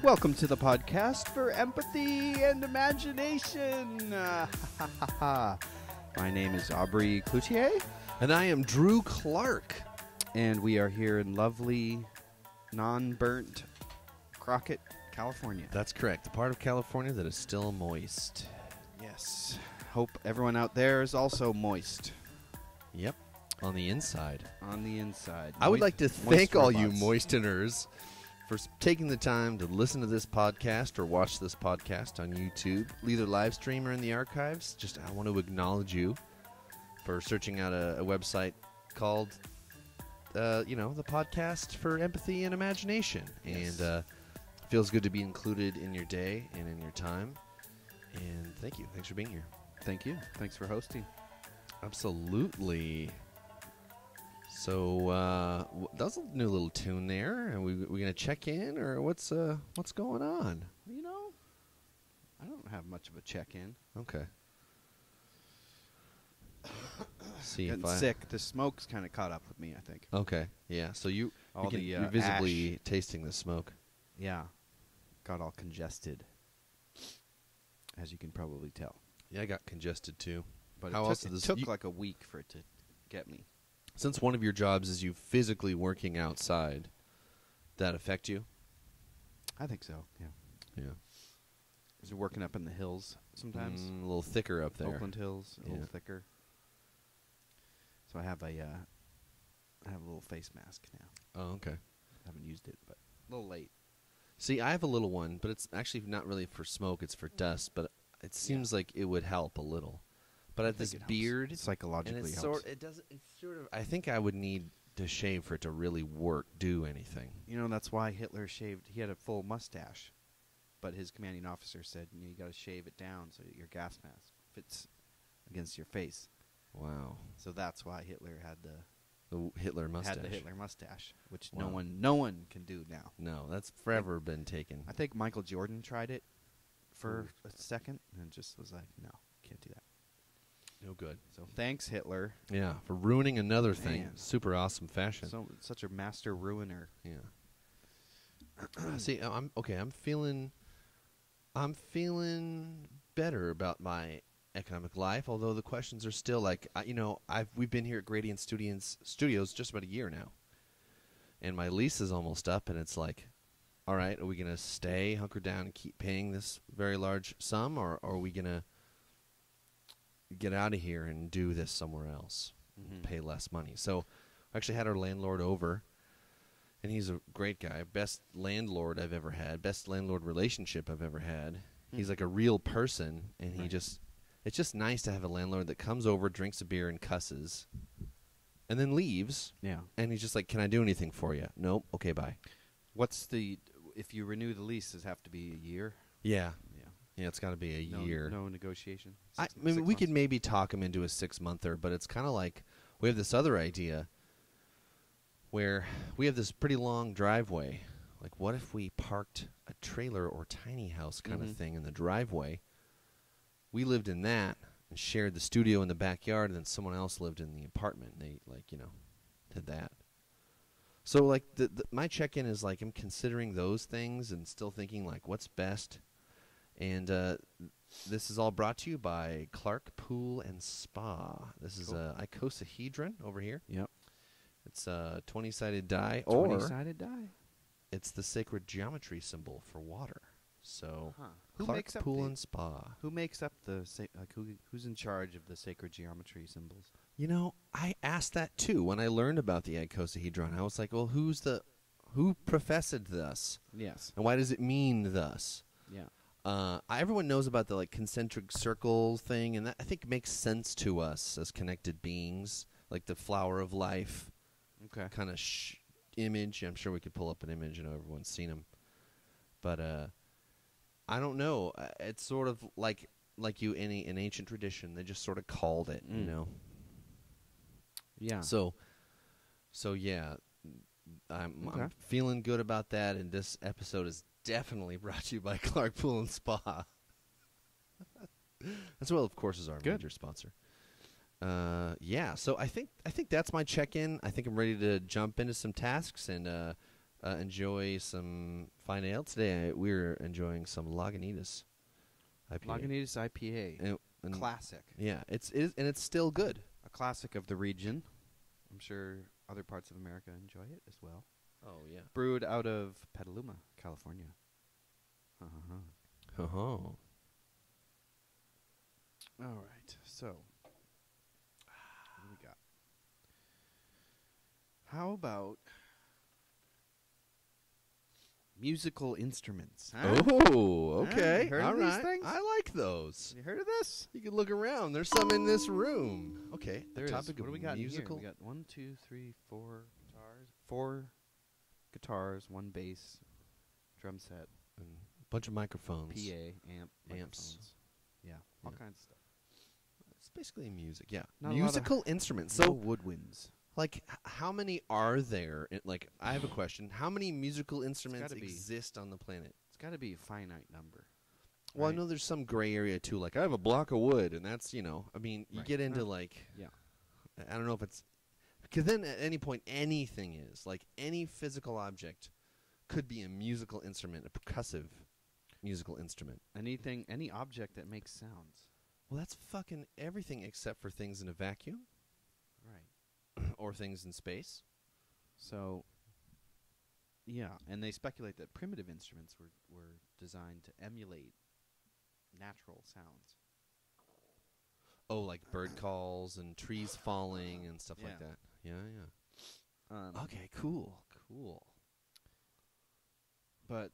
Welcome to the podcast for empathy and imagination. My name is Aubrey Cloutier, And I am Drew Clark. and we are here in lovely, non-burnt Crockett, California. That's correct. The part of California that is still moist. Yes. Hope everyone out there is also moist Yep. On the inside. on the inside. I would like to Moist thank all you robots. moisteners for taking the time to listen to this podcast or watch this podcast on YouTube, either live stream or in the archives. Just I want to acknowledge you for searching out a website called, the podcast for empathy and imagination. Yes. And feels good to be included in your day and in your time. And thank you. Thanks for being here. Thank you. Thanks for hosting. Absolutely. So that was a new little tune there. Are we gonna check in, or what's going on? You know, I don't have much of a check-in. Okay. See Getting if I. sick. The smoke's kind of caught up with me, I think. Okay. Yeah. So All the, you're visibly tasting the smoke. Yeah. Got all congested, as you can probably tell. Yeah, I got congested too. But How it else took, did it this- took you- like a week for it to get me. Since one of your jobs is you physically working outside, that affect you? I think so, yeah. Yeah. Is it working up in the hills sometimes? A little thicker up there. Oakland Hills, a Yeah. little thicker. So I have a little face mask now. Oh, okay. Haven't used it, but a little late. See, I have a little one, but it's actually not really for smoke. It's for dust, but it seems like it would help a little. But I have this think it helps. beard, It psychologically and it's helps. it doesn't. It's sort of. I think I would need to shave for it to really do anything. You know, that's why Hitler shaved. He had a full mustache, but his commanding officer said, you got to shave it down so that your gas mask fits against your face. Wow, So that's why Hitler had the Hitler mustache. had the Hitler mustache, which Wow. no one can do now. No, that's forever been taken. I think Michael Jordan tried it for a second and just was like, no, can't do that. No good. So thanks, Hitler. Yeah, for ruining another thing. Man. Super awesome fashion. Such a master ruiner. Yeah. See, I'm okay. I'm feeling better about my economic life. Although the questions are still like, we've been here at Gradient Studios just about a year now, and my lease is almost up, and it's like, all right, are we gonna stay, hunker down, and keep paying this very large sum, or are we gonna get out of here and do this somewhere else? Mhm. Pay less money. So I actually had our landlord over, and he's a great guy. Best landlord I've ever had. Best landlord relationship I've ever had. He's like a real person, and Right. it's just nice to have a landlord that comes over, drinks a beer, and cusses, and then leaves. Yeah. And he's just like, "Can I do anything for you?" Nope. Okay, bye. If you renew the lease, does it have to be a year? Yeah. Yeah. Yeah, it's got to be a No, year. No negotiation. I Six mean, we could months? maybe talk him into a 6-monther, but it's kind of like we have this other idea where we have this pretty long driveway. Like, what if we parked a trailer or tiny house kind Mhm. of thing in the driveway? We lived in that and shared the studio in the backyard, and then someone else lived in the apartment. And they, did that. So, like, my check-in is, like, I'm considering those things and still thinking, like, what's best. And this is all brought to you by Clark Pool and Spa. This is Cool. icosahedron over here. Yep. It's a 20-sided die, or 20-sided die. it's the sacred geometry symbol for water. So, Who Clark makes up Pool the- and Spa. Who makes up who's in charge of the sacred geometry symbols? I asked that too when I learned about the icosahedron. I was like, well, who professed thus? Yes. And why does it mean thus? Yeah. Everyone knows about the concentric circle thing, and that I think makes sense to us as connected beings, like the flower of life Okay. kind of image. I'm sure we could pull up an image. Everyone's seen them, but I don't know. It's sort of like in ancient tradition, they just sort of called it, Yeah. So yeah, I'm Okay. feeling good about that, and this episode is definitely brought to you by Clark Pool and Spa. As well, of course, as our Good. major sponsor. Yeah, so I think that's my check-in. I think I'm ready to jump into some tasks and enjoy some fine ale. Today we're enjoying some Lagunitas IPA. Lagunitas IPA. And Classic. Yeah, it is, and it's still good. A classic of the region. I'm sure other parts of America enjoy it as well. Oh yeah. Brewed out of Petaluma, California. Oh. All right. So, what do we got? How about musical instruments? Huh? Oh, okay. Heard All of these right. things? I like those. You heard of this? You can look around. There's some in this room. Okay. There the is. topic What do of we got musical. in here? We got 1, 2, 3, 4 guitars. 4 guitars, 1 bass, drum set, and a bunch of microphones. PA, amp, Amps. microphones. Yeah, all Yeah. kinds of stuff. It's basically music. Yeah. Not a lot of Musical instruments. No So, woodwinds. like, how many are there? Like, I have a question. How many musical instruments gotta be- exist on the planet? It's got to be a finite number. Well, right? I know there's some gray area too. Like I have a block of wood, and that's I mean, you Right. get into Huh. like, Yeah. I don't know if it's because then at any point anything is like any physical object could be a musical instrument, a percussive musical instrument. Anything, any object that makes sounds. Well, that's fucking everything except for things in a vacuum Right. or things in space. So, yeah, and they speculate that primitive instruments were designed to emulate natural sounds. Oh, like bird calls and trees falling and stuff like Yeah. that. Yeah. Okay, cool. But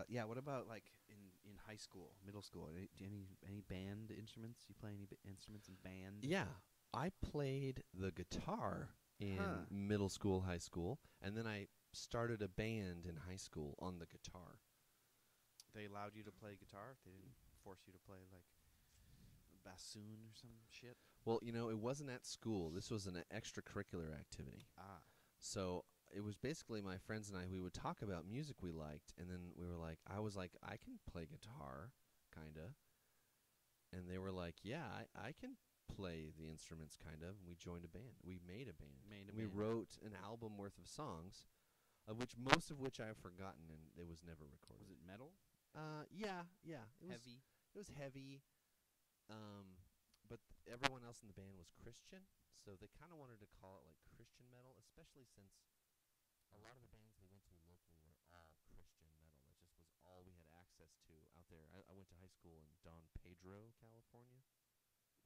yeah, what about like in high school, middle school? Any band instruments? You play any instruments in band? Yeah, I played the guitar in Huh. middle school, high school, and then I started a band in high school on the guitar. They allowed you to play guitar. They didn't force you to play like bassoon or some shit. Well, it wasn't at school. This was an extracurricular activity. Ah, So it was basically my friends and I, we would talk about music we liked, and then I was like, I can play guitar, kinda. And they were like, yeah, I can play the instruments, kind of. And we joined a band. We made a band. We wrote an album worth of songs, most of which I've forgotten, and it was never recorded. Was it metal? Yeah. It was Heavy? It was heavy. But everyone else in the band was Christian, so they kind of wanted to call it like Christian metal, especially since a lot of the bands we went to locally were all Christian metal. That just was all we had access to out there. I went to high school in Don Pedro, California.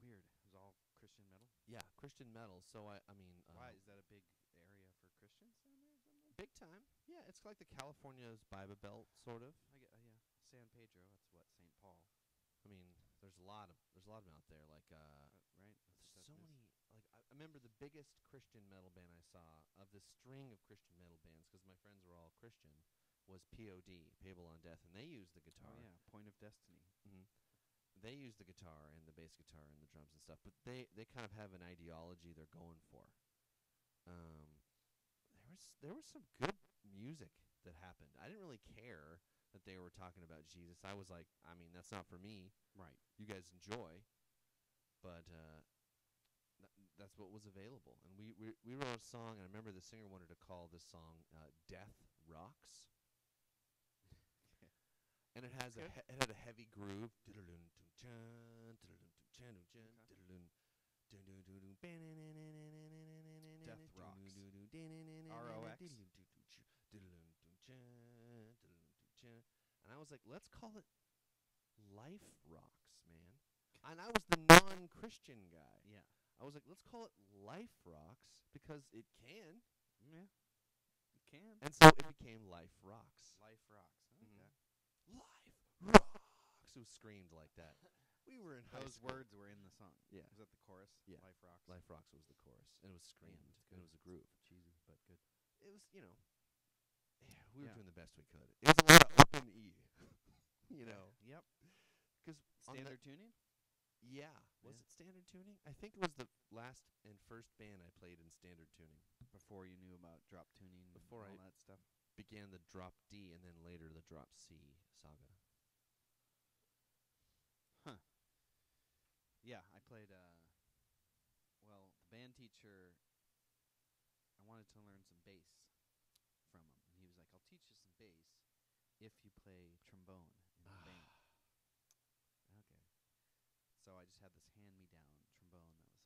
Weird. It was all Christian metal. Yeah, Christian metal. So I mean, Why is that a big area for Christians down there or something? big time. Yeah, it's like the California's Bible Belt, sort of. I get, yeah, San Pedro. That's what St. Paul, I mean, there's a lot of them out there. Like right? there's so many. Like I remember the biggest Christian metal band I saw of this string of Christian metal bands, because my friends were all Christian, was POD, Payable on Death, and they used the guitar. Oh yeah, Point of Destiny. Mm-hmm. They use the guitar and the bass guitar and the drums and stuff, but they kind of have an ideology they're going for. There was some good music that happened. I didn't really care that they were talking about Jesus. I was like, I mean, that's not for me. Right. You guys enjoy, but that's what was available. And we wrote a song, and I remember the singer wanted to call this song "Death Rocks." And it has it had a heavy groove. Death Rocks. ROX. And I was like, let's call it Life Rocks, man. And I was the non-Christian guy. Yeah. I was like, let's call it Life Rocks because it can. Yeah. You can. And so it became Life Rocks. Life rocks. Okay. Life Rocks. It was screamed like that. We were in high Those school. words were in the song. Yeah. Was that the chorus? Yeah. Life rocks. Life Rocks was the chorus, and it was screamed, it's and it good. was a groove. Cheesy, but good. It was, yeah, we were Yeah. doing the best we could. It was a lot of open E, Yep. because Standard tuning. Yeah. Was Yeah. it standard tuning? I think it was the last and first band I played in standard tuning. Before you knew about drop tuning. Before and I- all that stuff. Began the drop D and then later the drop C saga. Yeah, I played. Well, the band teacher. I wanted to learn some bass from him. bass if you play trombone in the band. Okay. So I just had this hand-me-down trombone that was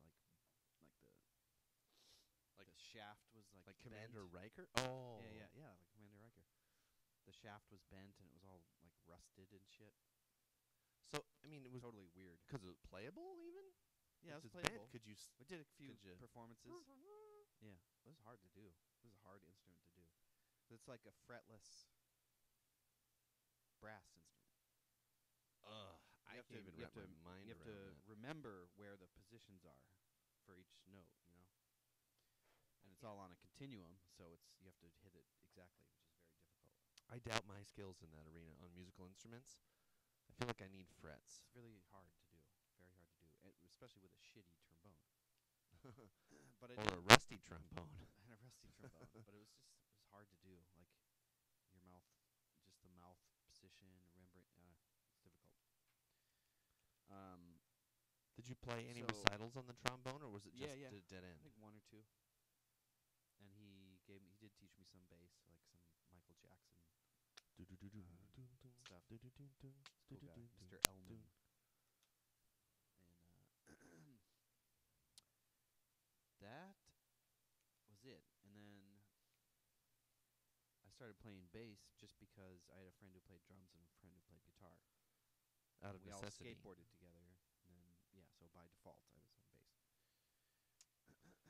like the shaft was like Commander bent. Riker. Oh, Yeah, like Commander Riker. The shaft was bent and it was all like rusted and shit. So I mean, it was Totally weird. because it was playable even. Yeah, it was It's playable. bent. Could you? We did a few could you- performances. Yeah, it was hard to do. It was a hard instrument to do. It's like a fretless brass instrument. I You have can't to- even you wrap have my mind You have around to that. remember where the positions are for each note, you know. And it's all on a continuum, so you have to hit it exactly, which is very difficult. I doubt my skills in that arena on musical instruments. I feel like I need frets. It's really hard to do, very hard to do, especially with a shitty trombone. But it Or a rusty trombone. and a rusty trombone. But it was hard to do. Like your mouth, just the mouth position, remembering. It's difficult. Did you play any So- recitals on the trombone, or was it just Yeah. a dead I end? think one or two. And he did teach me some bass, like some Michael Jackson. stuff. Cool guy, Mr. Elman. And that was it. And then I started playing bass just because I had a friend who played drums and a friend who played guitar. Out of We necessity. all skateboarded together, and then so by default I was on bass.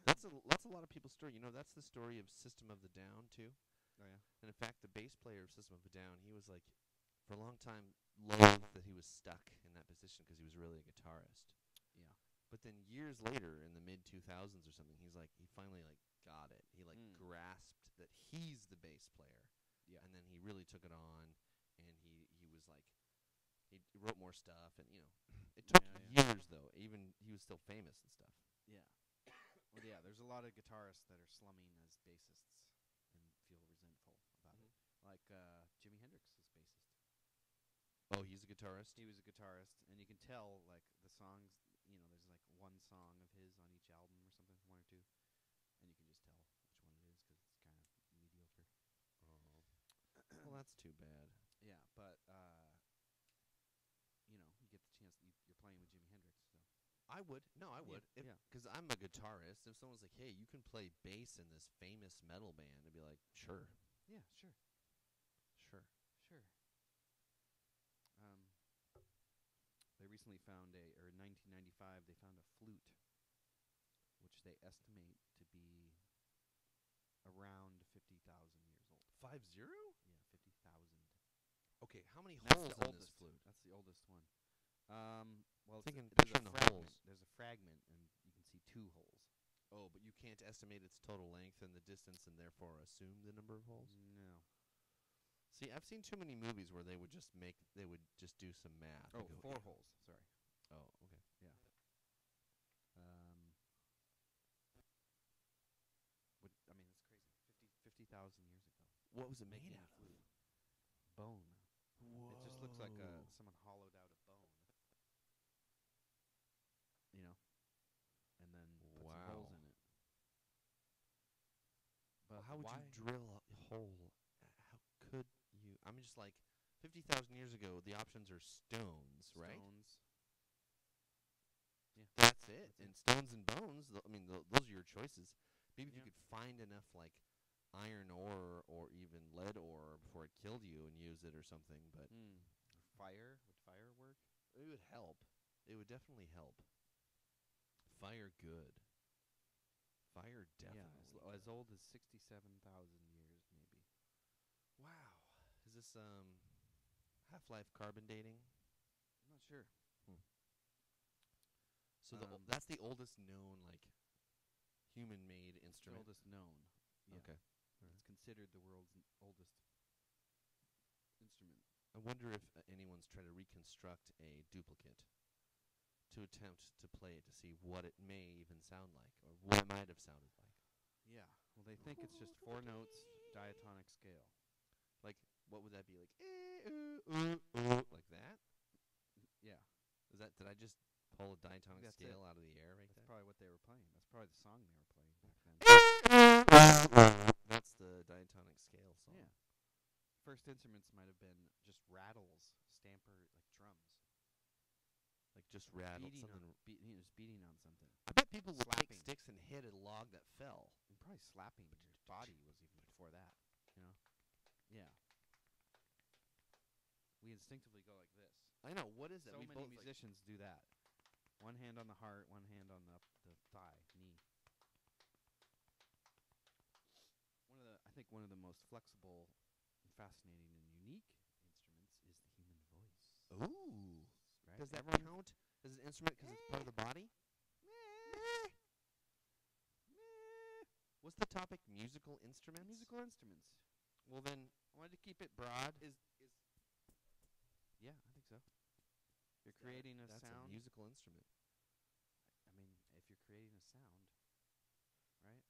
That's a lot of people's story. You know, that's the story of System of the Down too. Oh yeah. And in fact, the bass player of System of the Down, he was like, for a long time, loathed that he was stuck in that position because he was really a guitarist. Yeah. But then years later, in the mid 2000s or something, he finally got it. He grasped that he's the bass player. Yeah. And then he really took it on, and he was like, he wrote more stuff, and it took years though. Even he was still famous and stuff. Yeah. Well, yeah. There's a lot of guitarists that are slumming as bassists and feel resentful about it. Like Jimi Hendrix is bassist. Oh, he's a guitarist. He was a guitarist, and you can tell like the songs. There's like one song of his on each album or something, one or two, and you can just tell which one it is because it's kind of mediocre. Oh, well, that's too bad. Yeah, but you get the chance. You're playing with Jimi Hendrix, so I would. No, I would. yeah. Because I'm a guitarist. If someone's like, hey, you can play bass in this famous metal band, I'd be like, sure. yeah, sure. They recently found in 1995, they found a flute, which they estimate to be around 50,000 years old. 50? Yeah, 50,000. Okay, how many That's holes the in this oldest. flute? That's the oldest one. Well, Thinking, there's a picturing the fragment. holes. There's a fragment, and you can see 2 holes. Oh, but you can't estimate its total length and the distance and therefore assume the number of holes? No. See, I've seen too many movies where they would just do some math. Oh, and go, 4 holes. Sorry. Oh, okay. Yeah. That's crazy. 50,000 years ago. What was it made Making out a of? flute. Bone. Whoa. It just looks like someone hollowed out a bone. And then put some holes Wow. in it. But Well, how would why? you drill a hole? How could you? I'm just like, 50,000 years ago, the options are stones, right? Stones. Yeah. That's it. That's it. And stones and bones, those are your choices. Maybe if you Yeah. could find enough, like, iron ore or even lead ore before it killed you and use it or something, but Fire? Would fire work? it would help. It would definitely help. Fire good. Fire definitely. Yeah, as old as 67,000 years, maybe. Wow. Is this Half-Life carbon dating? I'm not sure. So that's the oldest known human-made It's the instrument. oldest known. Yeah. Okay. It's considered the world's oldest instrument. I wonder if anyone's tried to reconstruct a duplicate to attempt to play it to see what it may even sound like or what it might have sounded like. Yeah. Well, they think it's just 4 notes, diatonic scale. Like, what would that be? Like, like that? Yeah. Did I just pull a diatonic That's scale it. out of the air right That's there? probably what they were playing. That's probably the song they were playing back then. That's the diatonic scale song. Yeah. first instruments might have been just rattles, stamper, like drums. Like just rattled Beating something. on, just beating on something. I bet people would take Slapping. sticks and hit a log that fell. And probably slapping your body was even before that, you know? Yeah. We instinctively go like this. I know. What is that? So We many both musicians do that. One hand on the heart, one hand on the thigh, knee. I think one of the most flexible, and fascinating, and unique instruments is the human voice. Ooh. Right? Does that Everyone- count as an instrument because it's part of the body? Meh. What's the topic? Musical instruments? Musical instruments. Well, then, I wanted to keep it broad. Yeah, I think so. You're creating a That's sound. a musical instrument. I mean, if you're creating a sound, right?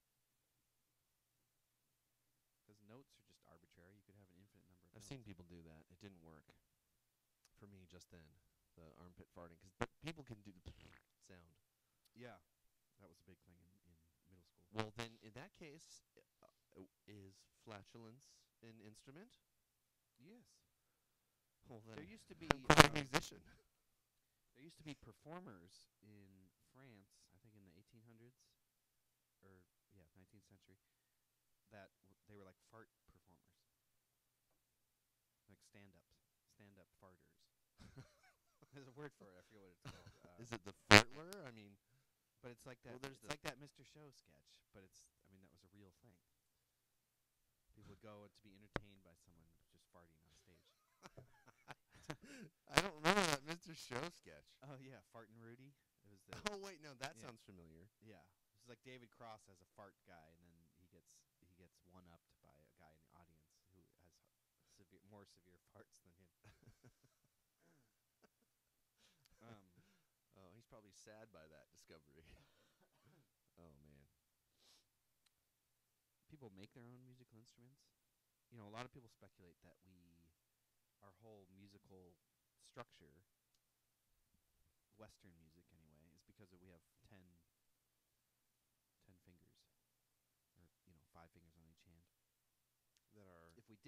Because notes are just arbitrary. You could have an infinite number of I've notes. seen people do that. It didn't work for me just then. The armpit farting, because people can do the sound. Yeah, that was a big thing in middle school. Well, then, in that case, is flatulence an instrument? Yes. Well, then, There used to be I'm quite a musician. there used to be performers in France, I think in the 1800s, or 19th century, that they were like fart performers, like stand-up farters. There's a word for it. I forget what it's called. Is it the fartler? I mean, But it's like that. Well, there's it's like that Mr. Show sketch. But that was a real thing. People would go to be entertained by someone just farting on stage. I don't remember that Mr. Show sketch. Oh yeah, Fartin' Rudy. It was the Oh wait, no, that Yeah. sounds familiar. yeah. It's like David Cross as a fart guy, and then he gets one upped by a guy in the audience who has more severe farts than him. Oh, he's probably sad by that discovery. Oh man. People make their own musical instruments. You know, a lot of people speculate that our whole musical structure, Western music anyway, is because we have 10 fingers, or 5 fingers on each hand. That are If we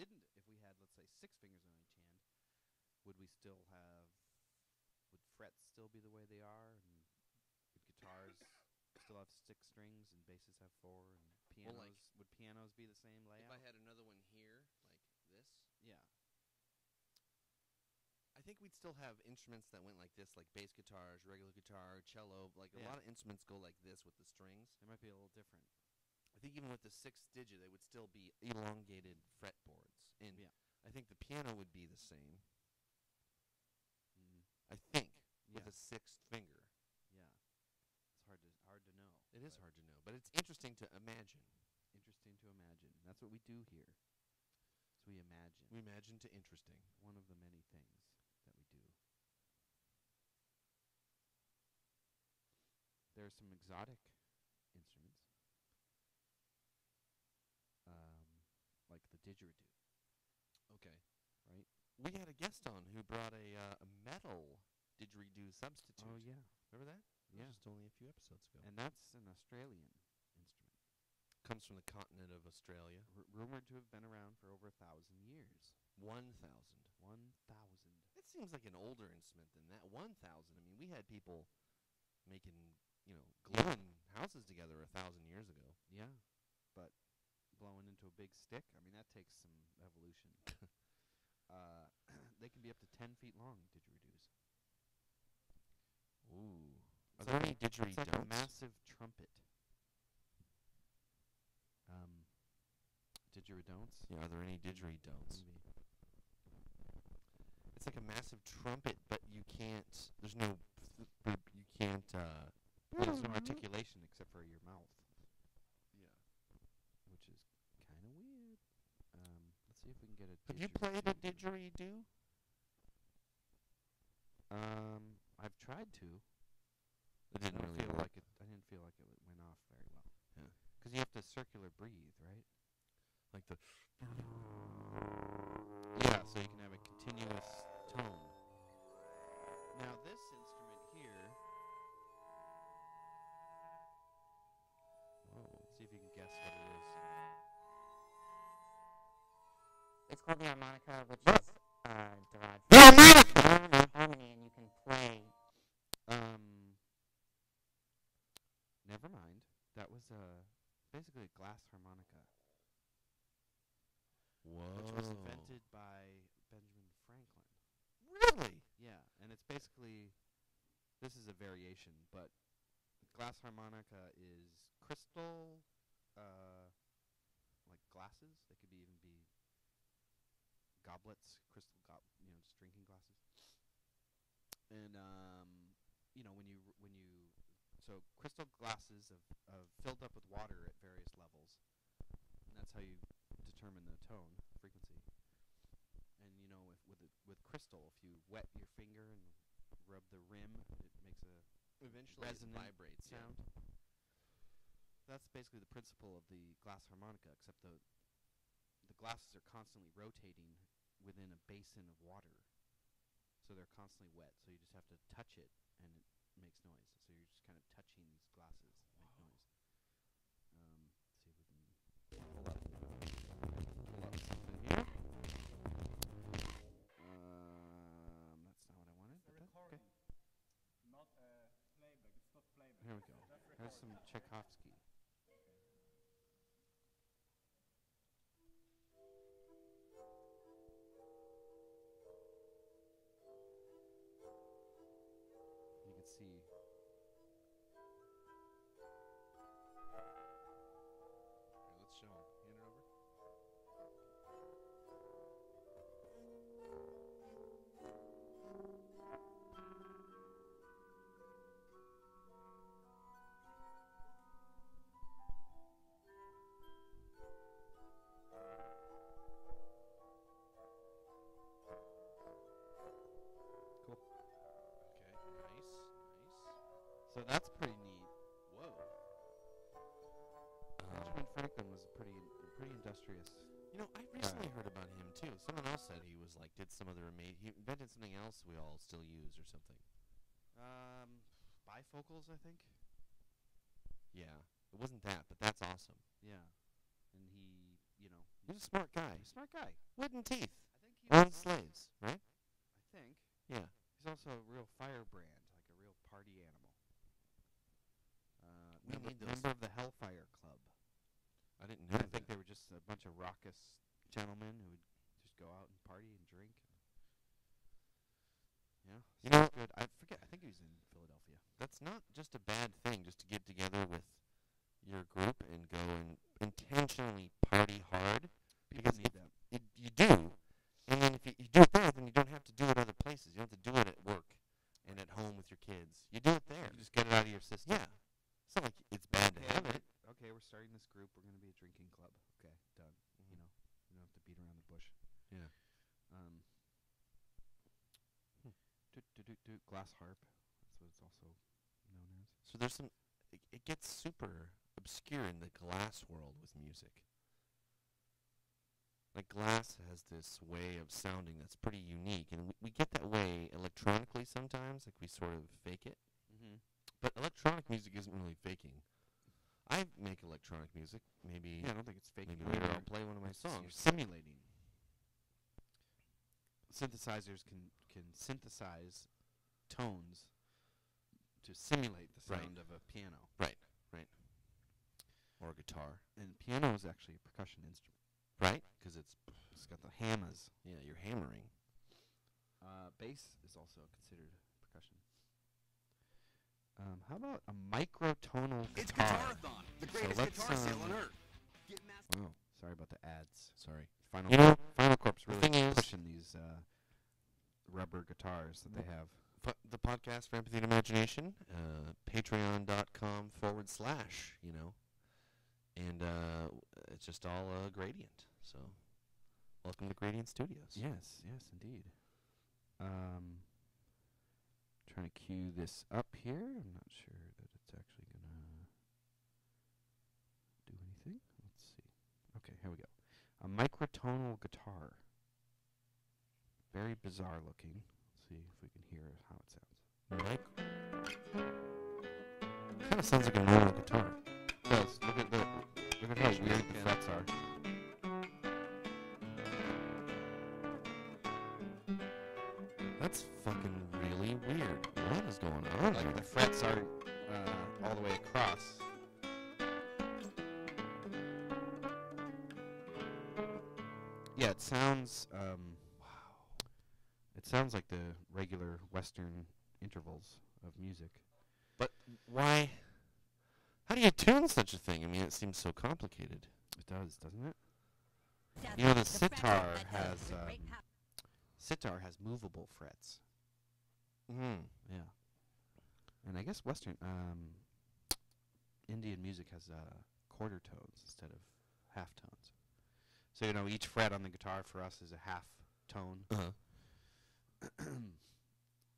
had, let's say, 6 fingers on each hand, would frets still be the way they are, and would guitars still have 6 strings, and basses have 4, and would pianos be the same layout? If I had another one here, like this, Yeah. I think we'd still have instruments that went like this, like bass guitars, regular guitar, cello. Like a Yeah. lot of instruments go like this with the strings. It might be a little different. I think even with the 6th digit, they would still be elongated fretboards. And Yeah. I think the piano would be the same. Mm. I think with Yeah. a 6th finger. Yeah. It's hard to know. It is but hard to know, but it's interesting to imagine. Interesting to imagine. That's what we do here. So we imagine. We imagine to interesting. One of the many things that we do. There are some exotic instruments, like the didgeridoo. Okay. Right? We had a guest on who brought a metal didgeridoo substitute. Oh yeah, Remember that? That yeah. was just only a few episodes ago. And that's an Australian instrument, Comes from the continent of Australia. rumored to have been around for over 1,000 years. 1,000. 1,000. That seems like an older instrument than that. 1,000. I mean, we had people making, gluing houses together 1,000 years ago. Yeah, but blowing into a big stick. I mean, that takes some evolution. They can be up to 10 feet long, didgeridoos. Ooh. Are It's there like any didgeridoo It's like a massive trumpet. Didgeridon'ts? Yeah, are there any didgeridon'ts? Maybe. It's like a massive trumpet, but you can't. There's no. You can't. There's no articulation except for your mouth, Yeah. which is kind of weird. Let's see if we can get a. Have you played a didgeridoo. didgeridoo? I've tried to. It didn't I really feel work. like it. I didn't feel like it went off very well. Yeah. Because you have to circular breathe, right? Like the. Yeah, so you can have a continuous tone. Now this instrument here, Whoa. see if you can guess what it is. It's called the harmonica, which is derived from harmony, and you can play. Never mind. That was basically a glass harmonica, Whoa. which was invented by Benjamin Franklin. Really? Yeah, and it's basically, this is a variation, but glass harmonica is crystal, like glasses. They could even be goblets, crystal just drinking glasses. And so crystal glasses of filled up with water at various levels, and that's how you determine the tone frequency. And with crystal, if you wet your finger and rub the rim, it makes a Eventually resonant it vibrates. sound. That's basically the principle of the glass harmonica, except the glasses are constantly rotating within a basin of water, so they're constantly wet. So you just have to touch it, and it makes noise. So you're just kind of touching these glasses that make noise. See if we can pull up something here. That's not what I wanted. But okay. Not playback. It's not playback. Here we go. Here's some Tchaikovsky. You can see. Here, let's show him. Hand it over. Cool. Okay, nice. So that's pretty neat. Whoa. Benjamin Franklin was pretty industrious. I recently heard about him too. Someone else said he was did some other he invented something else we all still use or something. Bifocals, I think. Yeah, it wasn't that, but that's awesome. Yeah, and he, He's a smart guy. smart guy. Wooden teeth I think he on was slaves, right? I think Yeah. he's also a real firebrand, like a real party animal. We member, need those. member of the Hellfire Club. I didn't know I think that. they were just a bunch of raucous gentlemen who would just go out and party and drink. Yeah, You know- sounds good. I forget. I think he was in Philadelphia. That's not just a bad thing, just to get together with your group and go and intentionally party hard. People Because need that. You do, and then if you do it there, then you don't have to do it other places. You don't have to do it at work and at home with your kids. You do it there. You just get it out of your system. Yeah. It's not like it's bad to have it. Okay, we're starting this group. We're going to be a drinking club. Okay, done. You don't have to beat around the bush. Yeah. Glass harp. That's what it's also known as. So there's some. It gets super obscure in the glass world with music. Like glass has this way of sounding that's pretty unique, and we get that way electronically sometimes. Like we sort of fake it. Mm-hmm. But electronic music isn't really faking. I make electronic music. Maybe Yeah, I don't think it's fake. maybe later I'll play one of my You're songs. simulating. Synthesizers can synthesize tones to simulate the Right. sound of a piano. Or a guitar, And piano is actually a percussion instrument. right? Because it's It's got the hammers. you're hammering. Bass is also considered percussion. How about a microtonal It's guitar? Guitarathon, the greatest let's, guitar sale on earth. Get massive. Wow, sorry about the ads. Sorry. Final You know, Final Corp's the really thing is- pushing these rubber guitars that they have. The podcast for Empathy and Imagination, patreon.com / and it's just all gradient. So, welcome to Gradient Studios. Yes, indeed. Trying to cue this up here. I'm not sure that it's actually gonna do anything. Let's see. Okay, here we go. A microtonal guitar. Very bizarre looking. Let's see if we can hear how it sounds. Kind of sounds like a normal guitar. It does. Look at how weird the frets are. That's fucking really weird. What is going on here? Like the frets aren't all the way across. Yeah, it sounds. It sounds like the regular Western intervals of music. But why? How do you tune such a thing? I mean, it seems so complicated. It does, doesn't it? That's You know, the the frets sitar that does has the great power. sitar has movable frets. Hmm. Yeah, and I guess Western Indian music has quarter tones instead of half tones. So each fret on the guitar for us is a half tone. Uh-huh.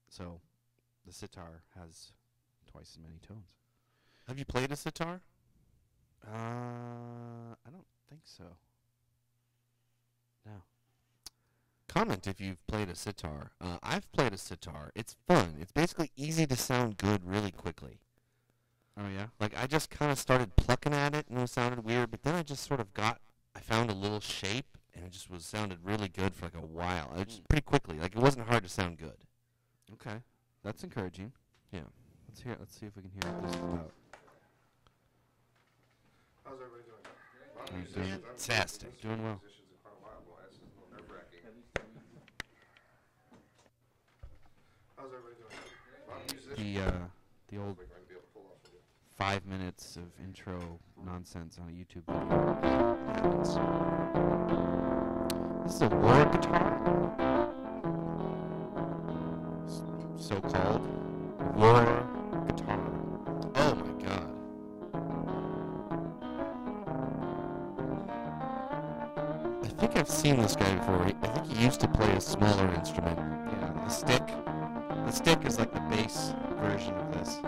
So the sitar has twice as many tones. Have you played a sitar? I don't think so. No. Comment if you've played a sitar. I've played a sitar. It's fun. It's basically easy to sound good really quickly. Oh yeah. Like, I just kind of started plucking at it, and it sounded weird, but then I just sort of I found a little shape, and it just sounded really good for like a while. Just pretty quickly. Like, it wasn't hard to sound good. Okay, that's encouraging. Yeah. Let's hear it. Let's see if we can hear what this is about. How's everybody doing? A lot of Doing musicians, I'm fantastic. Doing well. musicians in quite a while, boy. This is a little nerve-wracking. How's everybody doing? A lot of musicians. The old We're going to be able to pull off of it. 5 minutes of intro nonsense on a YouTube video. This is a war guitar, so-called war guitar. Oh, my God. I think I've seen this guy before. I think he used to play a smaller instrument. Yeah, the stick. The stick is like the bass version of this.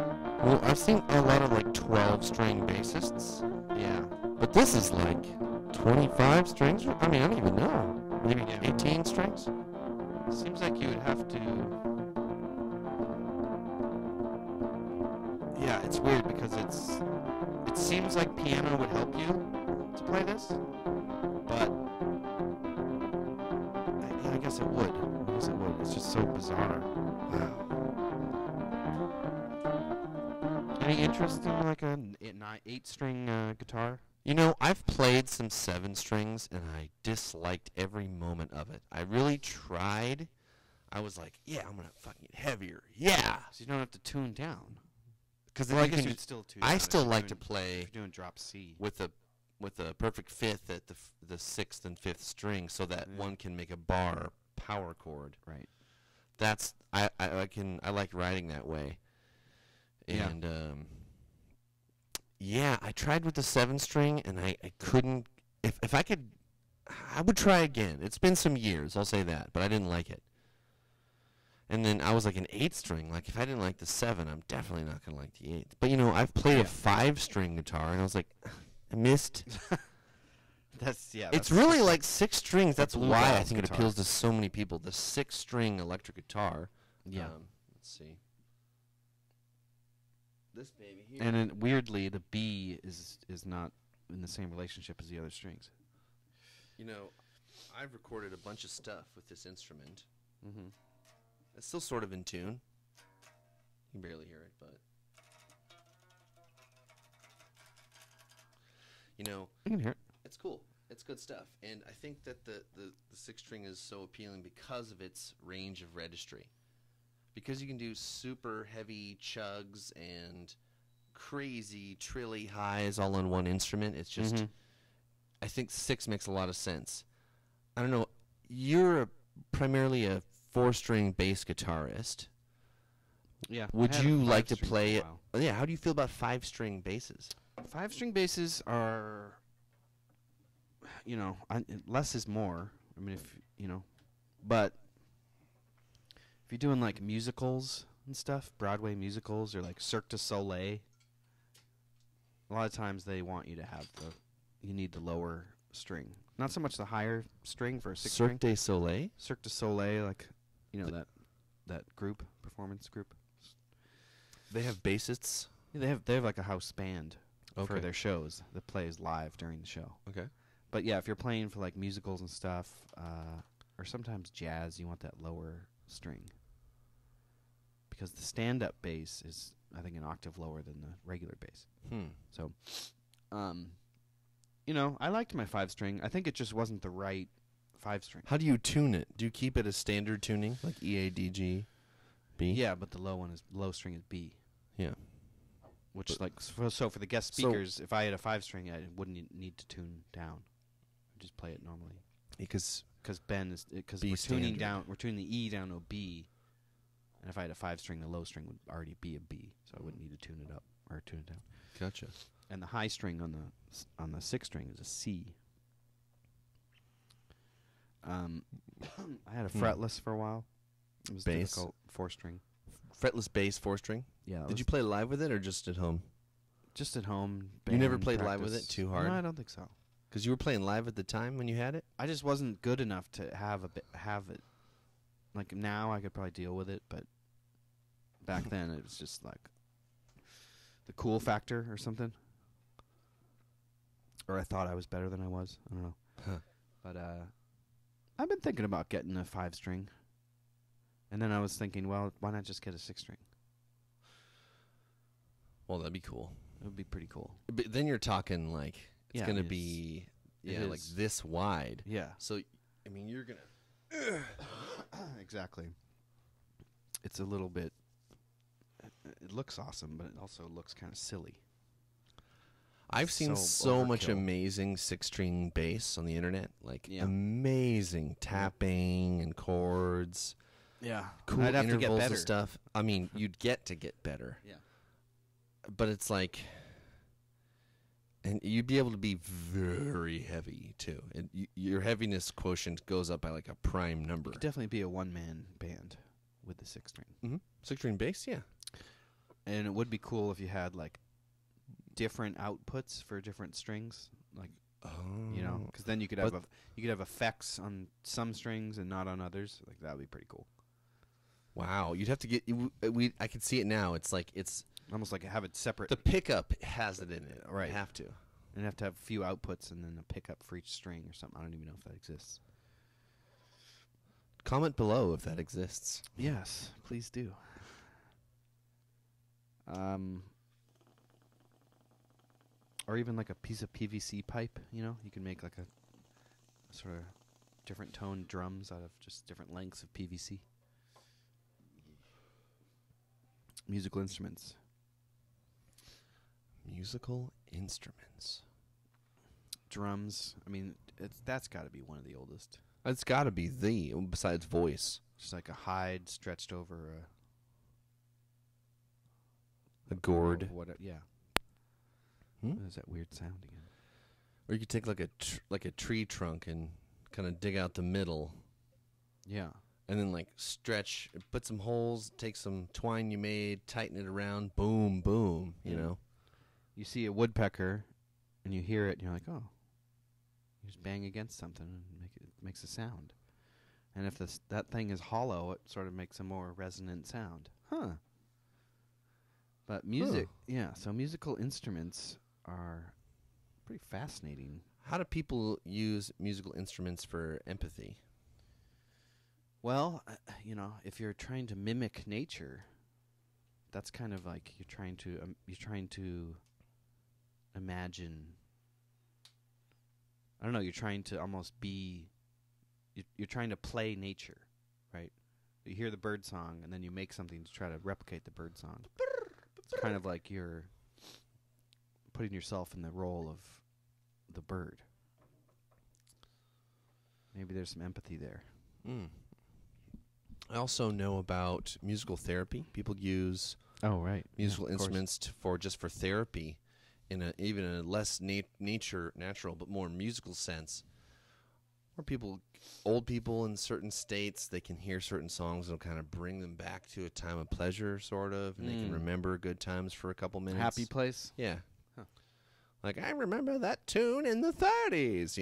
Well, I've seen a lot of, like, 12-string bassists. Yeah. But this is like 25 strings? I mean, I don't even know. Maybe Yeah. 18 strings? Seems like you would have to. Yeah, it's weird because it seems like piano would help you to play this, but I guess it would. I guess it would. It's just so bizarre. Wow. Any interest in like a 8-string guitar? You know, I've played some 7 strings, and I disliked every moment of it. I really tried. I was like, yeah, I'm going to fucking get heavier. Yeah! So you don't have to tune down. Because Well, I guess you'd still tune down I if still you're like to doing- play If you're doing drop C. with a perfect fifth at the 6th and 5th string so that Yeah. one can make a bar power chord. Right. That's I like writing that way. Yeah. And yeah, I tried with the 7-string and I couldn't. If I could, I would try again. It's been some years, I'll say that, but I didn't like it. And then I was like an 8-string. Like, if I didn't like the 7, I'm definitely not gonna like the 8th. But I've played a 5-string guitar and I was like, I missed. It's really like 6 strings. That's why I bluegrass think it guitar. appeals to so many people. The 6-string electric guitar. Yeah. Let's see. This baby here. And then weirdly, the B is not in the same relationship as the other strings. I've recorded a bunch of stuff with this instrument. Mm-hmm. It's still sort of in tune. You can barely hear it, but You can hear it. it's cool. It's good stuff. And I think that the 6-string is so appealing because of its range of registry. Because you can do super heavy chugs and crazy trilly highs all on one instrument. It's just, Mhm. I think 6 makes a lot of sense. I don't know. You're primarily a 4-string bass guitarist. Yeah. Would I had a you like to 5-string for a play it? while. Yeah, how do you feel about 5-string basses? 5-string basses are, less is more. I mean, but if you're doing like musicals and stuff, Broadway musicals or like Cirque du Soleil, a lot of times they want you to have you need the lower string. Not so much the higher string for a 6-string. Cirque du Soleil? Cirque du Soleil, like, that group, performance group. They have bassists? Yeah, they have like a house band for Okay. their shows that plays live during the show. Okay. But yeah, if you're playing for like musicals and stuff, or sometimes jazz, you want that lower string. because the stand-up bass is, I think, an octave lower than the regular bass. So, I liked my 5-string. I think it just wasn't the right 5-string. How do you tune it? Do you keep it as standard tuning, like E, A, D, G, B? Yeah, but the low string is B. Yeah. Which, so for the guest So- speakers, if I had a 5-string, I wouldn't need to tune down. I'd just play it normally. Because Because B we're tuning standard. down, we're tuning the E down to a B, and if I had a 5-string, the low string would already be a B, so I wouldn't need to tune it up or tune it down. gotcha. And the high string on the 6-string is a C. I had a fretless for a while. It was Bass? difficult. 4-string. Fretless bass 4-string. Yeah. Did you play live with it or just at home? just at home? You never band played live with it practice? too hard? No, I don't think so. Because you were playing live at the time when you had it? I just wasn't good enough to have it. Like now, I could probably deal with it, but back then it was just like the cool factor or something. Or I thought I was better than I was. I don't know. Huh. But I've been thinking about getting a 5-string, and then I was thinking, well, why not just get a 6-string? Well, that'd be cool. It would be pretty cool. But then you're talking like it's Yeah, going to it be It like is. this wide. Yeah, So, I mean, you're going to... exactly. It's a little bit. It looks awesome, but it also looks kind of silly. I've seen So so much overkill. amazing 6-string bass on the internet. Like, Yeah. amazing tapping and chords. Yeah, Cool I'd have to intervals get better. and stuff. I mean, you'd get to get better. Yeah. But it's like... And you'd be able to be very heavy, too. And your heaviness quotient goes up by like a prime number. It could definitely be a one-man band with the 6-string. Mm-hmm. 6-string bass, yeah. And it would be cool if you had like different outputs for different strings, like Oh. because then you could have effects on some strings and not on others. Like that would be pretty cool. Wow, you'd have to get... I can see it now. It's like it's... Almost like have it separate. The pickup has it in it. Right. You have to. And have to have a few outputs and then a pickup for each string or something. I don't even know if that exists. Comment below if that exists. Yes, please do. Or even like a piece of PVC pipe, you can make like a sort of different tone drums out of just different lengths of PVC. Musical instruments. Musical instruments. Drums, I mean, that's got to be one of the oldest. It's got to be besides voice. Just like a hide stretched over A gourd. yeah. Hmm? What is that weird sound again? Or you could take like a tree trunk and kind of dig out the middle Yeah. and then like stretch, put some holes, take some twine you made, tighten it around, boom, boom, you Yeah. know. You see a woodpecker, and you hear it, and you're like, oh. You just bang against something, and it makes a sound. And if that thing is hollow, it sort of makes a more resonant sound. Huh. But music, yeah, so musical instruments are pretty fascinating. How do people use musical instruments for empathy? Well, if you're trying to mimic nature, that's kind of like you're trying to imagine. I don't know. You're trying to almost be. You're trying to play nature, right? You hear the bird song, and then you make something to try to replicate the bird song. It's kind of like you're putting yourself in the role of the bird. Maybe there's some empathy there. I also know about musical therapy. People use Oh, right. musical instruments for therapy in even a less natural but more musical sense, where old people in certain states, they can hear certain songs that'll kind of bring them back to a time of pleasure, sort of, and they can remember good times for a couple minutes. Happy place. Yeah. Huh. Like, I remember that tune in the 30s,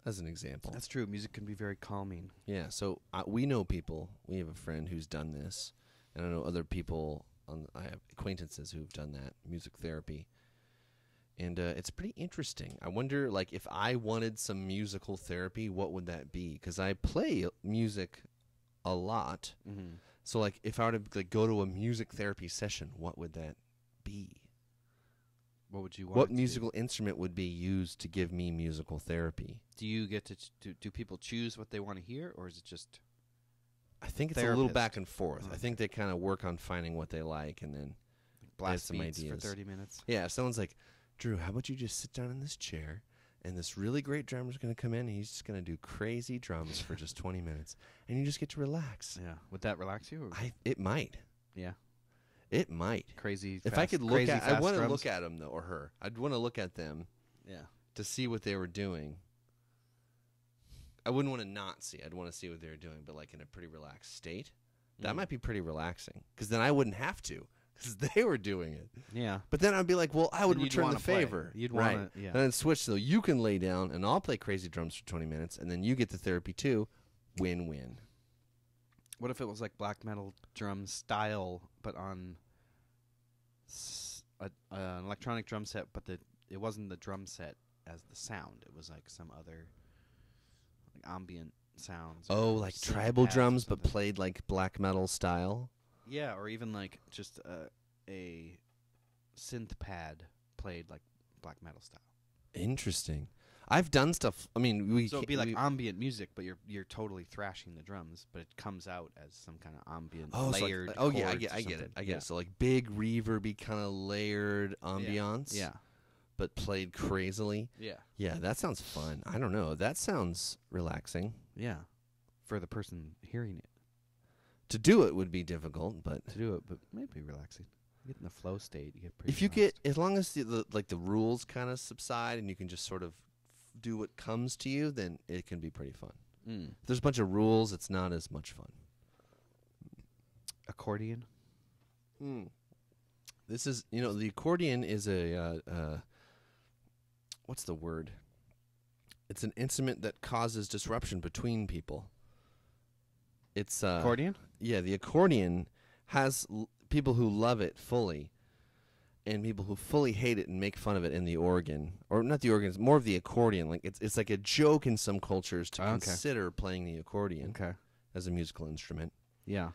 as an example. That's true. Music can be very calming. Yeah, so we know people. We have a friend who's done this, and I know other people. I have acquaintances who've done that, music therapy, and it's pretty interesting. I wonder, like, if I wanted some musical therapy, what would that be? Because I play music a lot, So like, if I were to like go to a music therapy session, what would that be? What would you want? What it to be? musical instrument would be used to give me musical therapy? Do you get to do people choose what they want to hear, or is it just I think it's a little Therapist. back and forth. I Okay. think they kind of work on finding what they like, and then blast some beats for ideas. 30 minutes? yeah, if someone's like, Drew, how about you just sit down in this chair, and this really great drummer's going to come in, and he's just going to do crazy drums for just 20 minutes, and you just get to relax. Yeah. Would that relax you? Or? It might. Yeah. It might. Crazy. If I fast- could look crazy at, I fast want to drums? look at him though, or her. I'd want to look at them Yeah. to see what they were doing. I wouldn't want to not see. I'd want to see what they were doing, but like in a pretty relaxed state. That Mm. might be pretty relaxing, because then I wouldn't have to, because they were doing it. Yeah. But then I'd be like, well, I would Then you'd return the wanna play. favor. You'd right. wanna- yeah. And then switch, so you can lay down, and I'll play crazy drums for 20 minutes, and then you get the therapy too. Win-win. What if it was like black metal drum style, but on an electronic drum set, but it wasn't the drum set as the sound. It was like some other like ambient sounds. Oh, or like synth tribal pads or drums, but something. played like black metal style. Yeah, or even like just a synth pad played like black metal style. Interesting. I've done stuff. I mean, we So it'd ca- be like we- ambient music, but you're totally thrashing the drums, but it comes out as some kind of ambient so like- layered. oh yeah, I chords get, or I get it. something. I get Yeah. it. So like big reverby kind of layered ambiance. Yeah. But played crazily. Yeah. Yeah, that sounds fun. I don't know. That sounds relaxing. Yeah. For the person hearing it. To do it would be difficult, but To do it, but maybe relaxing. You get in the flow state, you get pretty if you relaxed. get, as long as the rules kind of subside and you can just sort of do what comes to you, then it can be pretty fun. Mm. If there's a bunch of rules, it's not as much fun. Accordion. This is, the accordion is a what's the word? It's an instrument that causes disruption between people. It's Accordion? Yeah, the accordion has people who love it fully, and people who fully hate it and make fun of it in the organ, or not the organ, it's more of the accordion. Like it's like a joke in some cultures to Okay. consider playing the accordion Okay. as a musical instrument. Yeah.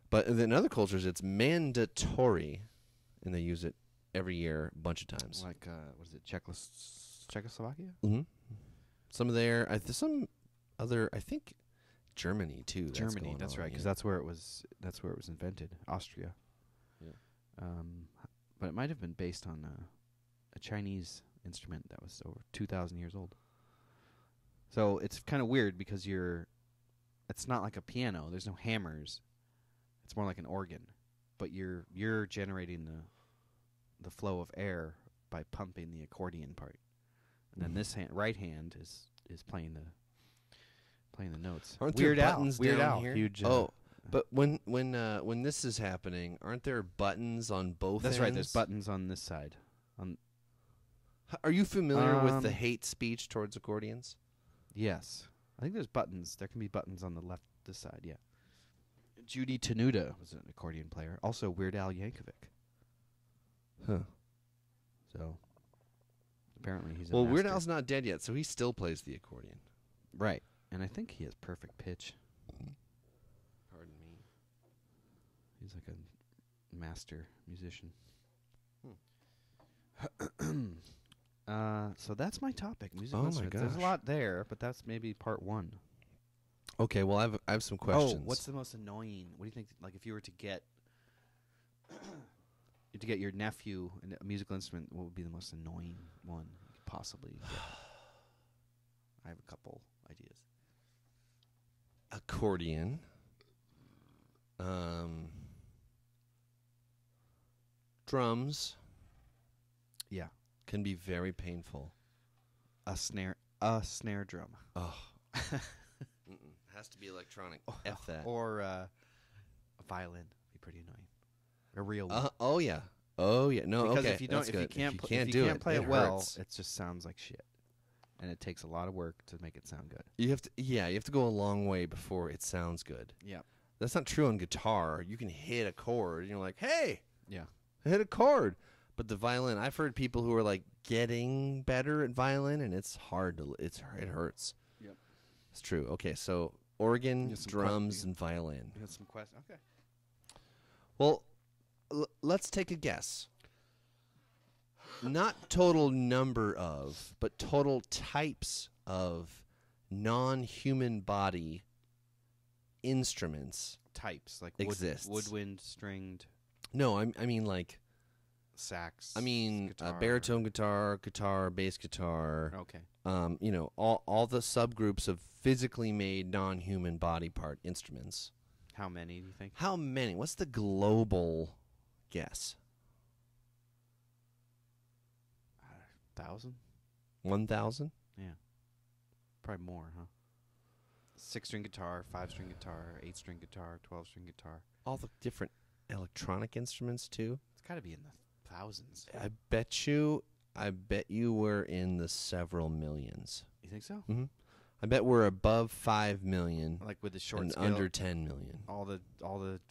But in other cultures, it's mandatory, and they use it every year a bunch of times. Like what is it? Czechoslovakia? Mm-hmm. Some of their, some other, I think, Germany too. Germany, that's right, because that's where it was. That's where it was invented. Austria. Yeah. But it might have been based on a Chinese instrument that was over 2,000 years old. So it's kind of weird because it's not like a piano. There's no hammers. It's more like an organ, but you're generating the flow of air by pumping the accordion part, and then this right hand is playing the notes. Aren't Weird there Al, buttons Weird down Al, here? huge. But when this is happening, aren't there buttons on both that's ends? right. There's buttons on this side. Are you familiar with the Um, hate speech towards accordions? Yes, I think there's buttons. There can be buttons on the left this side. Yeah. Judy Tenuta was an accordion player. Also Weird Al Yankovic. Huh. So apparently he's a Well, Weird master. Al's not dead yet, so he still plays the accordion. Right, and I think he has perfect pitch. Pardon me. He's like a master musician. So that's my topic. Musical Oh my instruments. There's a gosh. lot there, but that's maybe part one. Okay, well, I have some questions. Oh, what's the most annoying? What do you think? Like, if you were to get your nephew a musical instrument, what would be the most annoying one you could possibly get? I have a couple ideas. accordion? Drums Yeah, can be very painful. a snare drum, Oh. Has to be electronic. F that. or a violin. Be pretty annoying. A real one. Oh yeah. Oh yeah. No. Because okay. if you don't, that's if you good. can't, do can't it, play it it well, hurts. it just sounds like shit, and it takes a lot of work to make it sound good. You have to. Yeah. You have to go a long way before it sounds good. Yeah, That's not true on guitar. You can hit a chord, and you're like, hey, yeah. I hit a chord. But the violin, I've heard people who are like getting better at violin, and it's hard to. It hurts. Yep. It's true. Okay, so organ, You got some drums, que- and violin. You got some questions? Okay. Well, let's take a guess. Not total number of, but total types of non-human body instruments. Types like Exists. woodwind, stringed, No, I mean like sax. I mean guitar. baritone guitar, bass guitar. Okay. You know, all the subgroups of physically made non-human body part instruments. How many do you think? How many? What's the global guess? 1,000? 1,000? Yeah. Probably more, huh? 6-string guitar, 5-string guitar, 8-string guitar, 12-string guitar. All the different electronic instruments too. It's got to be in the thousands. I bet you we're in the several millions. You think so? Mm-hmm. I bet we're above 5 million Like with the short and scale, under 10 million. all the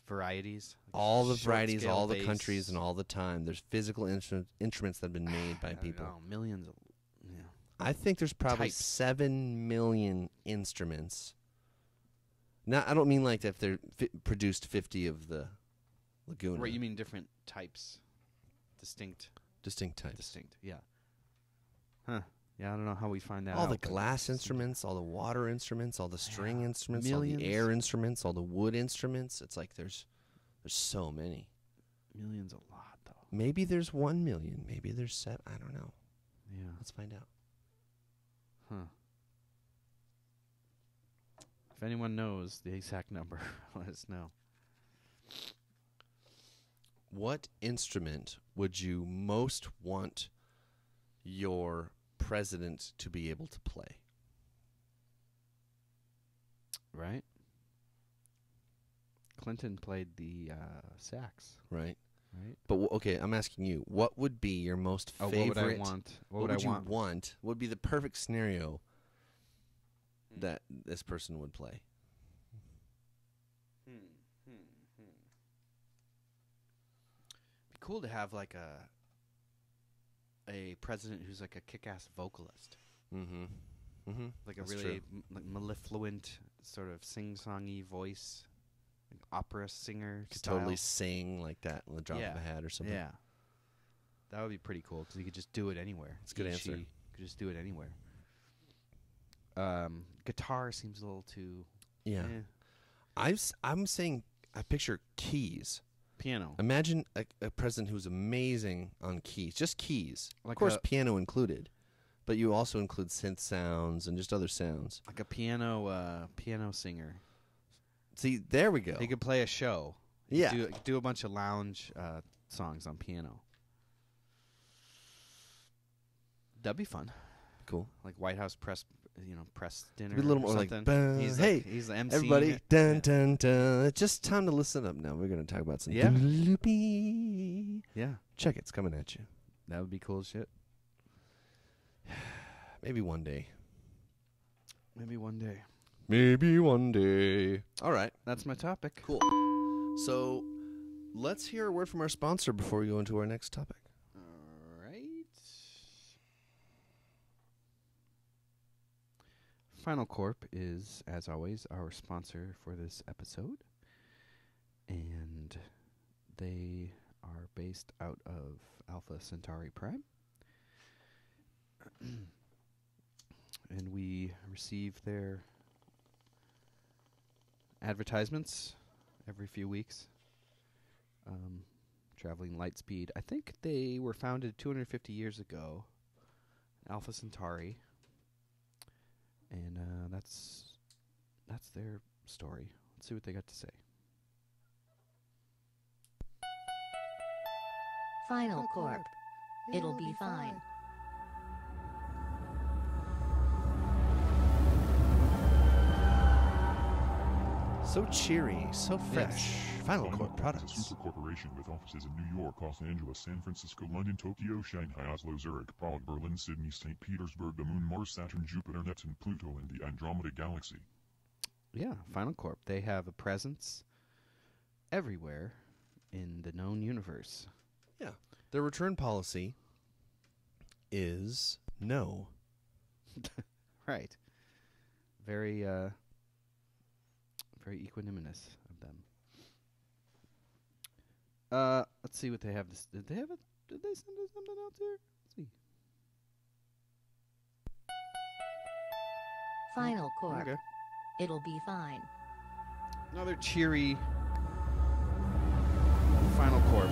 varieties. Like All the short varieties, scale all the bass. countries, and all the time. There's physical instruments that have been made by I don't people. know, millions of, yeah. I think there's probably Types. 7 million instruments. Now, I don't mean like if they're produced 50 of the Laguna. Right, you mean different types. Distinct. distinct types. Distinct, yeah. Huh. Yeah, I don't know how we find that All out. the but glass it's- instruments, all the water instruments, all the string Yeah, instruments, all millions. the air instruments, all the wood instruments. It's like there's so many. Millions a lot, though. Maybe there's 1 million. Maybe there's 7. I don't know. Yeah. Let's find out. Huh. If anyone knows the exact number, let us know. What instrument would you most want your president to be able to play? Right? Clinton played the sax, Right? right? But okay, I'm asking you, what would be your most Oh, favorite? what would I want? What would I you want? want? What would be the perfect scenario that this person would play? Be cool to have like a president who's like a kick-ass vocalist, Mm-hmm. Mm-hmm. like That's a true. really like mellifluent sort of sing-songy voice, like opera singer. Could style. totally sing like that on the drop of Yeah. a hat or something. Yeah, that would be pretty cool because he could just do it anywhere. That's a good He, answer. she could just do it anywhere. Guitar seems a little too. Yeah. I'm saying I picture keys. Piano. Imagine a president who's amazing on keys, just keys. Like of course, a- piano included, but you also include synth sounds and just other sounds. Like a piano singer. See, there we go. He could play a show. He Yeah. could do a bunch of lounge songs on piano. That'd be fun. Cool. Like White House press dinner. Be a little or more like, something. "Buzz, He's hey, like, he's the MC. Everybody, dun dun dun. It's just time to listen up now. We're going to talk about some Yeah. loopy. Yeah, Check it's coming at you. that would be cool as shit. Maybe one day. Maybe one day. Maybe one day. All right. That's my topic. Cool. So let's hear a word from our sponsor before we go into our next topic. All right. Final Corp is, as always, our sponsor for this episode. And they are based out of Alpha Centauri Prime. And we receive their advertisements every few weeks. Traveling Lightspeed. I think they were founded 250 years ago. Alpha Centauri. And that's their story. Let's see what they got to say. Final Corp. It'll be fine. So cheery, so fresh. Final Corp is a products. super corporation with offices in New York, Los Angeles, San Francisco, London, Tokyo, Shanghai, Oslo, Zurich, Prague, Berlin, Sydney, St. Petersburg, the Moon, Mars, Saturn, Jupiter, Neptune, Pluto, and the Andromeda Galaxy. Yeah, Final Corp. They have a presence everywhere in the known universe. Yeah. Their return policy is no. Right. Very very equanimous of them. Let's see what they have. Did they send us something else here? Let's see. Final Corp. Okay. It'll be fine. Another cheery Final Corp.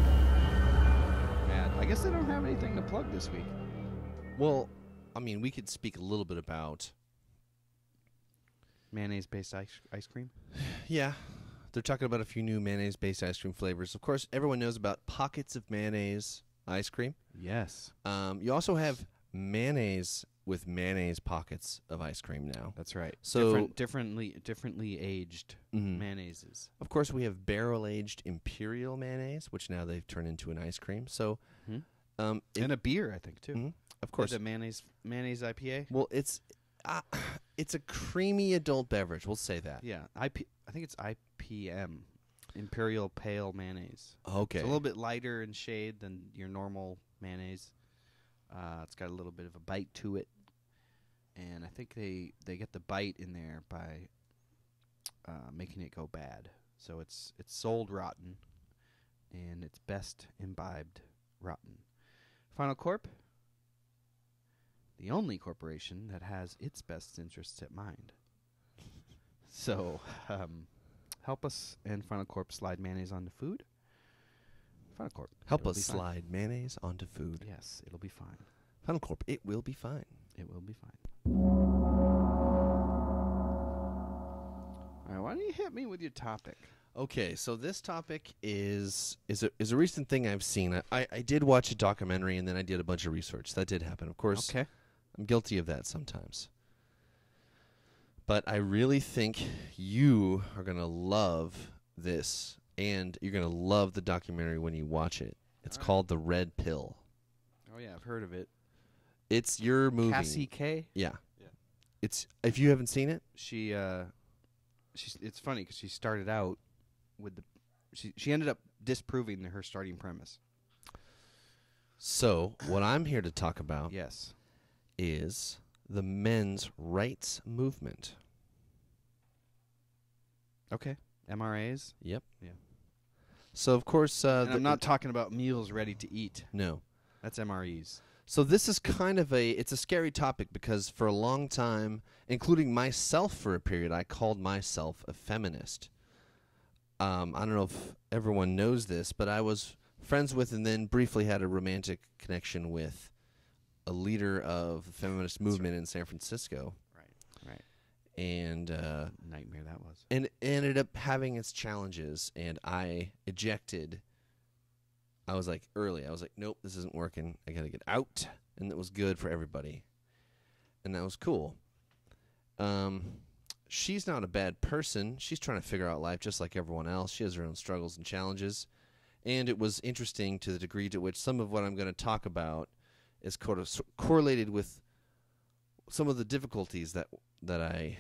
Man, I guess they don't have anything to plug this week. Well, I mean, we could speak a little bit about. Mayonnaise-based ice cream. Yeah, they're talking about a few new mayonnaise-based ice cream flavors. Of course, everyone knows about pockets of mayonnaise ice cream. Yes, You also have mayonnaise with mayonnaise pockets of ice cream now. that's right. So- differently aged Mhm. mayonnaises. Of course, we have barrel-aged imperial mayonnaise, which now they've turned into an ice cream. So, Mhm. it- And a beer, I think, too. mhm, of course. The mayonnaise IPA. Well, it's a creamy adult beverage. We'll say that. Yeah, I think it's IPM, Imperial Pale Mayonnaise. Okay. It's a little bit lighter in shade than your normal mayonnaise. It's got a little bit of a bite to it, and I think they get the bite in there by making it go bad. So it's sold rotten, and it's best imbibed rotten. Final Corp, the only corporation that has its best interests at mind. So, help us and Final Corp slide mayonnaise onto food. Final Corp, Help it'll us be fine. slide mayonnaise onto food. Yes, it'll be fine. Final Corp, it will be fine. It will be fine. All right, why don't you hit me with your topic? Okay, so this topic is a recent thing I've seen. I did watch a documentary and then I did a bunch of research. That did happen. Of course, Okay. I'm guilty of that sometimes. But I really think you are going to love this, and you're going to love the documentary when you watch it. It's All right. called The Red Pill. Oh yeah, I've heard of it. It's your movie. Cassie K. Yeah. Yeah. It's if you haven't seen it, She's it's funny because she started out with she ended up disproving her starting premise. so what I'm here to talk about Yes. is the men's rights movement. Okay. MRAs. Yep. Yeah. So of course, And I'm not talking about meals ready to eat. no. That's MREs. So this is kind of it's a scary topic because for a long time, including myself for a period, I called myself a feminist. I don't know if everyone knows this, but I was friends with and then briefly had a romantic connection with a leader of the feminist movement in San Francisco. Right. And Nightmare that was. and it ended up having its challenges, and I ejected. I was like, nope, this isn't working. I got to get out. And it was good for everybody. And that was cool. She's not a bad person. She's trying to figure out life just like everyone else. She has her own struggles and challenges. And it was interesting to the degree to which some of what I'm going to talk about is correlated with some of the difficulties that I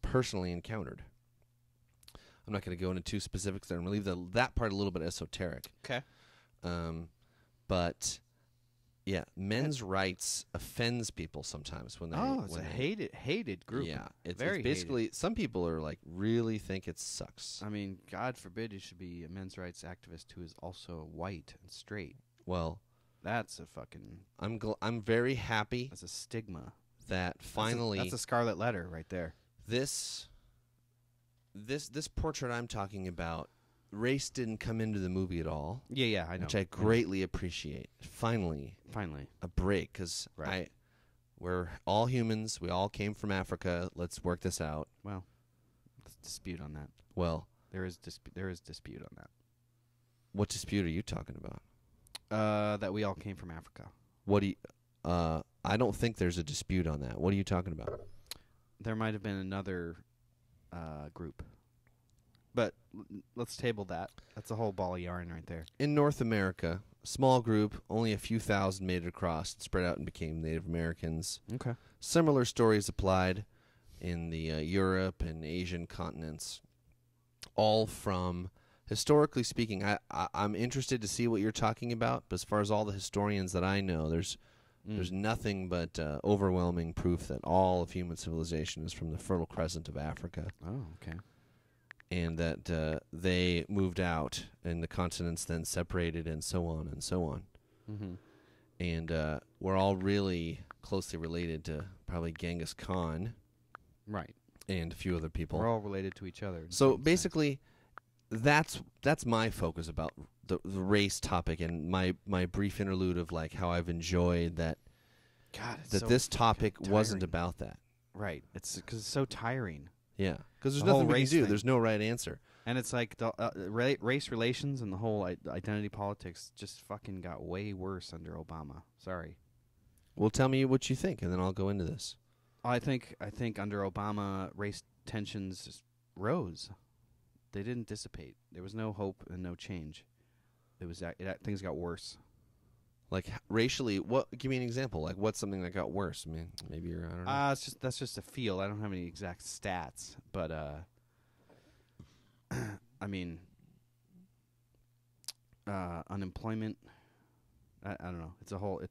personally encountered. I'm not going to go into too specifics there. I'm going to leave that part a little bit esoteric. Okay. But yeah, men's rights offends people sometimes when they. It's when a they, hated group. Yeah, it's Very basically some people are like really think it sucks. I mean, God forbid you should be a men's rights activist who is also white and straight. Well, That's a fucking. I'm very happy That's a stigma. that finally That's a scarlet letter right there. this portrait I'm talking about, race didn't come into the movie at all, Yeah, I know. which I greatly appreciate. Finally, a break, because Right. we're all humans. We all came from Africa. Let's work this out. Well, let's dispute on that. Well, There is dispute on that. what dispute are you talking about? That we all came from Africa. What do you? I don't think there's a dispute on that. What are you talking about? There might have been another group, but let's table that. That's a whole ball of yarn right there. In North America, small group, only a few thousand made it across, spread out and became Native Americans. Okay. Similar stories applied in the Europe and Asian continents, all from, historically speaking, I'm interested to see what you're talking about, but as far as all the historians that I know, there's nothing but overwhelming proof that all of human civilization is from the Fertile Crescent of Africa, Oh, okay. and that they moved out and the continents then separated, and so on and so on. Mm-hmm. And we're all really closely related to probably Genghis Khan Right. and a few other people. We're all related to each other. in So some sense. basically, that's my focus about the race topic, and my brief interlude of like how I've enjoyed that God, it's that so this topic fucking wasn't tiring. about that. Right. It's because it's so tiring. Yeah, because there's The whole nothing we can race do. thing. There's no right answer. And it's like the race relations and the whole identity politics just fucking got way worse under Obama. Sorry. Well, tell me what you think, and then I'll go into this. I think under Obama, race tensions just rose. They didn't dissipate. There was no hope and no change. It was things got worse. Like racially, what? Give me an example. Like, what's something that got worse? I mean, maybe you're. I don't know. That's just a feel. I don't have any exact stats, but I mean, unemployment. I don't know. It's a whole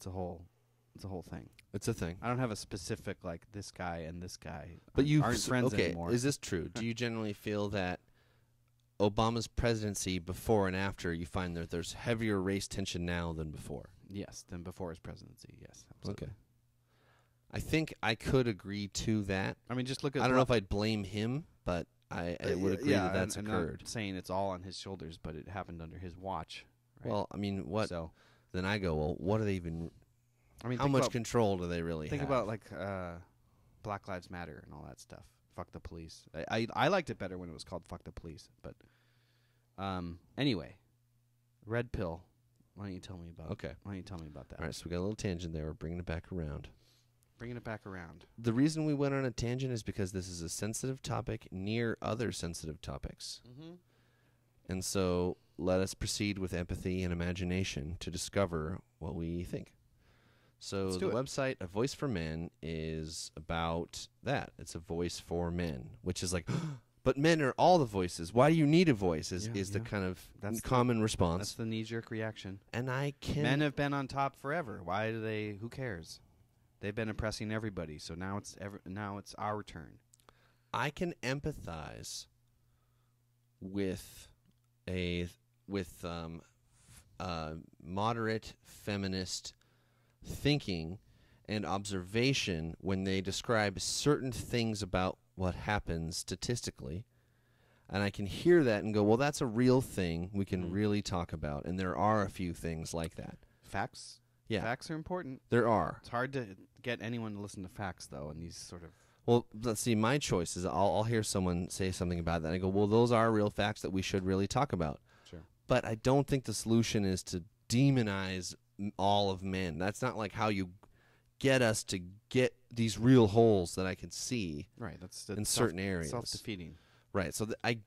thing. It's a thing. I don't have a specific like this guy and this guy. But you aren't friends okay? anymore. Is this true? Do you generally feel that Obama's presidency, before and after, you find that there's heavier race tension now than before? Yes, than before his presidency. Yes, absolutely. Okay. I think I could agree to that. I mean, just look at. I don't know if I'd blame him, but I would agree that that's and occurred. not saying it's all on his shoulders, but it happened under his watch. Right? Well, I mean, what? So, Then I go, well, what do they even? I mean, How think much about, control do they really think have? about like Black Lives Matter and all that stuff. Fuck the police. I liked it better when it was called Fuck the Police. But anyway, Red Pill. Why don't you tell me about? Okay. Why don't you tell me about that? All right, so we got a little tangent there. We're bringing it back around. Bringing it back around. The reason we went on a tangent is because this is a sensitive topic near other sensitive topics. Mm-hmm. And so let us proceed with empathy and imagination to discover what we think. So Let's the do it. website A Voice for Men is about that. It's a voice for men, which is like, but men are all the voices. Why do you need a voice? Is the kind of That's the- common That's response. the knee-jerk reaction. And I can Men have been on top forever. Why do they? Who cares? They've been oppressing everybody. So now it's our turn. I can empathize with moderate feminist thinking and observation when they describe certain things about what happens statistically, and I can hear that and go, well, that's a real thing we can really talk about, and there are a few things like that. Facts. Yeah, Facts are important. there are. It's hard to get anyone to listen to facts, though, in these sort of. Well, let's see. My choice is I'll hear someone say something about that. And I go, well, those are real facts that we should really talk about. Sure. But I don't think the solution is to demonize all of men. That's not like how you get us to get these real holes that I can see Right. That's in certain areas. Self-defeating. Right. So I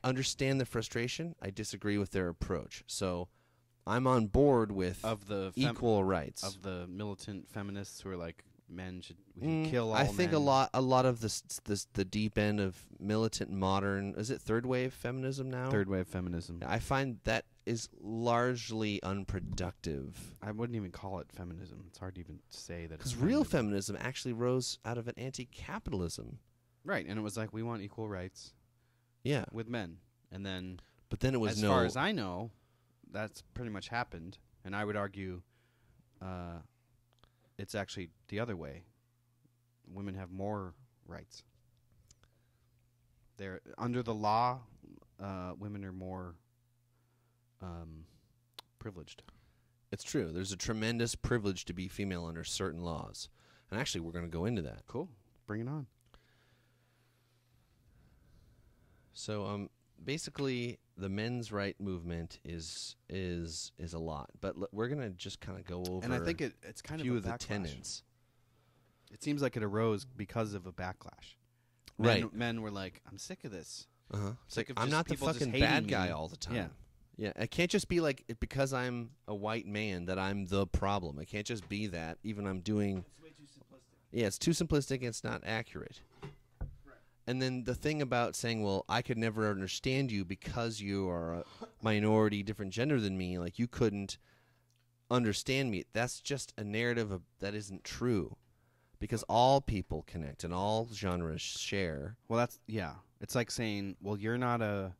understand the frustration. I disagree with their approach. So I'm on board with Of the equal rights. of the militant feminists who are like we should kill all I think men. a lot of the deep end of militant modern, is it third wave feminism now? Third wave feminism. I find that is largely unproductive. I wouldn't even call it feminism. It's hard to even say that. Because real feminism actually rose out of an anti-capitalism. Right, and it was like we want equal rights Yeah. with men, and then But then it was as no... far as I know, that's pretty much happened, and I would argue, it's actually the other way. Women have more rights. They're under the law. Women are more privileged. It's true. There's a tremendous privilege to be female under certain laws. And actually, we're going to go into that. Cool. Bring it on. So, basically, the men's right movement is a lot. But we're going to just kind of go over And I think it's kind a few of a of the backlash. tenets. It seems like it arose because of a backlash. Right. Men were like, I'm sick of this. Uh-huh. It's like, Sick of I'm just not the people just fucking hating bad me. guy all the time. Yeah. Yeah, it can't just be like because I'm a white man that I'm the problem. It can't just be that. Even I'm doing. It's way too simplistic. Yeah, it's too simplistic. It's not accurate. And then the thing about saying, well, I could never understand you because you are a minority, different gender than me. Like you couldn't understand me. That's just a narrative that isn't true, because all people connect and all genres share. Well, it's like saying, well, you're not a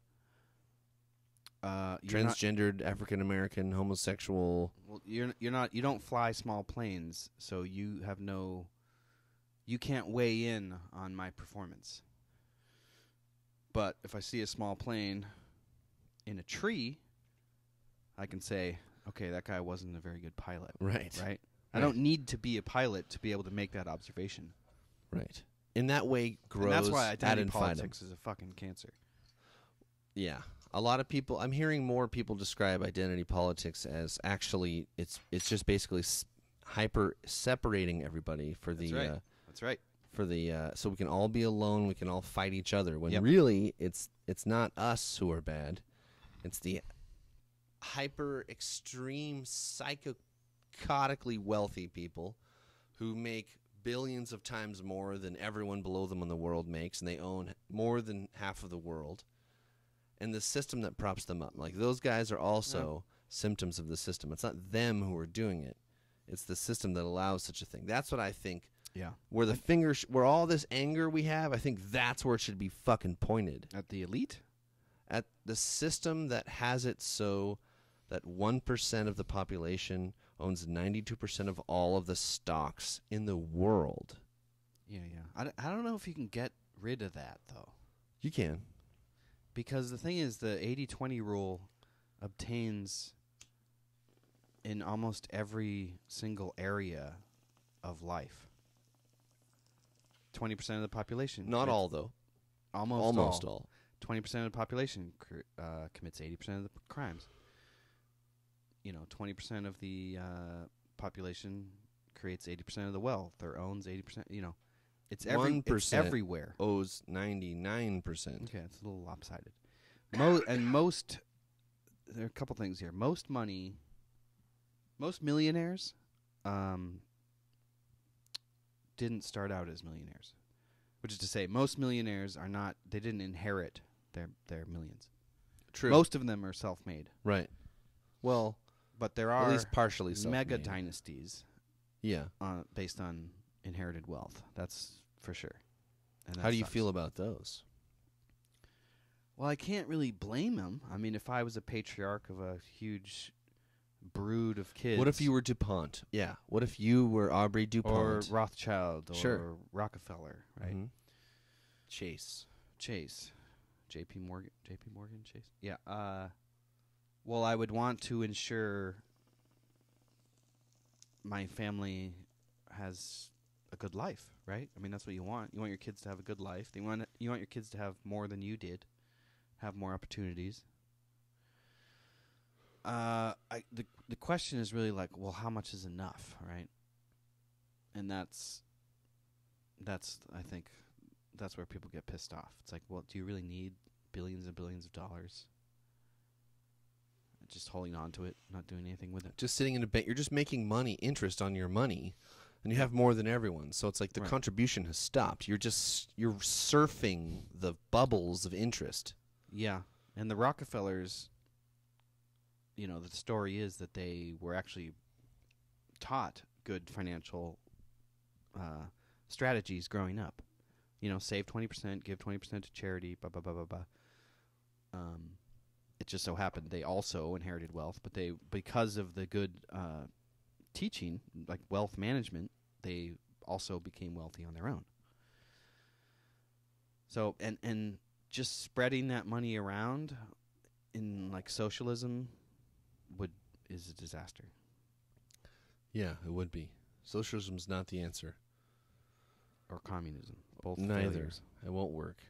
You're not, transgendered, African American, homosexual. well, you're not. You don't fly small planes, so you have no. You can't weigh in on my performance. But if I see a small plane in a tree, I can say, okay, that guy wasn't a very good pilot. Right. Right? I don't need to be a pilot to be able to make that observation. Right. In that way, grows And that's why ad identity infinitum. politics is a fucking cancer. Yeah. A lot of people, I'm hearing more people describe identity politics as actually, it's just basically hyper separating everybody for That's the, right. That's right. for the, so we can all be alone, we can all fight each other, when Yep. really, it's not us who are bad, it's the hyper extreme psychotically wealthy people who make billions of times more than everyone below them in the world makes, and they own more than half of the world. And the system that props them up, like those guys are also symptoms of the system. It's not them who are doing it; it's the system that allows such a thing. That's what I think. Yeah. Where the finger, where all this anger we have, I think that's where it should be fucking pointed. At the elite? At the system that has it so that 1% of the population owns 92% of all of the stocks in the world. Yeah, yeah. I don't know if you can get rid of that, though. You can. Because the thing is, the 80-20 rule obtains in almost every single area of life. 20% of the population. Not commits- all, though. Almost all. 20% of the population commits 80% of the crimes. 20% of the population creates 80% of the wealth or owns 80%. It's 1% everywhere. owes 99%. Okay, it's a little lopsided. Most, there are a couple things here. Most millionaires didn't start out as millionaires. Which is to say, most millionaires they didn't inherit their millions. True. Most of them are self-made. Right. Well, But there at are least partially self-made. mega dynasties Yeah. based on inherited wealth. That's for sure. And How that do you sucks. feel about those? Well, I can't really blame him. I mean, if I was a patriarch of a huge brood of kids. What if you were DuPont? Yeah. What if you were Aubrey or DuPont? Rothschild or Sure. Rockefeller, right? Mhm. Chase. Chase. JP Morgan, Chase. Yeah. Well, I would want to ensure my family has a good life, right? I mean, that's what you want. You want your kids to have a good life. You want your kids to have more than you did, have more opportunities. The question is really like, well, how much is enough, right? And that's I think that's where people get pissed off. It's like, well, do you really need billions and billions of dollars? Just holding on to it, not doing anything with it. Just sitting in a bank. You're just making money, interest on your money, and you have more than everyone. So it's like the Right. contribution has stopped. You're surfing the bubbles of interest. Yeah, and the Rockefellers, the story is that they were actually taught good financial strategies growing up. Save 20%, give 20% to charity, blah, blah, blah, blah, blah. It just so happened they also inherited wealth, but because of the good teaching, like wealth management, they also became wealthy on their own. So, and just spreading that money around in like socialism is a disaster. Yeah, it would be. Socialism's not the answer. Or communism. Both Neither. failures. It won't work.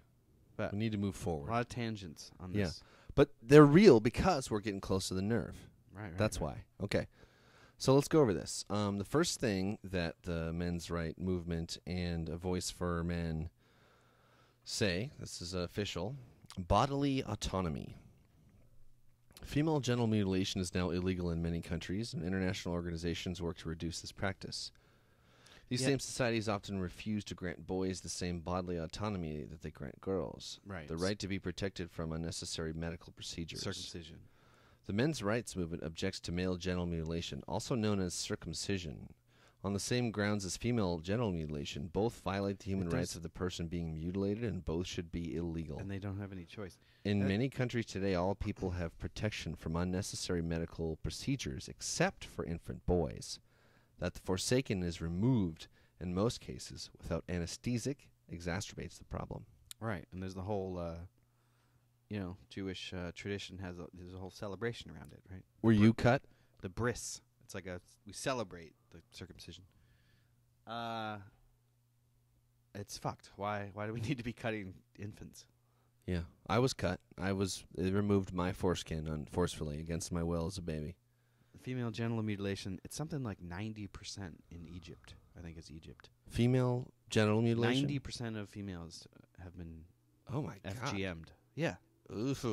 But We need to move a forward. lot of tangents on Yeah. this. But they're real because we're getting close to the nerve. Right. That's why. Okay. So let's go over this. The first thing that the men's right movement and A Voice for Men say, this is official, bodily autonomy. Female genital mutilation is now illegal in many countries, and international organizations work to reduce this practice. These Yeah. same societies often refuse to grant boys the same bodily autonomy that they grant girls. Right. The right to be protected from unnecessary medical procedures. Circumcision. The men's rights movement objects to male genital mutilation, also known as circumcision, On the same grounds as female genital mutilation, both violate the human It rights does. of the person being mutilated, and both should be illegal. And they don't have any choice. In that- many countries today, all people have protection from unnecessary medical procedures, except for infant boys. That the Forsaken is removed in most cases without anesthetic exacerbates the problem. Right, and there's the whole, Jewish tradition there's a whole celebration around it, right? Were you cut? The bris. It's like we celebrate the circumcision. It's fucked. Why do we need to be cutting infants? Yeah, I was cut. They removed my foreskin unforcefully against my will as a baby. Female genital mutilation, it's something like 90% in Egypt. I think it's Egypt. Female genital mutilation? 90% of females have been Oh my god. FGM'd. Yeah. Oof.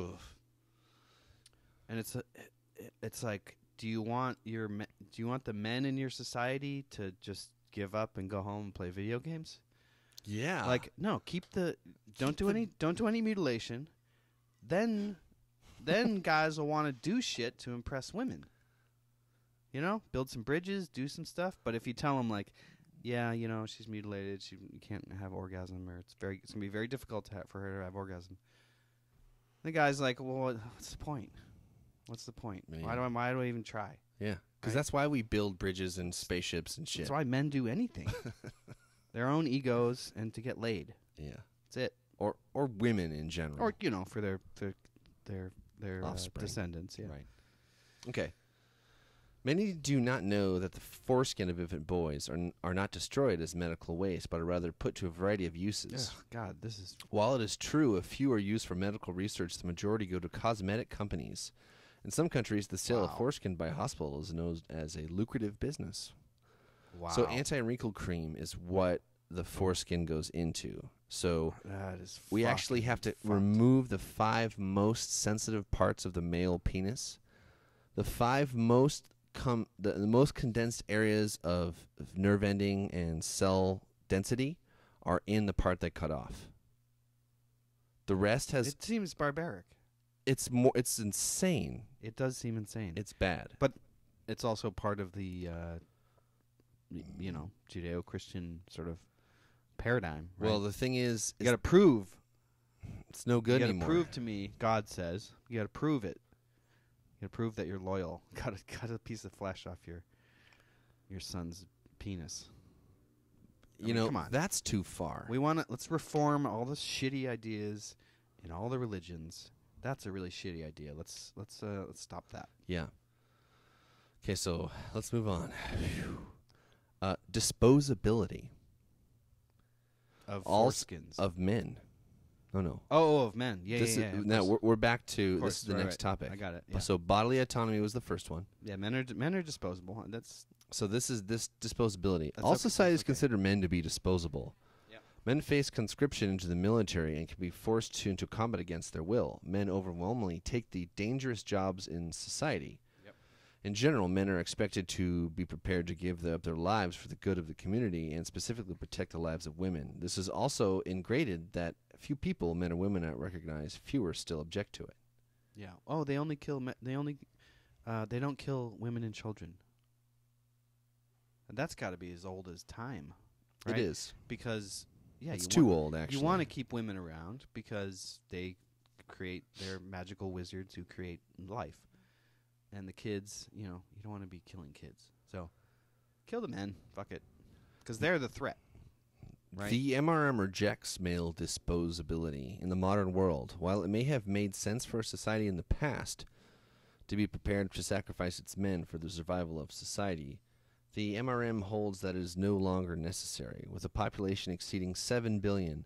And it's like, do you want the men in your society to just give up and go home and play video games? Yeah. Like, no, don't do any mutilation. Then guys will want to do shit to impress women. Build some bridges, do some stuff. But if you tell them like, yeah, she's mutilated, you can't have orgasm, or it's gonna be very difficult for her to have orgasm. The guy's like, well, what's the point? What's the point? Yeah. Why do I even try? Yeah. Because Right? that's why we build bridges and spaceships and shit. That's why men do anything. Their own egos and to get laid. Yeah. That's it. Or women in general. Or for their Offspring. descendants. Yeah. Right. Okay. Many do not know that the foreskin of infant boys are not destroyed as medical waste, but are rather put to a variety of uses. Ugh, God, this is While it is true a few are used for medical research, the majority go to cosmetic companies. In some countries, the sale of Wow. foreskin by hospital is known as a lucrative business. wow. So anti-wrinkle cream is what the foreskin goes into. So that is we actually fucking have to fucked. remove the 5 most sensitive parts of the male penis. The 5 most the most condensed areas of nerve ending and cell density are in the part they cut off. The rest has It seems barbaric. it's insane. It does seem insane. It's bad. But it's also part of the Judeo-Christian sort of paradigm. Right? Well, the thing is you got to prove. it's no good You got to anymore. prove to me. God says you got to prove it. You got to prove that you're loyal. Got a piece of flesh off your son's penis. you know, come on. that's too far. Let's reform all the shitty ideas in all the religions. That's a really shitty idea. Let's stop that. Yeah. Okay, so let's move on. Disposability Of All foreskins. of men. Oh no. of men. Yeah, This yeah, is, yeah. of now course. we're back to Of course, this is the right, next right. topic. I got it. Yeah. So bodily autonomy was the first one. Yeah, men are disposable. That's So this disposability. That's All okay, societies that's okay. consider men to be disposable. Yep. Men face conscription into the military and can be forced into combat against their will. Men overwhelmingly take the dangerous jobs in society. Yep. In general, men are expected to be prepared to give up their lives for the good of the community and specifically protect the lives of women. This is also ingraded that few people, men or women, recognize. Fewer still object to it. yeah. Oh, they only kill they don't kill women and children. And that's got to be as old as time. Right? It is. Because It's too old, actually. You want to keep women around because they're magical wizards who create life. And the kids, you don't want to be killing kids. So kill the men. Fuck it. Because they're the threat. Right? The MRM rejects male disposability in the modern world. While it may have made sense for a society in the past to be prepared to sacrifice its men for the survival of society, the MRM holds that it is no longer necessary. With a population exceeding 7 billion,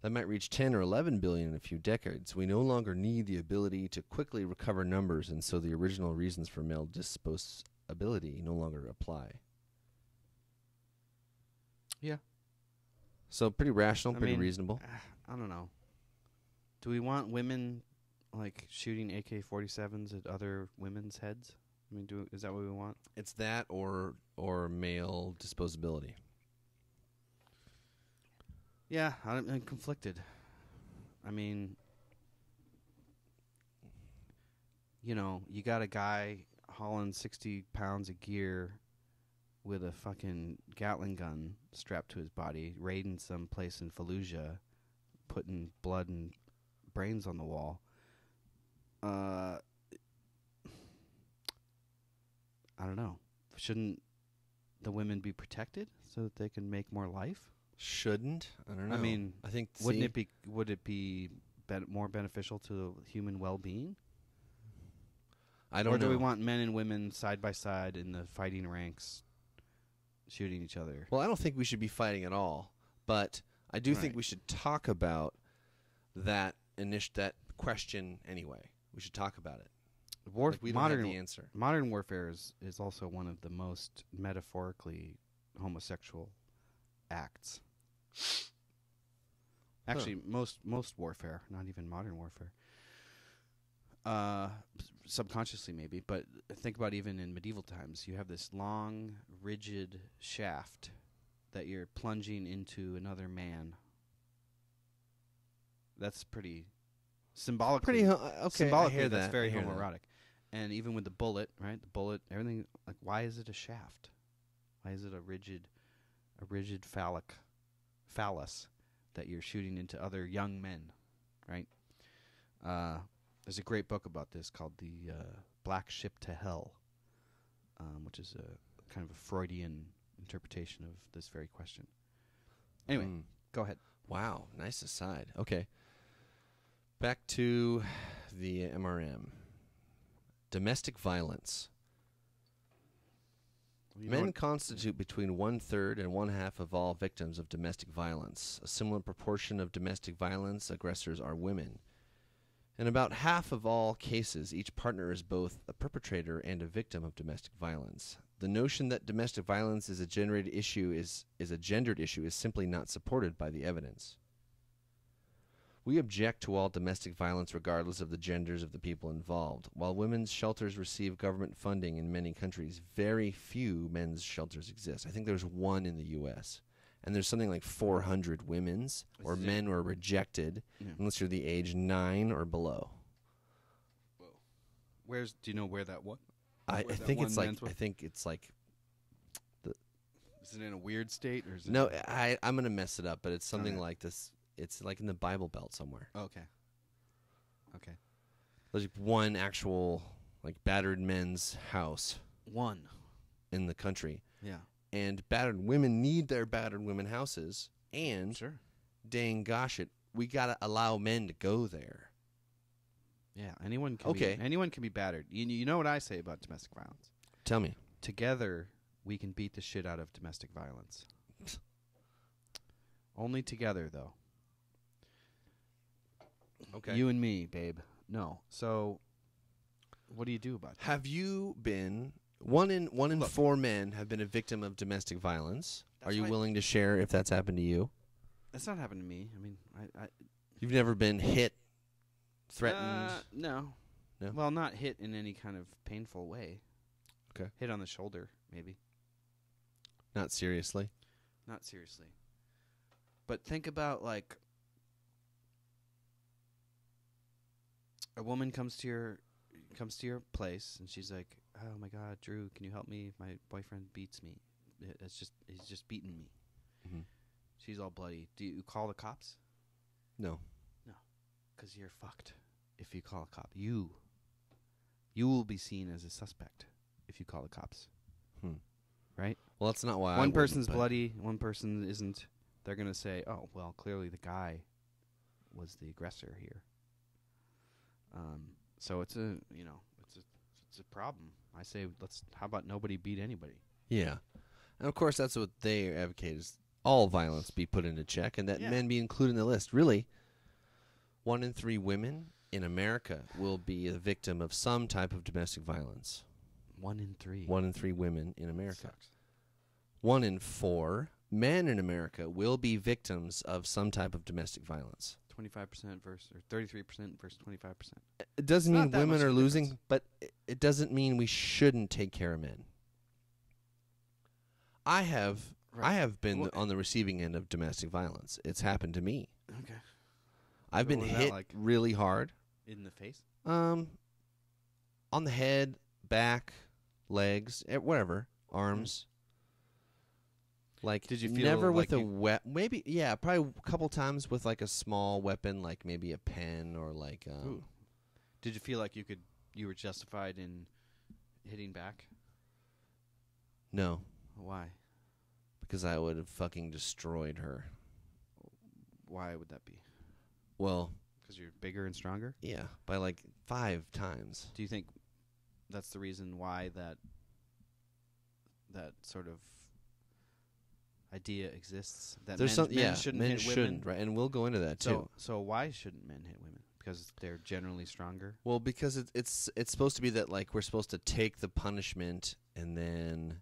that might reach 10 or 11 billion in a few decades, we no longer need the ability to quickly recover numbers, and so the original reasons for male disposability no longer apply. Yeah. So pretty rational, I pretty mean, reasonable. I don't know. Do we want women like shooting AK-47s at other women's heads? I mean, is that what we want? It's that or male disposability. Yeah, I'm conflicted. I mean, you got a guy hauling 60 pounds of gear with a fucking Gatling gun strapped to his body, raiding some place in Fallujah, putting blood and brains on the wall. I don't know. Shouldn't the women be protected so that they can make more life? Shouldn't? I don't know. I mean, I think Would it be more beneficial to human well-being? I don't or know. do we want men and women side by side in the fighting ranks, shooting each other? Well, I don't think we should be fighting at all, but I do think Right. we should talk about that that question anyway. We should talk about it. Like we don't have the answer. Modern warfare is also one of the most metaphorically homosexual acts. Actually, most warfare, not even modern warfare. Subconsciously maybe, but think about even in medieval times. You have this long, rigid shaft that you're plunging into another man. That's pretty symbolically. Okay, Symbolically, I hear that's that. very I hear that. homoerotic. And even with the bullet, right? The bullet, everything. Like, why is it a shaft? Why is it a rigid phallus that you're shooting into other young men, right? There's a great book about this called The Black Ship to Hell, which is a kind of a Freudian interpretation of this very question. Anyway, go ahead. Wow, nice aside. Okay. Back to the MRM. Domestic violence. Men constitute between 1/3 and 1/2 of all victims of domestic violence. A similar proportion of domestic violence aggressors are women. In about half of all cases, each partner is both a perpetrator and a victim of domestic violence. The notion that domestic violence is a gendered issue is simply not supported by the evidence. We object to all domestic violence regardless of the genders of the people involved. While women's shelters receive government funding in many countries, very few men's shelters exist. I think there's one in the U.S., and there's something like 400 women's or men were rejected unless you're the age 9 or below. Do you know where that was? I think it's like Is it in a weird state or is it no. I'm gonna mess it up, but it's something like this. It's like in the Bible Belt somewhere. Okay. There's like one actual like battered men's house. One in the country. Yeah. And battered women need their battered women houses. And sure. Dang gosh it, we gotta allow men to go there. Yeah, anyone can be battered. You know what I say about domestic violence? Tell me. Together we can beat the shit out of domestic violence. Only together though. Okay. You and me, babe. No. So what do you do about that? Have you been one in 4 men have been a victim of domestic violence? Are you willing to share if that's happened to you? That's not happened to me. I mean, You've never been hit, threatened? No. No? Well, not hit in any kind of painful way. Okay. Hit on the shoulder, maybe. Not seriously. Not seriously. But think about, like, a woman comes to your place and she's like, "Oh my God, Drew, can you help me? My boyfriend beats me. He's just beaten me." Mm-hmm. She's all bloody. Do you call the cops? No. No, because you're fucked. If you call a cop, you will be seen as a suspect if you call the cops. Right? Well, that's not why. One person's bloody, one person isn't. They're gonna say, "Oh, well, clearly the guy was the aggressor here." So it's a problem. I say, how about nobody beat anybody? Yeah, and of course that's what they advocate is all violence be put into check, and that men be included in the list. Really, 1 in 3 women in America will be a victim of some type of domestic violence. 1 in 3. 1 in 3 women in America. Sucks. 1 in 4 men in America will be victims of some type of domestic violence. 25% versus 33% versus 25%. It doesn't mean not that women much are of a losing, difference. but it doesn't mean we shouldn't take care of men. I have been on the receiving end of domestic violence. It's happened to me. Okay. I've been What was that hit like? really hard. In the face? On the head, back, legs, whatever, arms. Like, Did you feel never with like a maybe, yeah, probably a couple times with like a small weapon, like maybe a pen or like. Ooh. Did you feel like you were justified in hitting back? No, Why? because I would have fucking destroyed her. Why would that be? Well, Because you're bigger and stronger? yeah, by like 5 times. Do you think that's the reason why that sort of idea exists? That There's men, some, men yeah, shouldn't men hit women? shouldn't, right? And we'll go into that too. So why shouldn't men hit women? Because they're generally stronger? Well, because it's supposed to be that like we're supposed to take the punishment and then.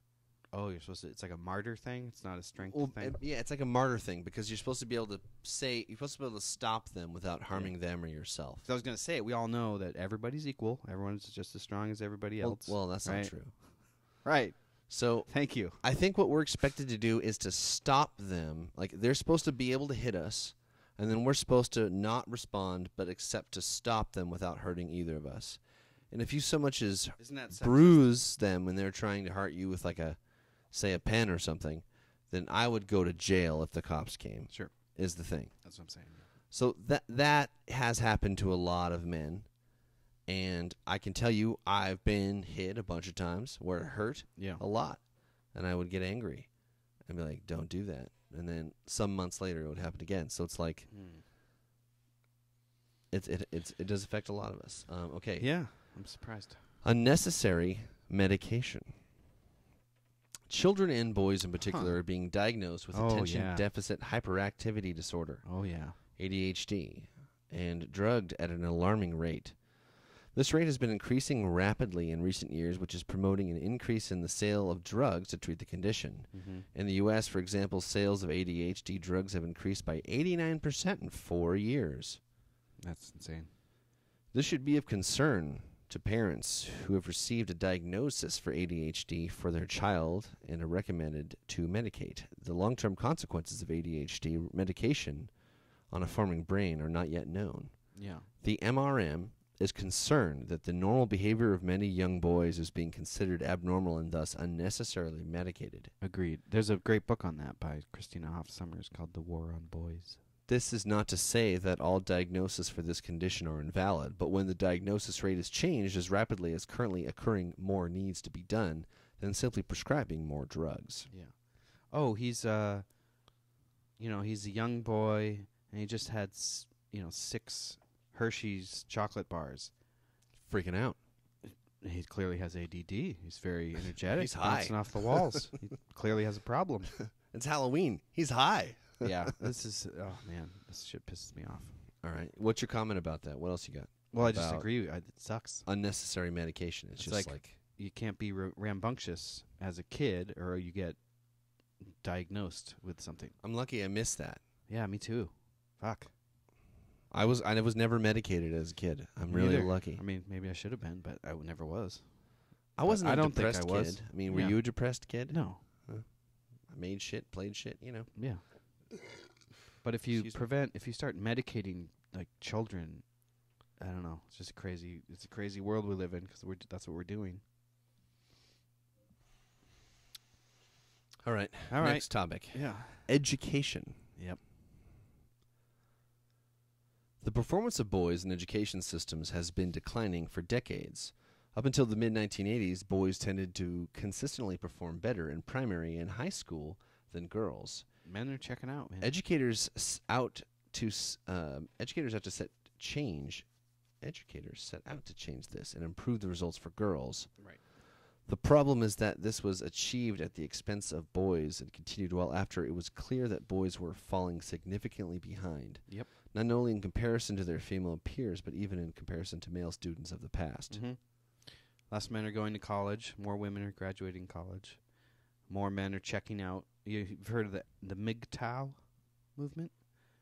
Oh, you're supposed to. It's like a martyr thing. It's not a strength Well, thing. yeah, it's like a martyr thing because you're supposed to be able to stop them without harming them or yourself. 'Cause I was gonna say, we all know that everybody's equal. Everyone's just as strong as everybody else. Well, that's right? not true. Right. So Thank you. I think what we're expected to do is to stop them. Like they're supposed to be able to hit us, and then we're supposed to not respond, but accept to stop them without hurting either of us. And if you so much as Isn't that sexist? bruise them when they're trying to hurt you with like a, say, a pen or something, then I would go to jail if the cops came. Sure. Is the thing. That's what I'm saying. So that has happened to a lot of men, and I can tell you I've been hit a bunch of times where it hurt Yeah. a lot, and I would get angry and be like, "Don't do that." And then some months later, it would happen again. So it's like it does affect a lot of us. Okay. Yeah. I'm surprised. Unnecessary medication. Children and boys in particular are being diagnosed with Oh, attention yeah. deficit hyperactivity disorder. Oh yeah. ADHD, and drugged at an alarming rate. This rate has been increasing rapidly in recent years, which is promoting an increase in the sale of drugs to treat the condition. Mm-hmm. In the U.S., for example, sales of ADHD drugs have increased by 89% in 4 years. That's insane. This should be of concern to parents who have received a diagnosis for ADHD for their child and are recommended to medicate. The long-term consequences of ADHD medication on a forming brain are not yet known. Yeah. The MRM is concerned that the normal behavior of many young boys is being considered abnormal and thus unnecessarily medicated. Agreed. There's a great book on that by Christina Hoff Sommers called The War on Boys. This is not to say that all diagnoses for this condition are invalid, but when the diagnosis rate is changed as rapidly as currently occurring, more needs to be done than simply prescribing more drugs. Yeah. Oh, he's he's a young boy and he just had 6 Hershey's chocolate bars. Freaking out. He clearly has ADD. He's very energetic. He's high. Bouncing off the walls. He clearly has a problem. It's Halloween. He's high. Yeah. This is man, this shit pisses me off. All right. What's your comment about that? What else you got? Well, I just About agree. It sucks. Unnecessary medication. It's It's just like- like You can't be rambunctious as a kid, or you get diagnosed with something. I'm lucky I missed that. Yeah, me too. Fuck. I was never medicated as a kid. I'm Me really either. lucky. I mean, maybe I should have been, but I never was. I wasn't I a don't think I depressed was. kid. I mean, were Yeah. you a depressed kid? No. I made shit, played shit, Yeah. But if you Excuse me. if you start medicating like children, I don't know. It's just it's a crazy world we live in because that's what we're doing. All right. All right. Next topic. Yeah. Education. Yep. The performance of boys in education systems has been declining for decades. Up until the mid-1980s, boys tended to consistently perform better in primary and high school than girls. Men are checking out, man. Educators out to set out to change this and improve the results for girls. Right. The problem is that this was achieved at the expense of boys and continued well after it was clear that boys were falling significantly behind. Yep. Not only in comparison to their female peers, but even in comparison to male students of the past. Mm-hmm. Less men are going to college. More women are graduating college. More men are checking out. You've heard of the MGTOW movement?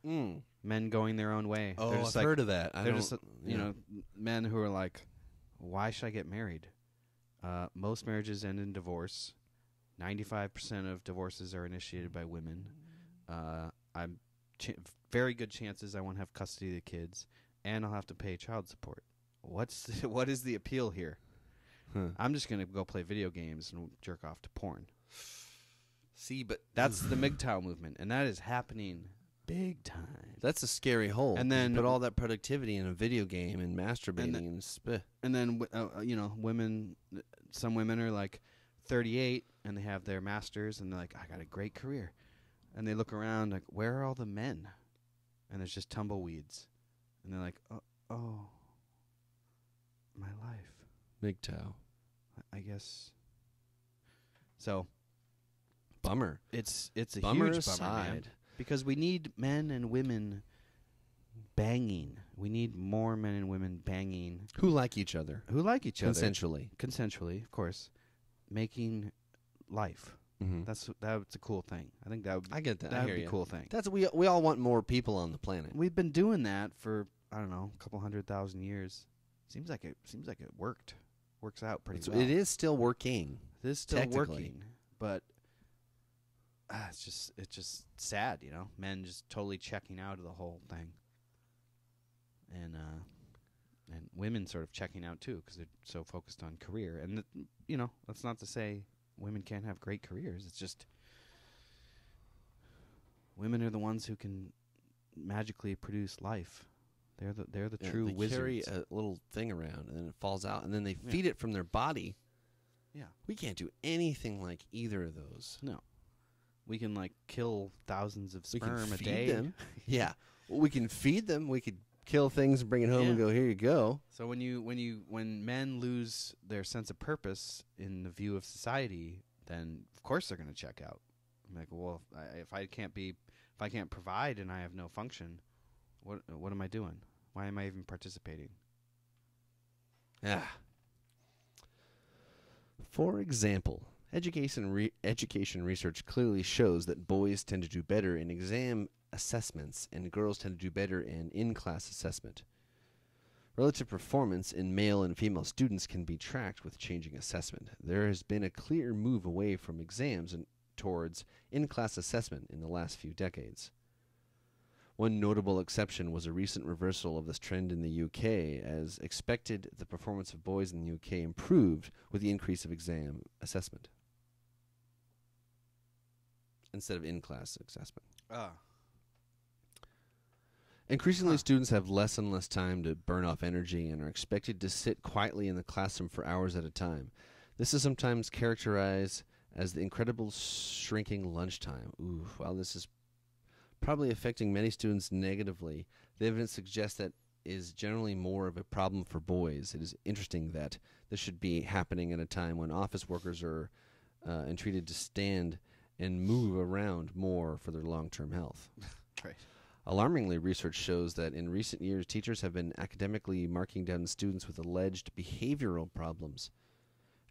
Mm. Men going their own way. Oh, They're just I've like, heard of that. They're just, men who are like, why should I get married? Most marriages end in divorce. 95% of divorces are initiated by women. I'm very good chances I won't have custody of the kids, and I'll have to pay child support. What is the appeal here? Huh. I'm just gonna go play video games and jerk off to porn. See, but That's the MGTOW movement, and that is happening big time. that's a scary hole. And 'cause you then- put all that productivity in a video game and masturbating and And then women, some women are like 38 and they have their masters and they're like, I got a great career, and they look around like, where are all the men? And there's just tumbleweeds, and they're like, oh, my life. MGTOW. I guess. So Bummer. it's a Bummer huge bummer, man, aside. because we need men and women banging. We need more men and women banging Who like each other who like each other consensually. of course, making life. Mm-hmm. That's a cool thing. I think I get that. I that hear would be ya. a cool thing. That's we all want more people on the planet. We've been doing that for a couple 100,000 years. Seems like it worked. Works out pretty well. It is still working. It is still technically. working, but it's just sad, men just totally checking out of the whole thing, and women sort of checking out too because they're so focused on career. And that's not to say women can't have great careers. It's just women are the ones who can magically produce life. They're the true they wizards. carry a little thing around and then it falls out and then they feed it from their body. Yeah. We can't do anything like either of those. No. We can kill thousands of We can sperm a feed day. them. Yeah. Well, we can feed them. We could kill things and bring it home and Yeah. go, here you go. So when men lose their sense of purpose in the view of society, then of course they're going to check out. I'm like, well, if I can't provide and I have no function, what am I doing? Why am I even participating? Yeah. For example, education research clearly shows that boys tend to do better in exam assessments and girls tend to do better in in-class assessment. Relative performance in male and female students can be tracked with changing assessment. There has been a clear move away from exams and towards in-class assessment in the last few decades. One notable exception was a recent reversal of this trend in the UK. As expected, the performance of boys in the UK improved with the increase of exam assessment instead of in-class assessment. Increasingly, students have less and less time to burn off energy and are expected to sit quietly in the classroom for hours at a time. This is sometimes characterized as the incredible shrinking lunchtime. Ooh, well, this is probably affecting many students negatively. The evidence suggests that is generally more of a problem for boys. It is interesting that this should be happening at a time when office workers are entreated to stand and move around more for their long-term health. Right. Alarmingly, research shows that in recent years, teachers have been academically marking down students with alleged behavioral problems,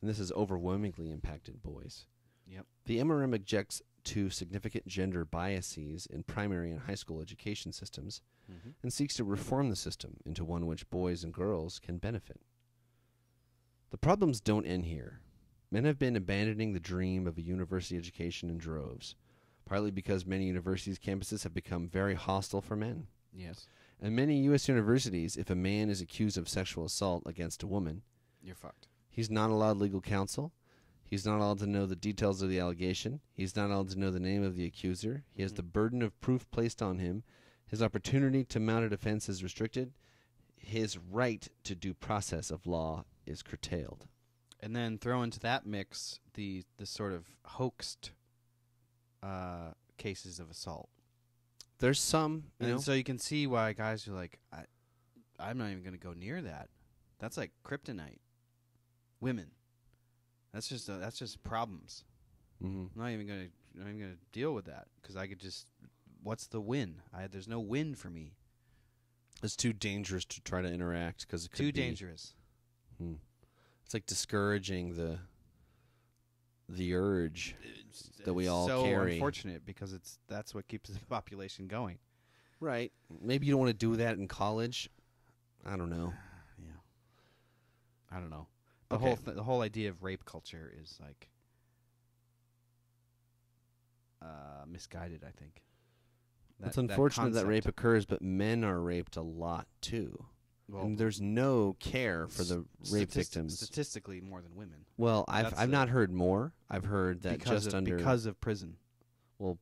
and this has overwhelmingly impacted boys. Yep. The MRM objects to significant gender biases in primary and high school education systems and seeks to reform the system into one which boys and girls can benefit. The problems don't end here. Men have been abandoning the dream of a university education in droves, partly because many universities' campuses have become very hostile for men. Yes. In many U.S. universities, if a man is accused of sexual assault against a woman, You're fucked. he's not allowed legal counsel. He's not allowed to know the details of the allegation. He's not allowed to know the name of the accuser. He has the burden of proof placed on him. His opportunity to mount a defense is restricted. His right to due process of law is curtailed. And then throw into that mix the sort of hoaxed cases of assault. There's some, And so you can see why guys are like, I'm not even going to go near that. That's like kryptonite. Women. That's just problems. I'm not even going to deal with that because I could just. What's the win? There's no win for me. it's too dangerous to try to interact because it could Too be dangerous. It's like discouraging the urge that we all so carry. Unfortunate because that's what keeps the population going. Right. Maybe you don't want to do that in college. I don't know. Yeah. I don't know. Okay. The whole idea of rape culture is like misguided, I think. It's unfortunate that rape occurs, but men are raped a lot too. Well, and there's no care for the rape victims. Statistically, more than women. Well, That's I've not heard more. I've heard that because of prison. Well,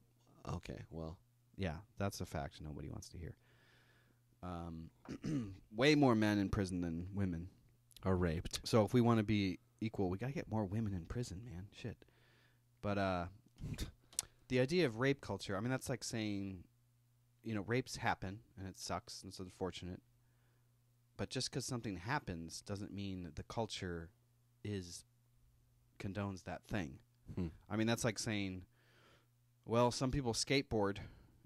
okay, well, Yeah, that's a fact nobody wants to hear. Way more men in prison than women. are raped. So if we want to be equal, we got to get more women in prison, man. Shit. But the idea of rape culture, I mean, that's like saying, rapes happen, and it sucks, and it's unfortunate. But just because something happens doesn't mean that the culture condones that thing. I mean, that's like saying, well, some people skateboard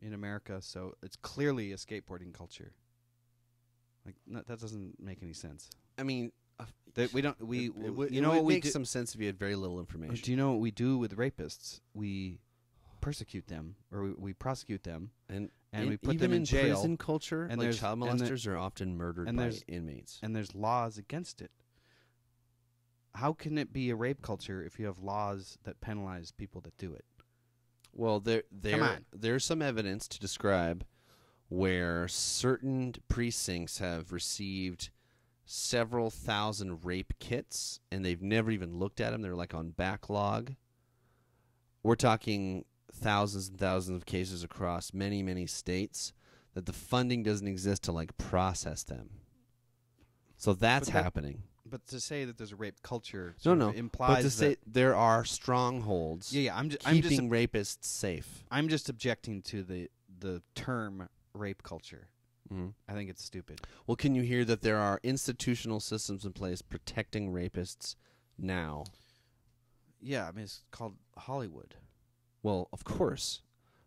in America, so it's clearly a skateboarding culture. Like, that doesn't make any sense. I mean, That we don't. We it would, you it know would what we make do? some sense if you had very little information. Do you know what we do with rapists? We persecute them, or we prosecute them, and we put even them in jail. prison culture, and like there's- child and molesters are often murdered and by there's- inmates. and there's laws against it. How can it be a rape culture if you have laws that penalize people that do it? Well, Come on. there's some evidence to describe where certain precincts have received several thousand rape kits, and they've never even looked at them. They're like on backlog. We're talking thousands and thousands of cases across many, many states that the funding doesn't exist to like process them. So that's But that- happening. But to say that there's a rape culture No, sort no. of implies But to say that, there are strongholds yeah, I'm just keeping rapists safe. I'm just objecting to the term rape culture. Mhm. I think it's stupid. Well, can you hear that there are institutional systems in place protecting rapists now? Yeah, I mean it's called Hollywood. Well, of course.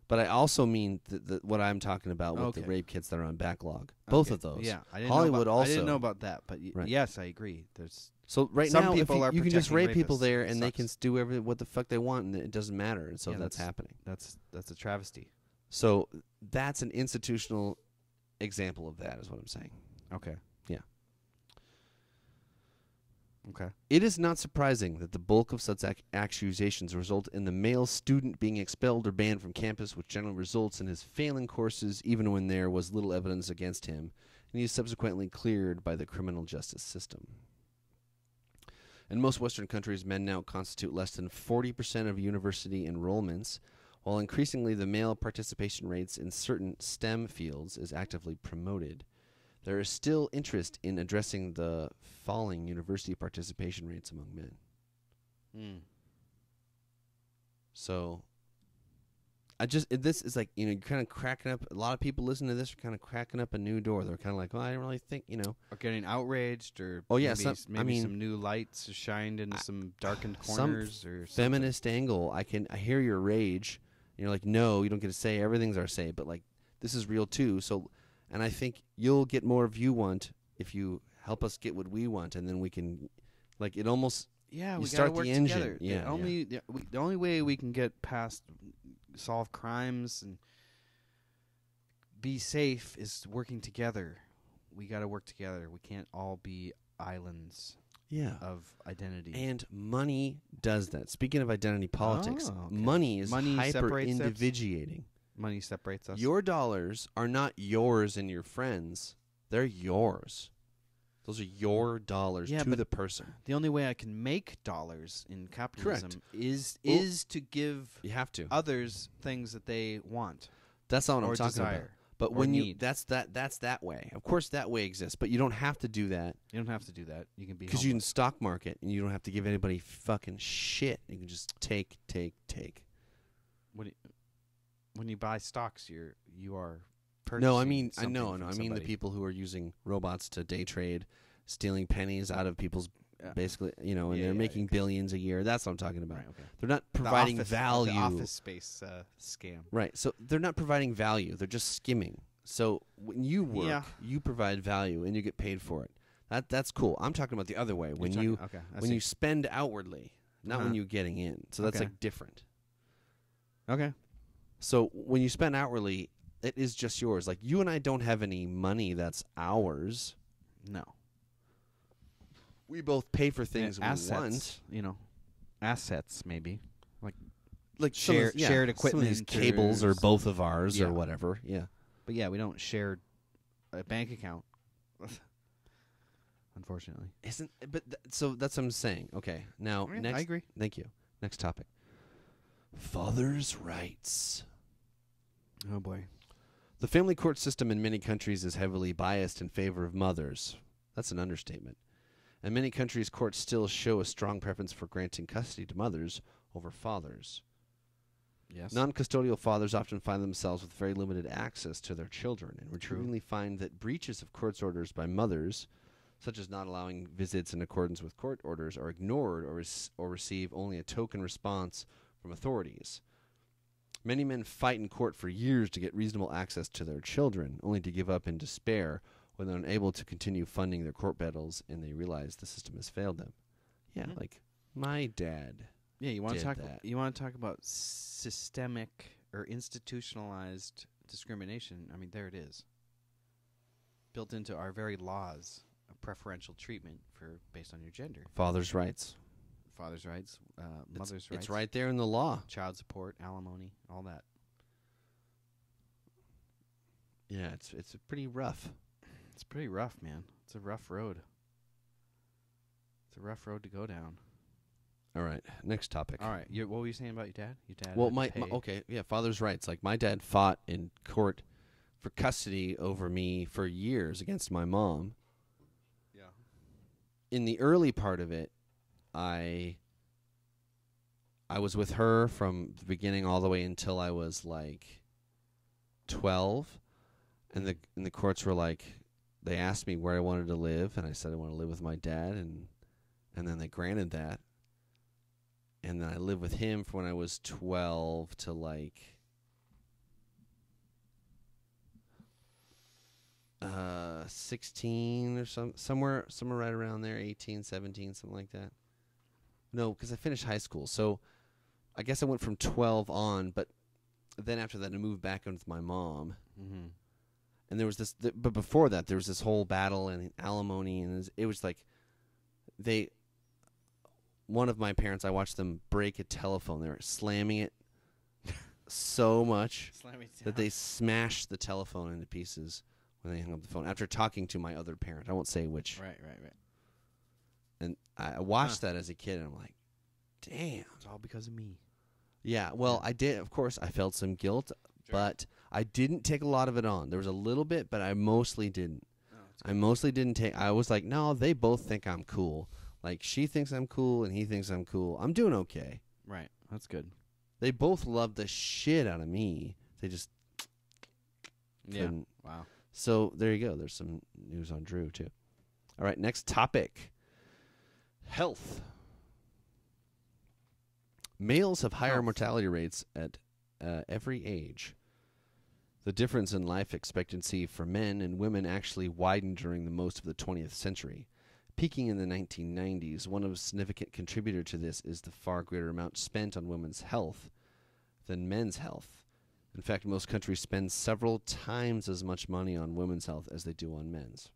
But I also mean what I'm talking about with the Okay. rape kits that are on backlog. Both Okay. of those. Yeah, I didn't Hollywood know about, I also. didn't know about that, but Right. yes, I agree. There's So right Some now, if people are you can just protecting rape people rapists. there, It and they can sucks. do what the fuck they want, and it doesn't matter. And so Yeah, that's happening. that's a travesty. So that's an institutional example of that, is what I'm saying. Okay. Yeah. Okay. It is not surprising that the bulk of such accusations result in the male student being expelled or banned from campus, which generally results in his failing courses even when there was little evidence against him, and he is subsequently cleared by the criminal justice system. In most Western countries, men now constitute less than 40% of university enrollments, while increasingly the male participation rates in certain STEM fields is actively promoted. There is still interest in addressing the falling university participation rates among men. So, this is like, you're kind of cracking up, a lot of people listening to this are kind of cracking up a new door. They're kind of like, well, I don't really think, Or getting outraged, or Oh, yeah, maybe, I mean, some new lights shined into some darkened some corners, or something. feminist angle. I hear your rage. You're like, no, you don't get to say everything's our say, but like, this is real too. So, and I think you'll get more of you want if you help us get what we want, and then we can, like, it almost, Yeah, you we start gotta work the engine. together. Yeah, The only way we can get past, solve crimes and be safe is working together. We got to work together. We can't all be islands yeah. of identity. And money does that. Speaking of identity politics, Oh, okay. money is Money hyper separates us? individuating. Money separates us. Your dollars are not yours and your friends. They're yours. Those are your dollars Yeah, to but the person. the only way I can make dollars in capitalism is Well, to give You have to. others things that they want That's not what or I'm talking about. desire. But or when you need. that's that way. Of course that way exists, but you don't have to do that You don't have to do that. You can be because you can homeless. stock market and you don't have to give anybody fucking shit. You can just take. When you buy stocks, you are No, I purchasing mean I something know, from no, I mean the somebody. people who are using robots to day trade, stealing pennies out of people's basically, and Yeah, they're yeah, making billions a year. That's what I'm talking about. Right, okay. They're not The providing office- value. The office space scam. Right. So they're not providing value. They're just skimming. So when you work, Yeah. you provide value and you get paid for it. That's cool. I'm talking about the other way. When You're you talking- okay, I when see. you spend outwardly, not when Uh-huh. you're getting in. So that's Okay. like different. Okay. So when you spend outwardly, it is just yours. Like you and I don't have any money that's ours. No. We both pay for things we assets, want. Assets maybe. Like shared some of these equipment cables or are both of ours Yeah. or whatever. Yeah. But yeah, we don't share a bank account. unfortunately. Isn't but so that's what I'm saying. Okay, now Yeah, next. I agree. Thank you. Next topic. Father's rights. Oh boy. The family court system in many countries is heavily biased in favor of mothers. That's an understatement. In many countries, courts still show a strong preference for granting custody to mothers over fathers. Yes. Non-custodial fathers often find themselves with very limited access to their children, and True. routinely find that breaches of court's orders by mothers, such as not allowing visits in accordance with court orders, are ignored or receive only a token response from authorities. Many men fight in court for years to get reasonable access to their children, only to give up in despair when they're unable to continue funding their court battles and they realize the system has failed them. Yeah, Mhm. like my dad. Yeah, you want did to talk. that. You want to talk about systemic or institutionalized discrimination? I mean, there it is. Built into our very laws of preferential treatment for based on your gender, Father's rights. father's rights, mother's rights. It's right there in the law. Child support, alimony, all that. Yeah, it's pretty rough. It's pretty rough, man. It's a rough road. It's a rough road to go down. All right, next topic. All right, what were you saying about your dad? Your dad. Well, had to pay. okay, yeah, father's rights. Like my dad fought in court for custody over me for years against my mom. Yeah. In the early part of it, I was with her from the beginning all the way until I was like 12, and the courts were like, they asked me where I wanted to live, and I said I want to live with my dad, and then they granted that. And then I lived with him from when I was 12 to like 16 or somewhere right around there, 18, 17, something like that. No, because I finished high school. So I guess I went from 12 on, but then after that I moved back in with my mom. Mm-hmm. And there was this, but before that there was this whole battle and alimony, and it was like one of my parents, I watched them break a telephone. They were slamming it so much that they smashed the telephone into pieces when they hung up the phone after talking to my other parent. I won't say which. Right. And I watched that as a kid, and I'm like, damn. It's all because of me. Yeah, well, I did. Of course, I felt some guilt, but I didn't take a lot of it on. There was a little bit, but I mostly didn't. I mostly didn't take. I was like, no, they both think I'm cool. Like, she thinks I'm cool, and he thinks I'm cool. I'm doing okay. Right. That's good. They both love the shit out of me. They just couldn't. Yeah. Wow. So there you go. There's some news on Drew, too. All right, next topic. Health. Males have higher mortality rates at every age. The difference in life expectancy for men and women actually widened during the most of the 20th century. Peaking in the 1990s, one of a significant contributor to this is the far greater amount spent on women's health than men's health. In fact, most countries spend several times as much money on women's health as they do on men's.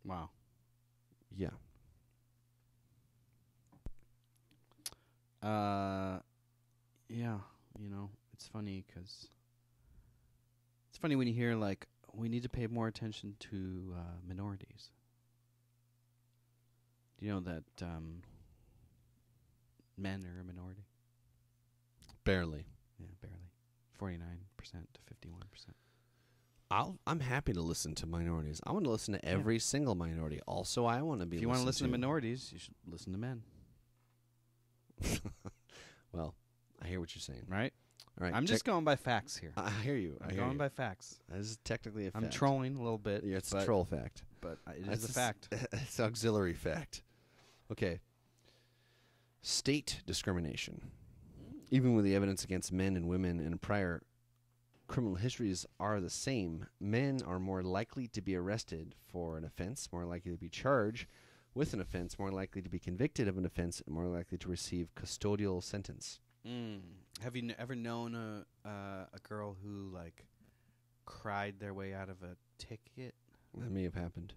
Wow. Yeah. Yeah, it's funny because it's funny when you hear, like, we need to pay more attention to minorities. Do you know that men are a minority? Barely. Yeah, barely. 49% to 51%. I'm happy to listen to minorities. I want to listen to every single minority. Also, I want to be. If you want to listen to minorities, you should listen to men. Well, I hear what you're saying. Right? All right. I'm just going by facts here. I hear you. I'm going by facts. This is technically a fact. I'm trolling a little bit. Yeah, it's a troll fact. But it That's is a fact. It's auxiliary fact. Okay. State discrimination. Even with the evidence against men and women in prior criminal histories are the same, men are more likely to be arrested for an offense, more likely to be charged with an offense, more likely to be convicted of an offense, and more likely to receive custodial sentence. Have you ever known a girl who, like, cried their way out of a ticket? That may have happened.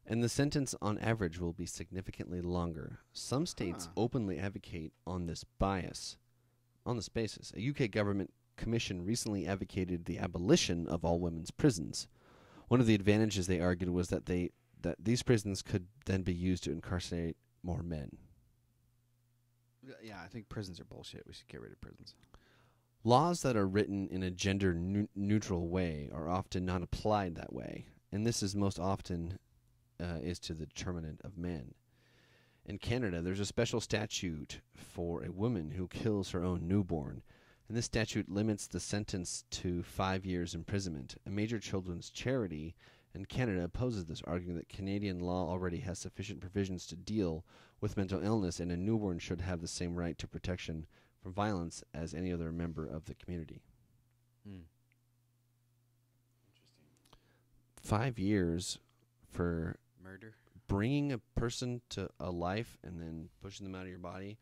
And the sentence on average will be significantly longer. Some states openly advocate on this basis. A UK government commission recently advocated the abolition of all women's prisons. One of the advantages they argued was that these prisons could then be used to incarcerate more men. Yeah, I think prisons are bullshit. We should get rid of prisons. Laws that are written in a gender-neutral way are often not applied that way, and this is most often is to the determinant of men. In Canada, there's a special statute for a woman who kills her own newborn, and this statute limits the sentence to 5 years imprisonment. A major children's charity in Canada opposes this, arguing that Canadian law already has sufficient provisions to deal with mental illness, and a newborn should have the same right to protection from violence as any other member of the community. Interesting. 5 years for Murder. bringing a person to a life and then pushing them out of your body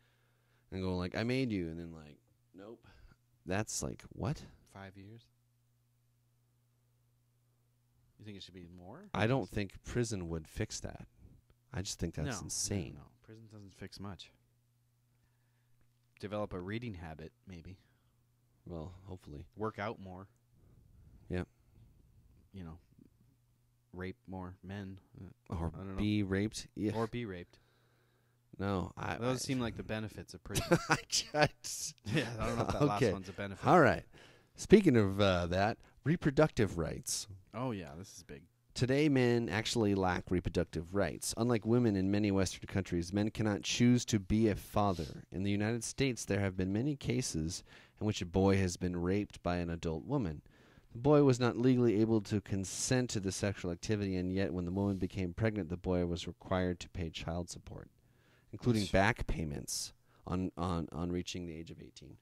and going like, I made you, and then like, nope. That's like, what? 5 years. You think it should be more? I don't think prison would fix that. I just think that's No, insane. No, prison doesn't fix much. Develop a reading habit, maybe. Well, hopefully. Work out more. Yep. You know, rape more men. Or I don't know. be raped. Yeah. Or be raped. No. Those seem like the benefits of prison. I just... Yeah, I don't know if that Okay. last one's a benefit. All right. Speaking of that, reproductive rights. Oh, yeah, this is big. Today, men actually lack reproductive rights. Unlike women in many Western countries, men cannot choose to be a father. In the United States, there have been many cases in which a boy has been raped by an adult woman. The boy was not legally able to consent to the sexual activity, and yet when the woman became pregnant, the boy was required to pay child support, including back payments on reaching the age of 18.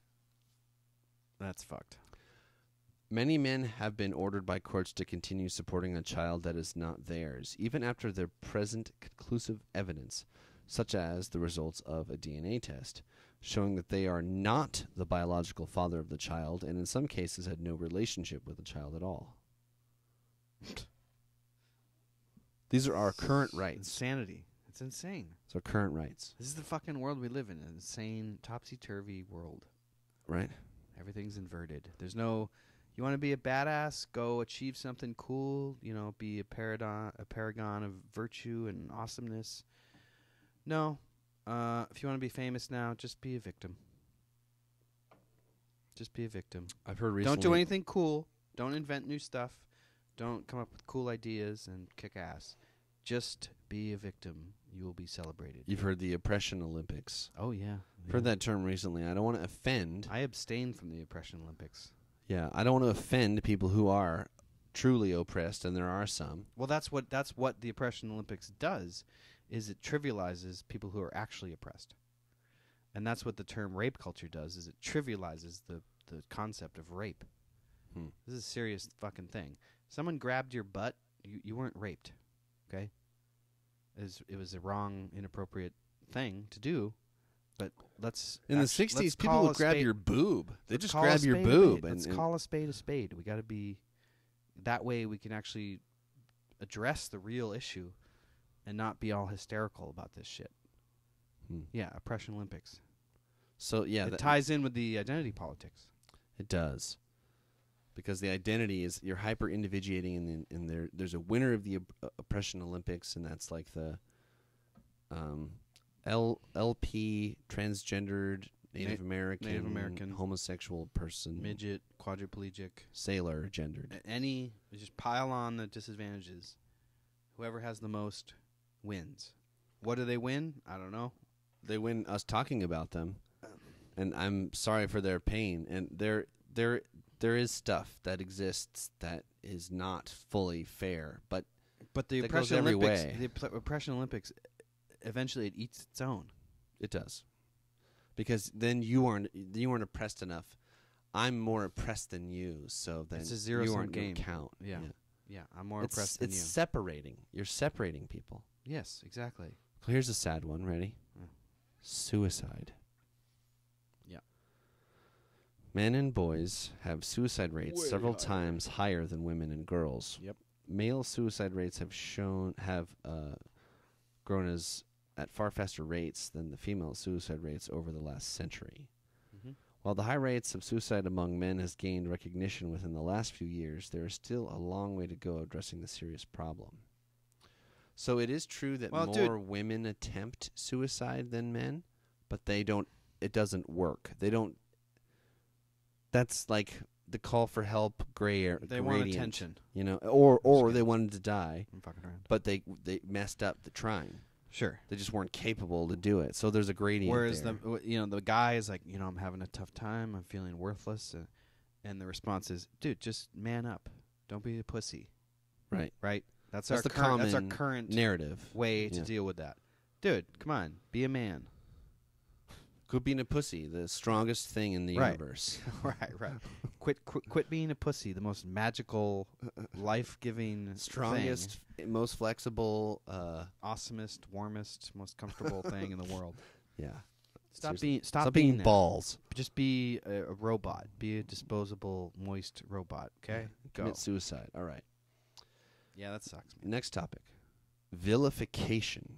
That's fucked. Many men have been ordered by courts to continue supporting a child that is not theirs, even after their present conclusive evidence, such as the results of a DNA test, showing that they are not the biological father of the child, and in some cases had no relationship with the child at all. These are our current rights. Insanity. It's insane. It's our current rights, This is the fucking world we live in. An insane, topsy-turvy world. right? Everything's inverted. There's no... You want to be a badass? Go achieve something cool. You know, be a paragon of virtue and awesomeness. No. If you want to be famous now, just be a victim. Just be a victim. I've heard recently... Don't do anything cool. Don't invent new stuff. Don't come up with cool ideas and kick ass. Just be a victim. You will be celebrated. You've heard the Oppression Olympics. Oh, yeah. I've heard that term recently. I don't want to offend... I abstained from the Oppression Olympics. Yeah, I don't want to offend people who are truly oppressed, and there are some. Well, that's what the Oppression Olympics does, is it trivializes people who are actually oppressed. And that's what the term rape culture does, is it trivializes the concept of rape. This is a serious fucking thing. Someone grabbed your butt, you weren't raped, okay? It was a wrong, inappropriate thing to do, but let's... In the 60s, people would grab your boob. They just grab your boob. Let's call a spade a spade. We got to be... That way we can actually address the real issue and not be all hysterical about this shit. Yeah, Oppression Olympics. So, yeah. It ties in with the identity politics. It does. Because the identity is... You're hyper-individuating, and there's a winner of the Oppression Olympics, and that's like the... LP, transgendered, Native American, homosexual person, Midget, quadriplegic, sailor, gendered. Any, just pile on the disadvantages. Whoever has the most wins. What do they win? I don't know. They win us talking about them, and I'm sorry for their pain. And there is stuff that exists that is not fully fair, but the that goes Oppression every Olympics, way. the Oppression Olympics, eventually it eats its own. It does, because then you aren't oppressed enough. I'm more oppressed than you, so then It's a zero-sum you aren't gonna game. count. Yeah, I'm more oppressed than you. It's separating. You're separating people. Yes, exactly. Here's a sad one. Ready? Suicide. Yeah. Men and boys have suicide rates several times higher than women and girls. Yep. Male suicide rates have grown at far faster rates than the female suicide rates over the last century. While the high rates of suicide among men has gained recognition within the last few years, there is still a long way to go addressing the serious problem. So it is true that Well, more women attempt suicide than men, but they don't. It doesn't work. They don't. That's like the call for help, They want gradient, attention. you know, or kidding. they wanted to die, I'm fucking around. but they messed up the trying. Sure. They just weren't capable to do it. So there's a gradient. Whereas there. the guy is like, I'm having a tough time. I'm feeling worthless, and the response is, dude, just man up. Don't be a pussy. Right. Right. That's That's our the that's our common current narrative way to Yeah. deal with that. Dude, come on, be a man. Quit being a pussy, the strongest thing in the Right. universe. right. Quit being a pussy. The most magical, life-giving, Strongest, most flexible. awesomest, warmest, most comfortable thing in the world. Yeah. Stop Seriously. Stop being that. balls. Just be a robot. Be a disposable, moist robot. Okay, go. Commit suicide. All right. Yeah, that sucks, man. Next topic. Vilification.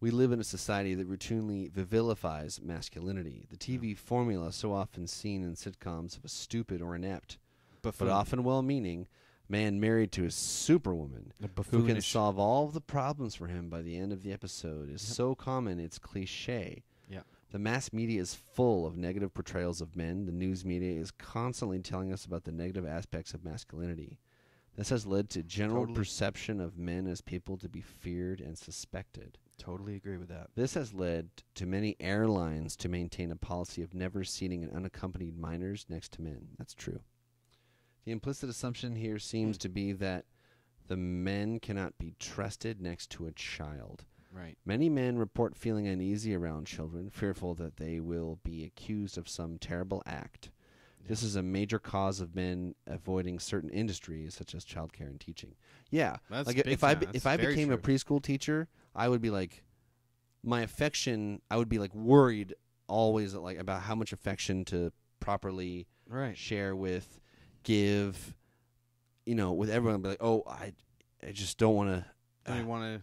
We live in a society that routinely vilifies masculinity. The TV formula so often seen in sitcoms of a stupid or inept, but often well-meaning, man married to a superwoman who can solve all of the problems for him by the end of the episode is so common it's cliche. Yeah. The mass media is full of negative portrayals of men. The news media is constantly telling us about the negative aspects of masculinity. This has led to general perception of men as people to be feared and suspected. Totally agree with that. This has led to many airlines to maintain a policy of never seating an unaccompanied minors next to men. That's true. The implicit assumption here seems to be that the men cannot be trusted next to a child. Right. Many men report feeling uneasy around children, fearful that they will be accused of some terrible act. This is a major cause of men avoiding certain industries such as childcare and teaching. Yeah, That's like big if time. I That's if I very became a true. preschool teacher, I would be like, my affection. I would be like worried always like about how much affection to properly Right. share with, give, with everyone. I'd be like, oh, I just don't want to. Don't you want to?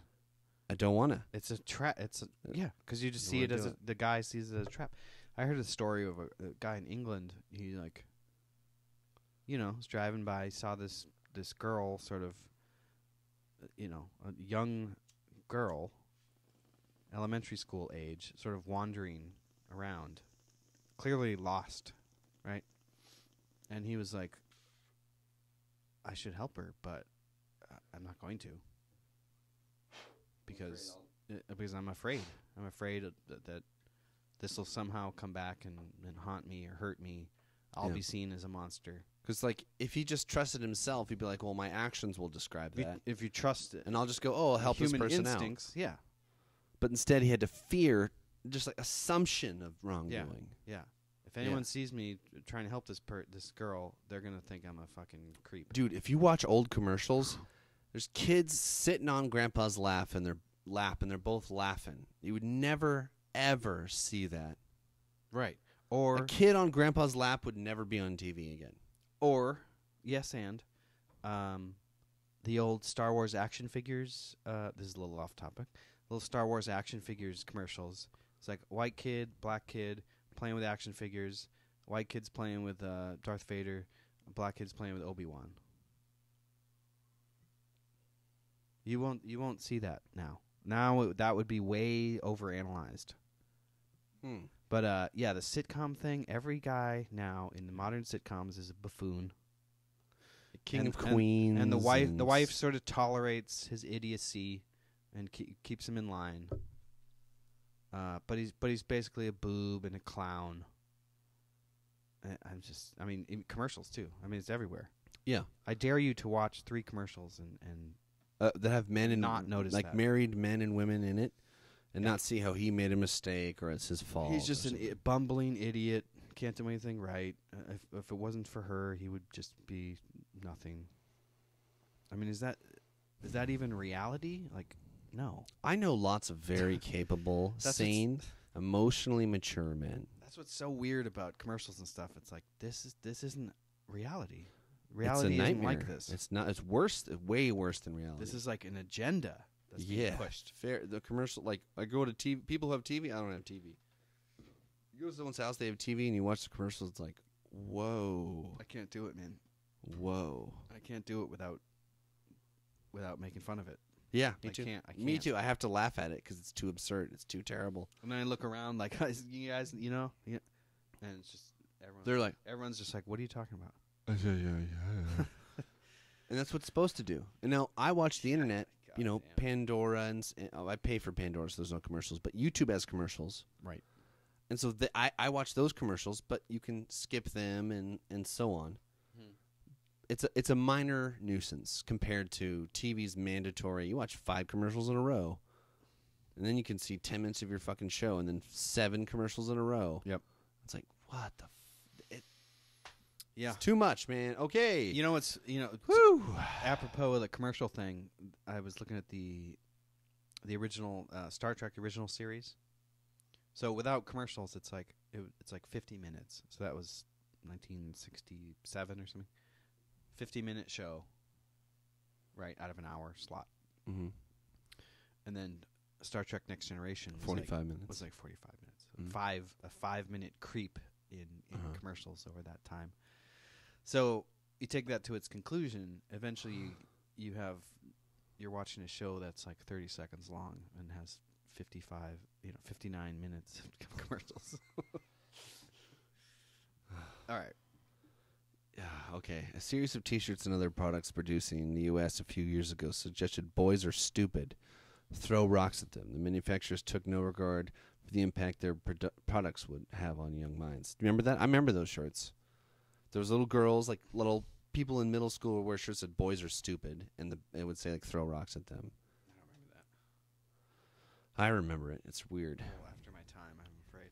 I don't want to. It's a trap. Yeah, because you just You see it wanna as do the guy sees it as a trap. I heard a story of a guy in England. He was driving by, saw this girl, sort of, a young girl, elementary school age, sort of wandering around, clearly lost, right? And he was like, I should help her, but I'm not going to. Because I'm afraid. I'm afraid that this will somehow come back and haunt me or hurt me. I'll Yeah. be seen as a monster. Because like if he just trusted himself, he'd be like, well, my actions will describe that, If you trust it, and I'll just go, oh, I'll help this human person instincts, yeah, out. But instead, he had to fear just like assumption of wrongdoing. yeah. If anyone sees me trying to help this girl, they're gonna think I'm a fucking creep. Dude, if you watch old commercials, there's kids sitting on Grandpa's lap and they're both laughing. You would never ever see that. Right. A Or kid on Grandpa's lap would never be on TV again. the old Star Wars action figures. This is a little off topic. Little Star Wars action figures commercials. It's like white kid, black kid playing with action figures. White kid's playing with Darth Vader. Black kid's playing with Obi-Wan. You won't see that now. Now that would be way overanalyzed. But the sitcom thing. Every guy now in the modern sitcoms is a buffoon. King of Queens. And the wife sort of tolerates his idiocy and keeps him in line. But he's basically a boob and a clown. In commercials too. I mean, it's everywhere. Yeah. I dare you to watch 3 commercials and that have men and not notice like that. married men and women in it, and not see how he made a mistake or it's his fault. He's just or an something. bumbling idiot. Can't do anything right. If it wasn't for her, he would just be nothing. I mean, is that even reality? Like, no. I know lots of very capable, sane, emotionally mature men. That's what's so weird about commercials and stuff. It's like this isn't reality. Reality it's a isn't nightmare. like this. It's not. It's worse. Way worse than reality. This is like an agenda that's being pushed. Fair. The commercial, like I go to TV. People who have TV. I don't have TV. You go to someone's house, they have TV, and you watch the commercials. It's like, whoa, I can't do it, man. whoa. I can't do it without making fun of it. Yeah, me I too. can't. Me too. I have to laugh at it because it's too absurd. It's too terrible. And then I look around like, you guys, yeah. And it's just They're like, everyone's just like, what are you talking about? and that's what's supposed to do. And now I watch the internet. God damn. Pandora, and I pay for Pandora, so there's no commercials. But YouTube has commercials, Right. and so I watch those commercials. But you can skip them and so on. It's a minor nuisance compared to TV's mandatory. You watch 5 commercials in a row, and then you can see 10 minutes of your fucking show, and then 7 commercials in a row. Yep. It's like, what the? Yeah. It's too much, man. Okay. You know what's Whew. apropos of the commercial thing, I was looking at the original Star Trek original series. So without commercials, it's like 50 minutes. So that was 1967 or something. 50-minute show, right, out of an hour slot. Mm-hmm. And then Star Trek Next Generation was 45 minutes. was like 45 minutes. Mhm. A 5-minute creep in Uh-huh. commercials over that time. So you take that to its conclusion. Eventually, you're watching a show that's like 30 seconds long and has 59 minutes of commercials. All right. Okay. A series of T-shirts and other products producing in the U.S. a few years ago suggested boys are stupid. Throw rocks at them. The manufacturers took no regard for the impact their products would have on young minds. Do you remember that? I remember those shirts. There was little girls, like little people in middle school, would wear shirts that boys are stupid, and it would say like throw rocks at them. I don't remember that. I remember it. It's weird. Oh, after my time, I'm afraid.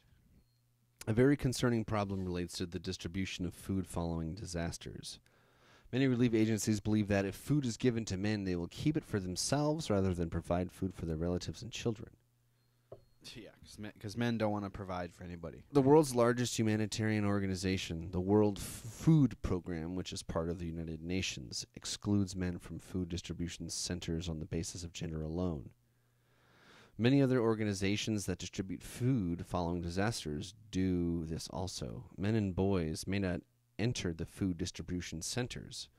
A very concerning problem relates to the distribution of food following disasters. Many relief agencies believe that if food is given to men, they will keep it for themselves rather than provide food for their relatives and children. Yeah, because men don't want to provide for anybody. The world's largest humanitarian organization, the World Food Program, which is part of the United Nations, excludes men from food distribution centers on the basis of gender alone. Many other organizations that distribute food following disasters do this also. Men and boys may not enter the food distribution centers.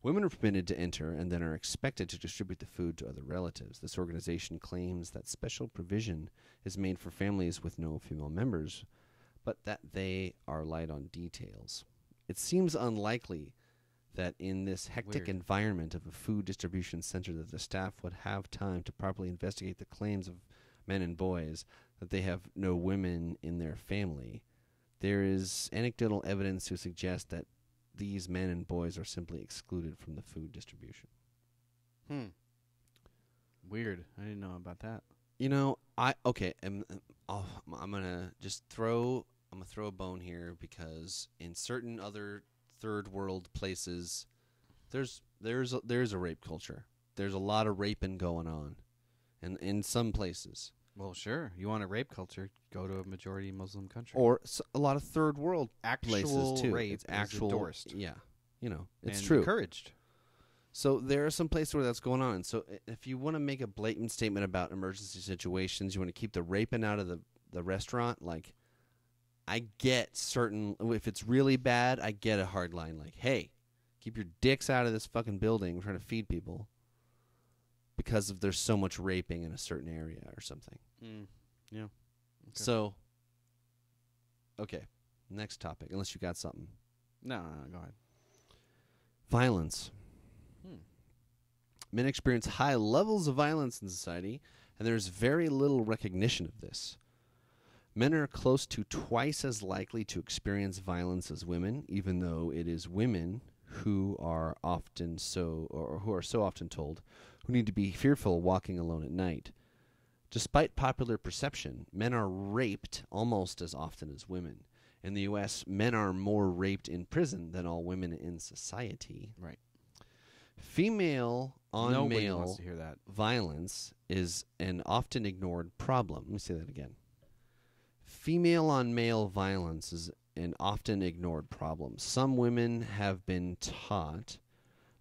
Women are permitted to enter and then are expected to distribute the food to other relatives. This organization claims that special provision is made for families with no female members, but that they are light on details. It seems unlikely that in this hectic Weird. environment of a food distribution center that the staff would have time to properly investigate the claims of men and boys that they have no women in their family. There is anecdotal evidence to suggest that these men and boys are simply excluded from the food distribution. Weird. I didn't know about that. You know, I'm gonna just throw a bone here because in certain other third world places, there's a rape culture. There's a lot of raping going on, and in some places, Well, sure. You want a rape culture? Go to a majority Muslim country. or a lot of third world actual places too. rape It's is actual endorsed. Yeah, it's and true. Encouraged. So there are some places where that's going on. And so if you want to make a blatant statement about emergency situations, you want to keep the raping out of the restaurant, like, I get certain, if it's really bad, I get a hard line. Like, hey, keep your dicks out of this fucking building. We're trying to feed people because there's so much raping in a certain area or something. Yeah. So, okay, next topic, unless you got something. No, go ahead. Violence. Men experience high levels of violence in society, and there's very little recognition of this. Men are close to twice as likely to experience violence as women, even though it is women who are so often told who need to be fearful walking alone at night. Despite popular perception, men are raped almost as often as women. In the U.S., men are more raped in prison than all women in society. Right. Female on Nobody male wants to hear that. violence is an often ignored problem. Let me say that again. Female on male violence is an often ignored problem. Some women have been taught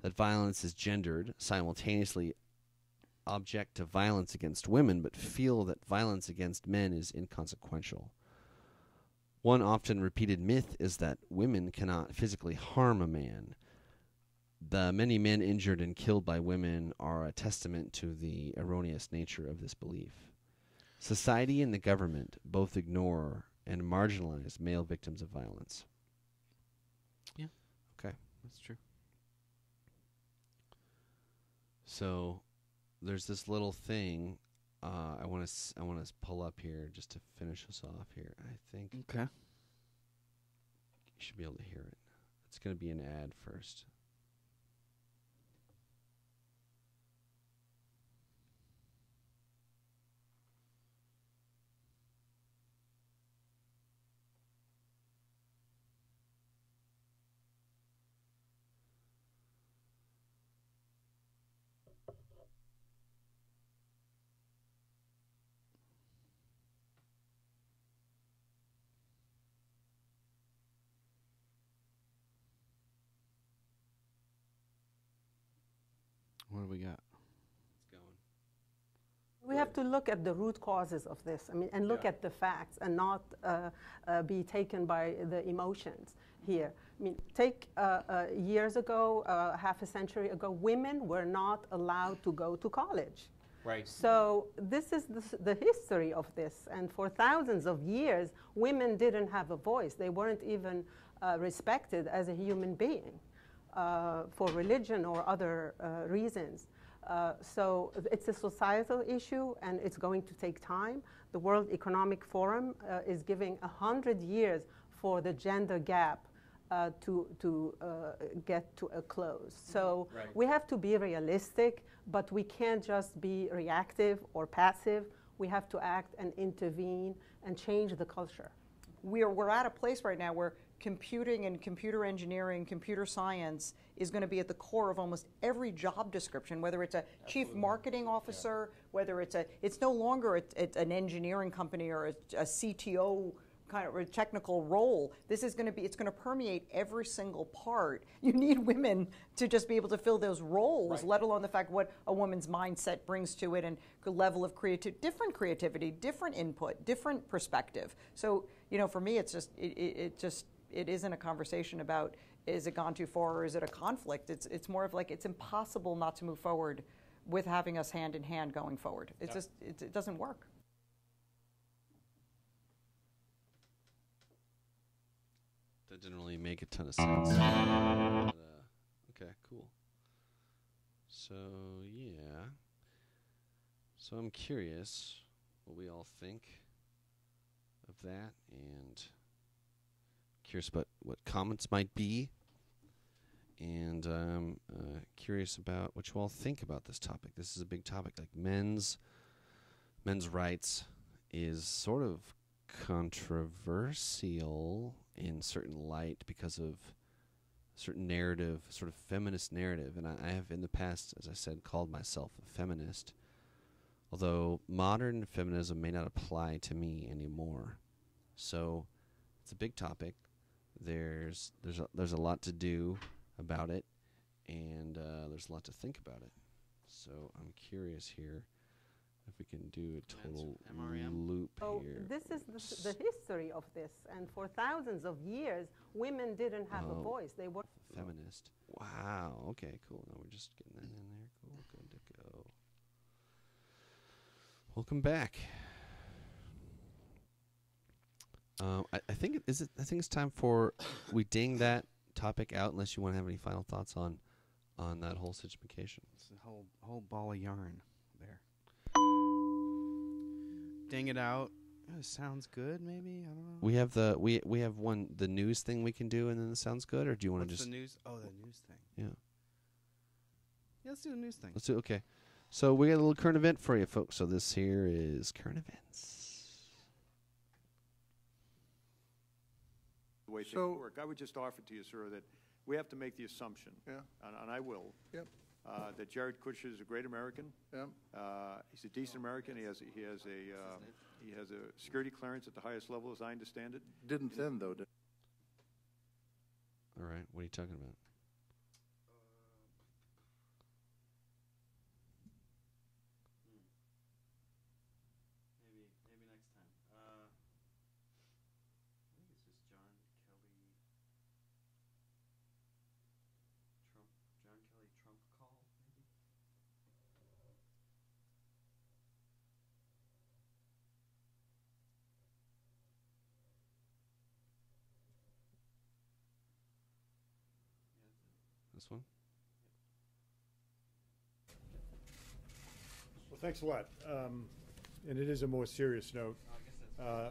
that violence is gendered, simultaneously object to violence against women, but feel that violence against men is inconsequential. One often repeated myth is that women cannot physically harm a man. The many men injured and killed by women are a testament to the erroneous nature of this belief. Society and the government both ignore and marginalize male victims of violence. Yeah. Okay. That's true. So there's this little thing I want to pull up here just to finish us off here. I think Okay. you should be able to hear it. It's going to be an ad first. What do we got? It's going. We have to look at the root causes of this, I mean, and look at the facts and not be taken by the emotions here. I mean, take years ago, half a century ago, women were not allowed to go to college. Right. So this is the history of this. And for thousands of years, women didn't have a voice. They weren't even respected as a human being for religion or other reasons. So it's a societal issue, and it's going to take time. The World Economic Forum is giving 100 years for the gender gap to get to a close. So we have to be realistic, but we can't just be reactive or passive. We have to act and intervene and change the culture. We're at a place right now where computing and computer engineering, computer science is going to be at the core of almost every job description, whether it's a chief marketing officer, whether it's no longer an engineering company or a CTO kind of a technical role. This is going to be, it's going to permeate every single part. You need women to just be able to fill those roles, let alone the fact what a woman's mindset brings to it and the level of different creativity, different input, different perspective. So, you know, for me, it's just, it isn't a conversation about is it gone too far or is it a conflict? It's more of like it's impossible not to move forward with having us hand in hand going forward. It's just, it doesn't work. That didn't really make a ton of sense. But, okay, cool. So, yeah. So I'm curious what we all think of that, and curious about what comments might be, and curious about what you all think about this topic. This is a big topic. Like men's rights is sort of controversial in certain light because of certain narrative, sort of feminist narrative. And I have in the past, as I said, called myself a feminist, although modern feminism may not apply to me anymore. So it's a big topic. There's a lot to do about it, and there's a lot to think about it. So I'm curious here if we can do a total loop here. This is the history of this, and for thousands of years, women didn't have a voice. They were feminist. Wow. Okay. Cool. Now we're just getting that in there. Cool. Good to go. Welcome back. I think it's time for we ding that topic out. Unless you want to have any final thoughts on that whole situation. It's a whole ball of yarn there. Ding it out. Sounds good. Maybe, I don't know. We have the the news thing we can do, and then it sounds good. Or do you want to just the news? Oh, the news thing. Yeah. Yeah, let's do the news thing. Let's do okay. So we got a little current event for you, folks. So this here is current events. The way things work. I would just offer to you, sir, that we have to make the assumption, and I will, that Jared Kushner is a great American. He's a decent American. He has a security clearance at the highest level, as I understand it. Didn't then, though. All right. What are you talking about? Maybe next time. This one? Well, thanks a lot. And it is a more serious note.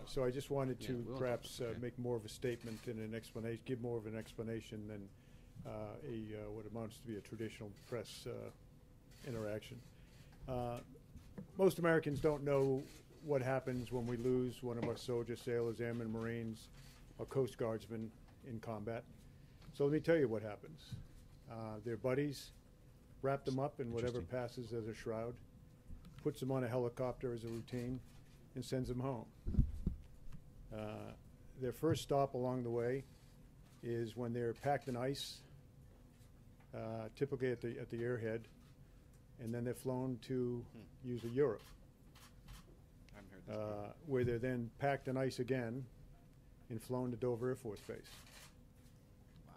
So I just wanted to perhaps make more of a statement and an explanation, give more of an explanation than what amounts to be a traditional press interaction. Most Americans don't know what happens when we lose one of our soldiers, sailors, airmen, Marines, or Coast Guardsmen in combat. So let me tell you what happens. Their buddies wrap them up in whatever passes as a shroud, puts them on a helicopter as a routine, and sends them home. Their first stop along the way is when they're packed in ice, typically at the airhead, and then they're flown to usually Europe, where they're then packed in ice again and flown to Dover Air Force Base,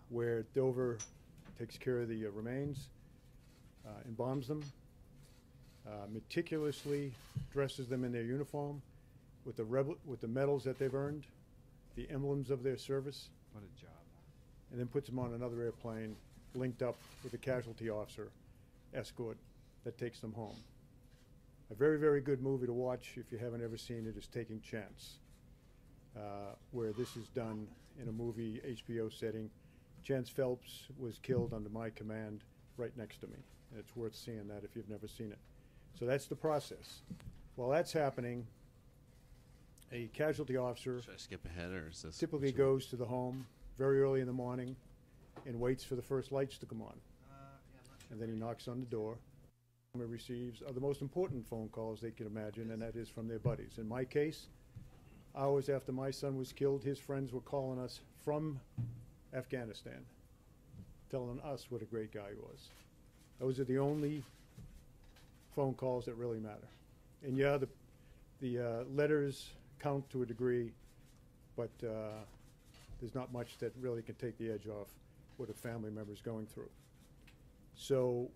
where Dover takes care of the remains, embalms them, meticulously dresses them in their uniform with the medals that they've earned, the emblems of their service. What a job. And then puts them on another airplane linked up with a casualty officer escort that takes them home. A very, very good movie to watch if you haven't ever seen it is Taking Chance, where this is done in a movie HBO setting. Chance Phelps was killed under my command right next to me. And it's worth seeing that if you've never seen it. So that's the process. While that's happening, a casualty officer Should I skip ahead, or is this typically goes to the home very early in the morning and waits for the first lights to come on. And then he knocks on the door. He receives the most important phone calls they can imagine, and that is from their buddies. In my case, hours after my son was killed, his friends were calling us from Afghanistan, telling us what a great guy he was. Those are the only phone calls that really matter. And yeah, the letters count to a degree, but there's not much that really can take the edge off what a family member is going through. So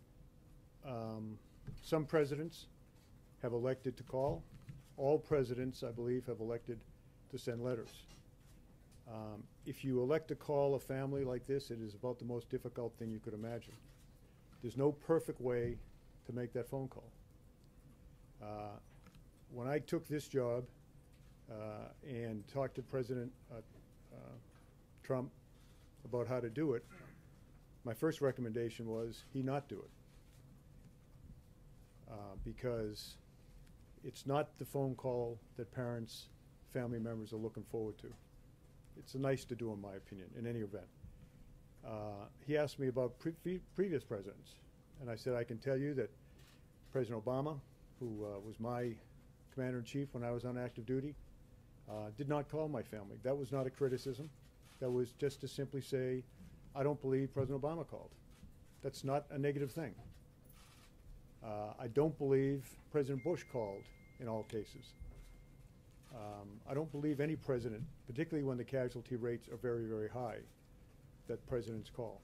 some presidents have elected to call. All presidents, I believe, have elected to send letters. If you elect to call a family like this, it is about the most difficult thing you could imagine. There's no perfect way to make that phone call. When I took this job and talked to President Trump about how to do it, my first recommendation was he not do it. Because it's not the phone call that parents, family members are looking forward to. It's nice to do, in my opinion, in any event. He asked me about previous presidents, and I said I can tell you that President Obama, who was my commander-in-chief when I was on active duty, did not call my family. That was not a criticism. That was just to simply say, I don't believe President Obama called. That's not a negative thing. I don't believe President Bush called in all cases. I don't believe any president, particularly when the casualty rates are very, very high, that presidents call.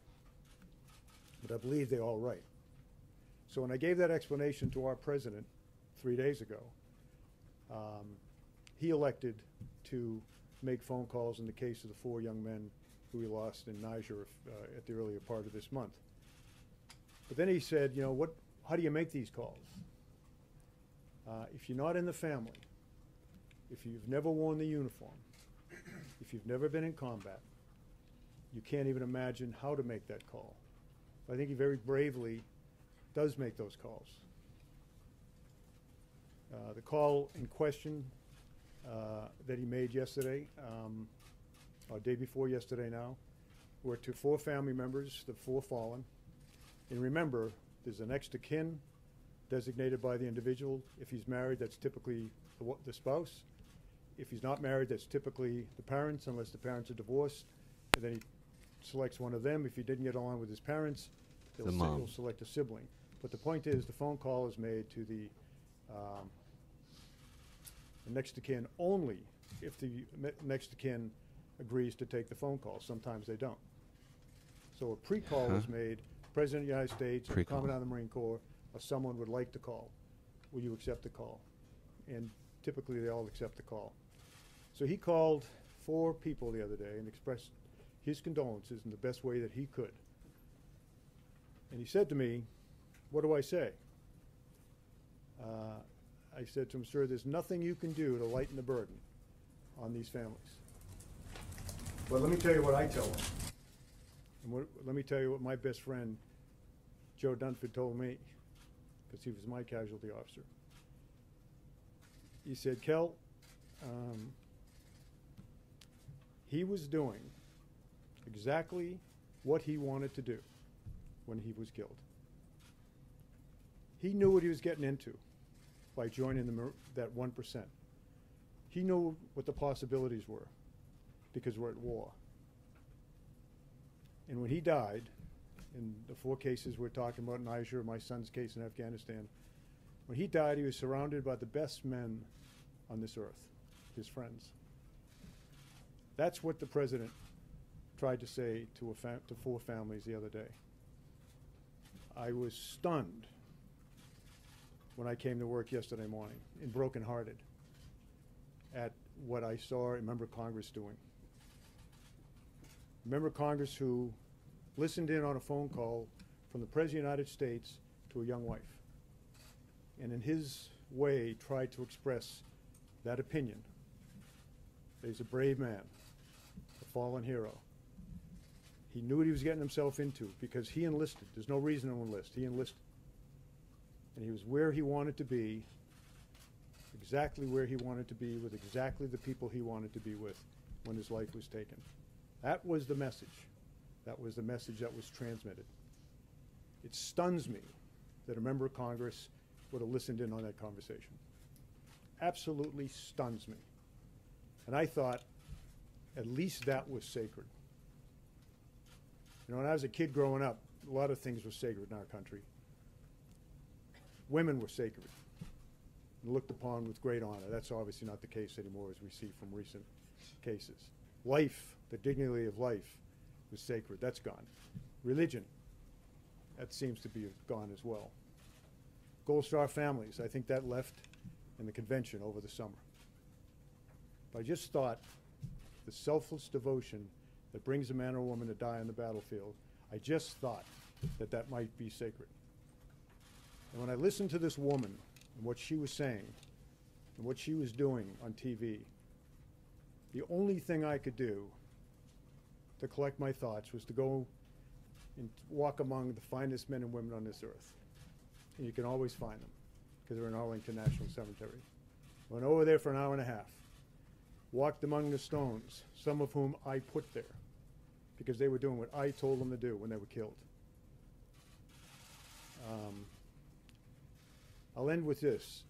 But I believe they're all right. So when I gave that explanation to our president 3 days ago, he elected to make phone calls in the case of the 4 young men who we lost in Niger at the earlier part of this month. But then he said, you know, how do you make these calls? If you're not in the family, if you've never worn the uniform, if you've never been in combat, you can't even imagine how to make that call. I think he very bravely does make those calls. The call in question that he made yesterday, or day before yesterday now, were to 4 family members, the 4 fallen. And remember, there's a next of kin designated by the individual. If he's married, that's typically the spouse. If he's not married, that's typically the parents, unless the parents are divorced. And then he selects one of them. If he didn't get along with his parents, he'll select a sibling. But the point is, the phone call is made to the next of kin only if the next of kin agrees to take the phone call. Sometimes they don't. So a pre-call is made. President of the United States, or Commandant of the Marine Corps, or someone would like to call. Will you accept the call? And typically they all accept the call. So he called 4 people the other day and expressed his condolences in the best way that he could. And he said to me, "What do I say?" I said to him, "Sir, there's nothing you can do to lighten the burden on these families. But let me tell you what I tell them. And let me tell you what my best friend, Joe Dunford, told me, because he was my casualty officer. He said, Kel, he was doing exactly what he wanted to do when he was killed. He knew what he was getting into by joining that 1%. He knew what the possibilities were because we're at war. And when he died, in the 4 cases we're talking about, Niger, my son's case in Afghanistan, when he died, he was surrounded by the best men on this earth, his friends. That's what the president tried to say to 4 families the other day. I was stunned when I came to work yesterday morning and brokenhearted at what I saw a member of Congress doing. A member of Congress who listened in on a phone call from the President of the United States to a young wife, and in his way tried to express that opinion. He's a brave man, a fallen hero. He knew what he was getting himself into because he enlisted. There's no reason to enlist. He enlisted. And he was where he wanted to be, exactly where he wanted to be, with exactly the people he wanted to be with when his life was taken. That was the message. That was the message that was transmitted. It stuns me that a member of Congress would have listened in on that conversation. Absolutely stuns me. And I thought at least that was sacred. You know, when I was a kid growing up, a lot of things were sacred in our country. Women were sacred and looked upon with great honor. That's obviously not the case anymore, as we see from recent cases. Life, the dignity of life, was sacred. That's gone. Religion, that seems to be gone as well. Gold Star families, I think that left in the convention over the summer. But I just thought the selfless devotion that brings a man or woman to die on the battlefield, I just thought that that might be sacred. And when I listened to this woman and what she was saying and what she was doing on TV, the only thing I could do to collect my thoughts was to go and walk among the finest men and women on this earth. And you can always find them because they're in Arlington National Cemetery. Went over there for an hour and a half, walked among the stones, some of whom I put there because they were doing what I told them to do when they were killed. I'll end with this.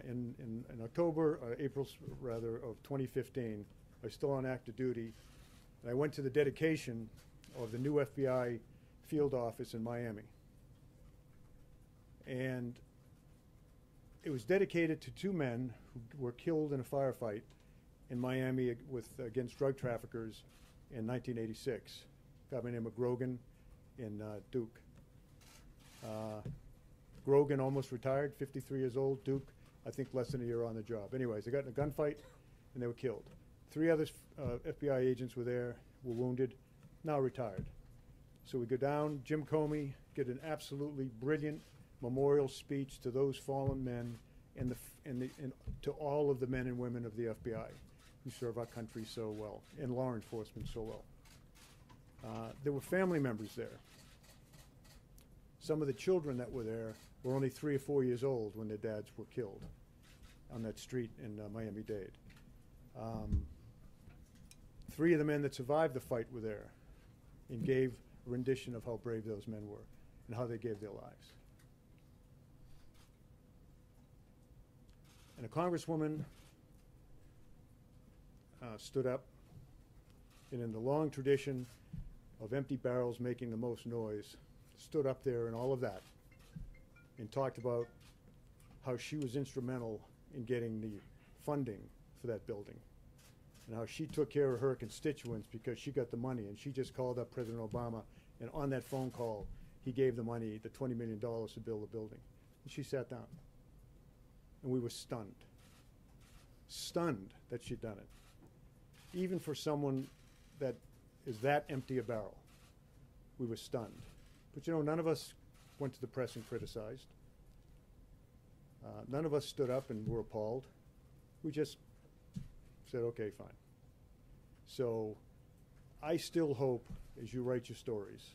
In October, April rather, of 2015, I was still on active duty, and I went to the dedication of the new FBI field office in Miami. And it was dedicated to 2 men who were killed in a firefight in Miami against drug traffickers in 1986. A guy by the name of Grogan and Duke. Grogan almost retired, 53 years old. Duke, I think less than a year on the job. Anyways, they got in a gunfight and they were killed. 3 other FBI agents were there, were wounded, now retired. So we go down, Jim Comey did an absolutely brilliant memorial speech to those fallen men and to all of the men and women of the FBI who serve our country so well and law enforcement so well. There were family members there. Some of the children that were there were only 3 or 4 years old when their dads were killed on that street in Miami-Dade. 3 of the men that survived the fight were there and gave a rendition of how brave those men were and how they gave their lives. And a congresswoman stood up, and in the long tradition of empty barrels making the most noise, stood up there and all of that and talked about how she was instrumental in getting the funding for that building and how she took care of her constituents because she got the money, and she just called up President Obama, and on that phone call he gave the money, the $20 million to build the building. And she sat down, and we were stunned that she'd done it. Even for someone that is that empty a barrel, we were stunned. But none of us went to the press and criticized. None of us stood up and were appalled. We just said, okay, fine. So I still hope, as you write your stories,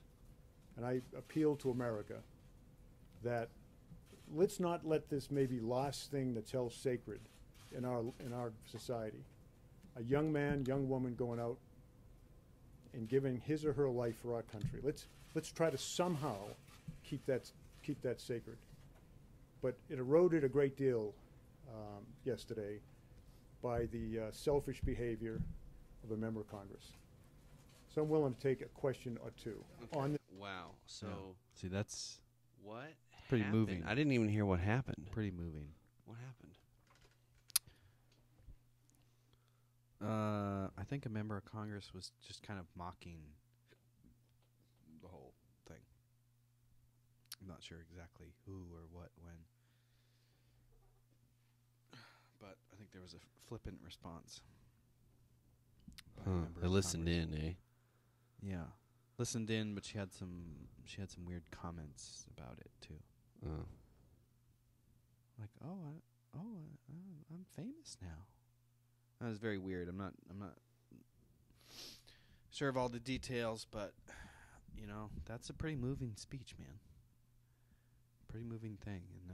and I appeal to America, that let's not let this maybe last thing that's held sacred in our society, a young man, young woman going out and giving his or her life for our country. Let's try to somehow keep that sacred. But it eroded a great deal yesterday by the selfish behavior of a member of Congress. So I'm willing to take a question or two on this. Wow. So see, that's what pretty happened? moving. I didn't even hear what happened. Pretty moving. What happened? I think a member of Congress was just kind of mocking the whole thing. I'm not sure exactly who or what when. But I think there was a flippant response. by a member They of listened Congress. in, eh? Yeah, listened in, but she had some weird comments about it too. Oh. Like, I'm famous now. That was very weird. I'm not sure of all the details, but that's a pretty moving speech, man. Pretty moving thing, and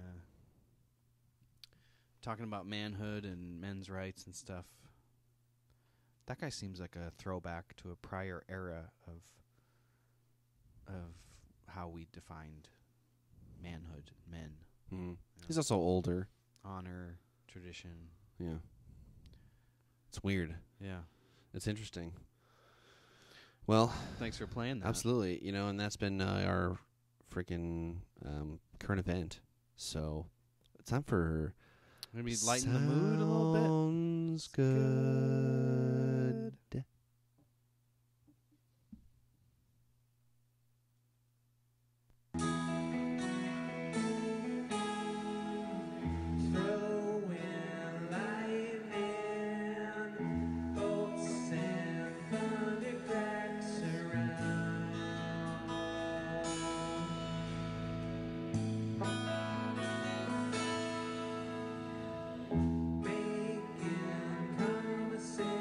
talking about manhood and men's rights and stuff. That guy seems like a throwback to a prior era of how we defined manhood, men. Mm. He's also older. Honor, tradition. Yeah. It's weird. Yeah. It's interesting. Well, thanks for playing that. Absolutely. And that's been our freaking current event. So it's time for maybe lighten the mood a little bit. Sounds good. Making promises.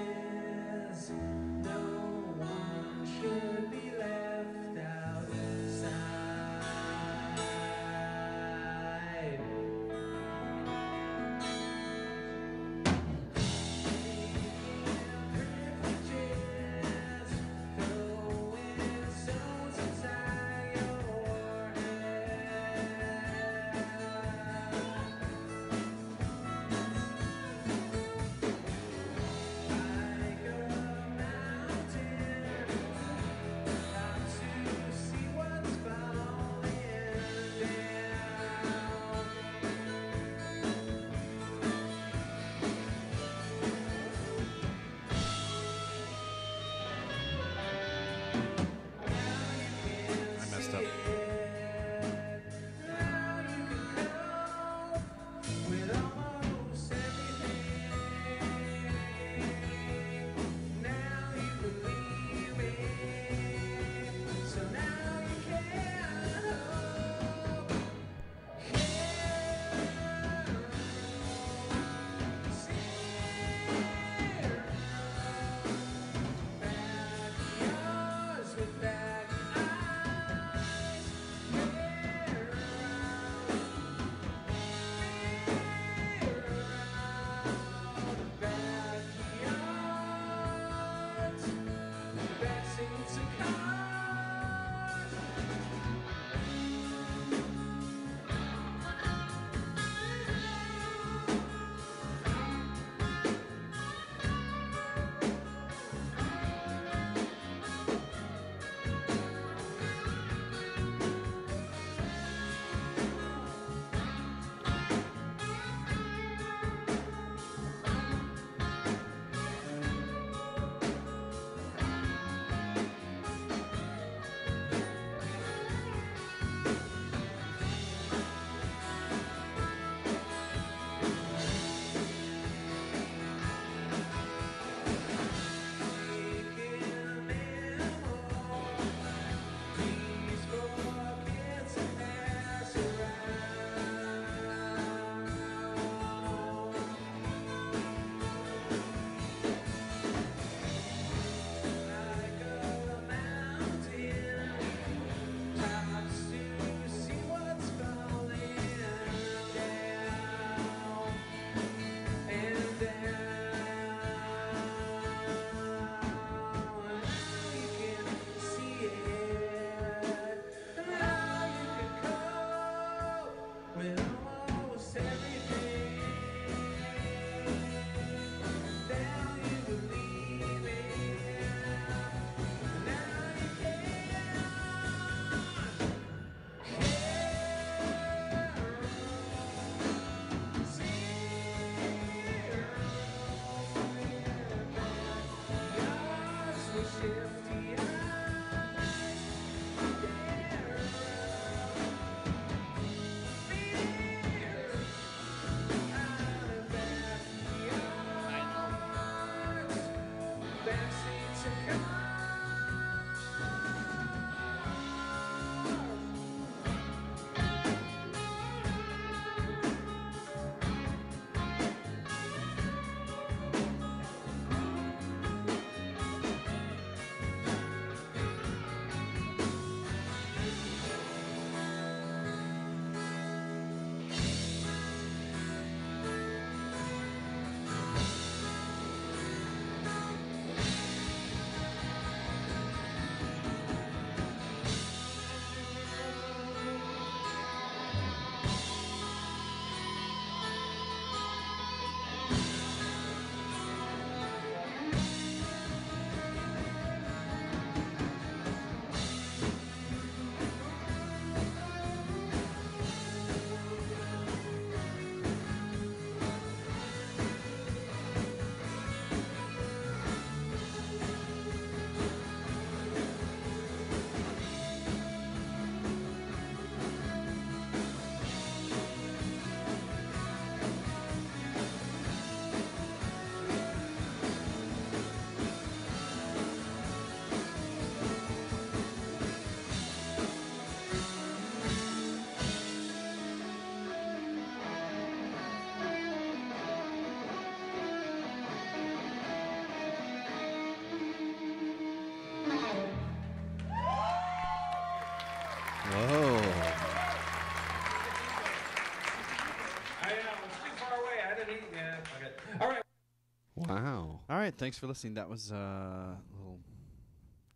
right, thanks for listening. That was a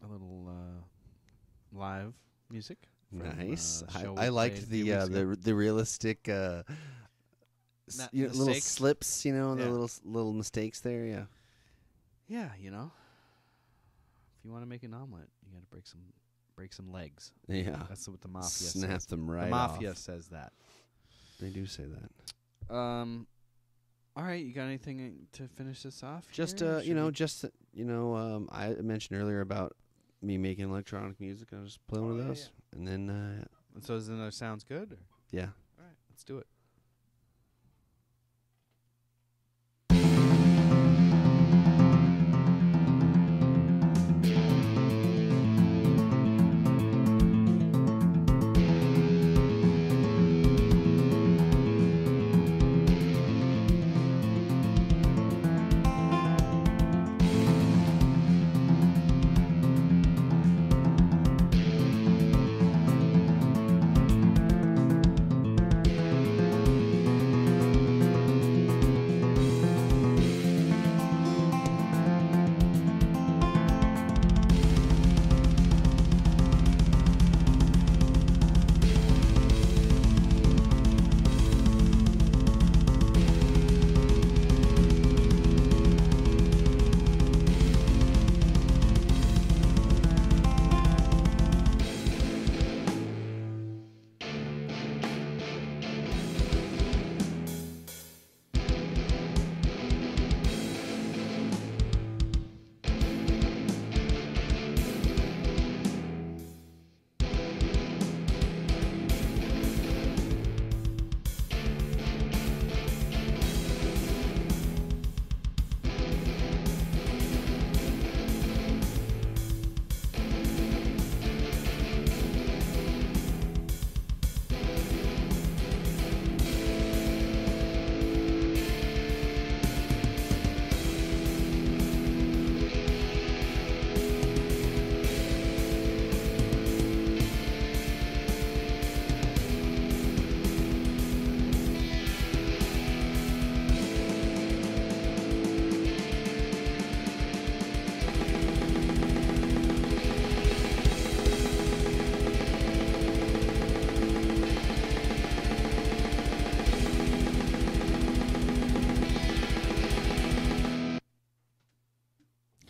little live music. from, Nice. show I we liked played a few weeks ago. the realistic little mistakes? slips, and Yeah. the little mistakes there. Yeah. Yeah, if you want to make an omelet, you got to break some legs. Yeah. That's what the mafia Snap says. them right The mafia off. says that. They do say that. All right, you got anything to finish this off? Just here? Should we- I mentioned earlier about me making electronic music. I'll just play one of those, and then So is it sounds good? Or? yeah. All right, let's do it.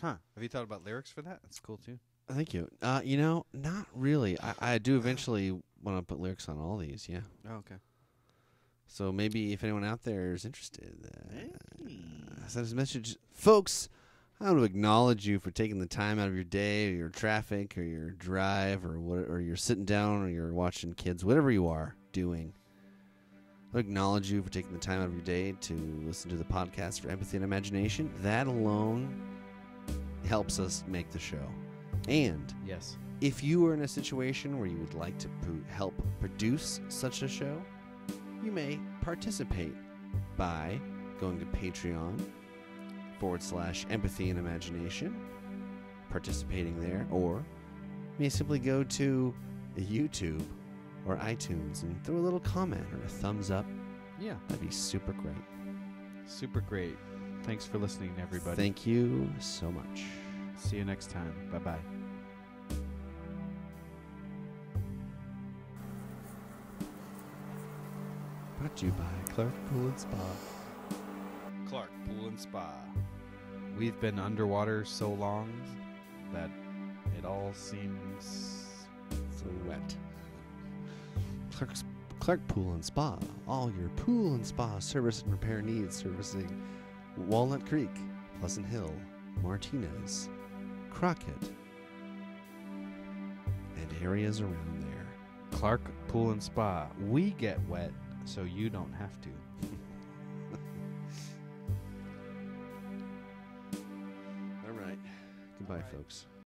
Huh. Have you thought about lyrics for that? That's cool, too. Thank you. Not really. I do eventually want to put lyrics on all these. Yeah. Oh, okay. So maybe if anyone out there is interested, send us a message. Folks, I want to acknowledge you for taking the time out of your day, or your traffic, or your drive, or you're sitting down, or you're watching kids, whatever you are doing. I acknowledge you for taking the time out of your day to listen to the podcast for Empathy and Imagination. That alone helps us make the show. And yes, if you are in a situation where you would like to help produce such a show, you may participate by going to Patreon.com/Empathy and Imagination, participating there, or you may simply go to YouTube or iTunes and throw a little comment or a thumbs up. Yeah. That'd be super great. Super great. Thanks for listening, everybody. Thank you so much. See you next time. Bye-bye. Brought to you by Clark Pool and Spa. Clark Pool and Spa. We've been underwater so long that it all seems so wet. Clark Pool and Spa. All your pool and spa service and repair needs, servicing Walnut Creek, Pleasant Hill, Martinez, Crockett, and areas around there. Clark Pool and Spa. We get wet, so you don't have to. All right. Goodbye, folks.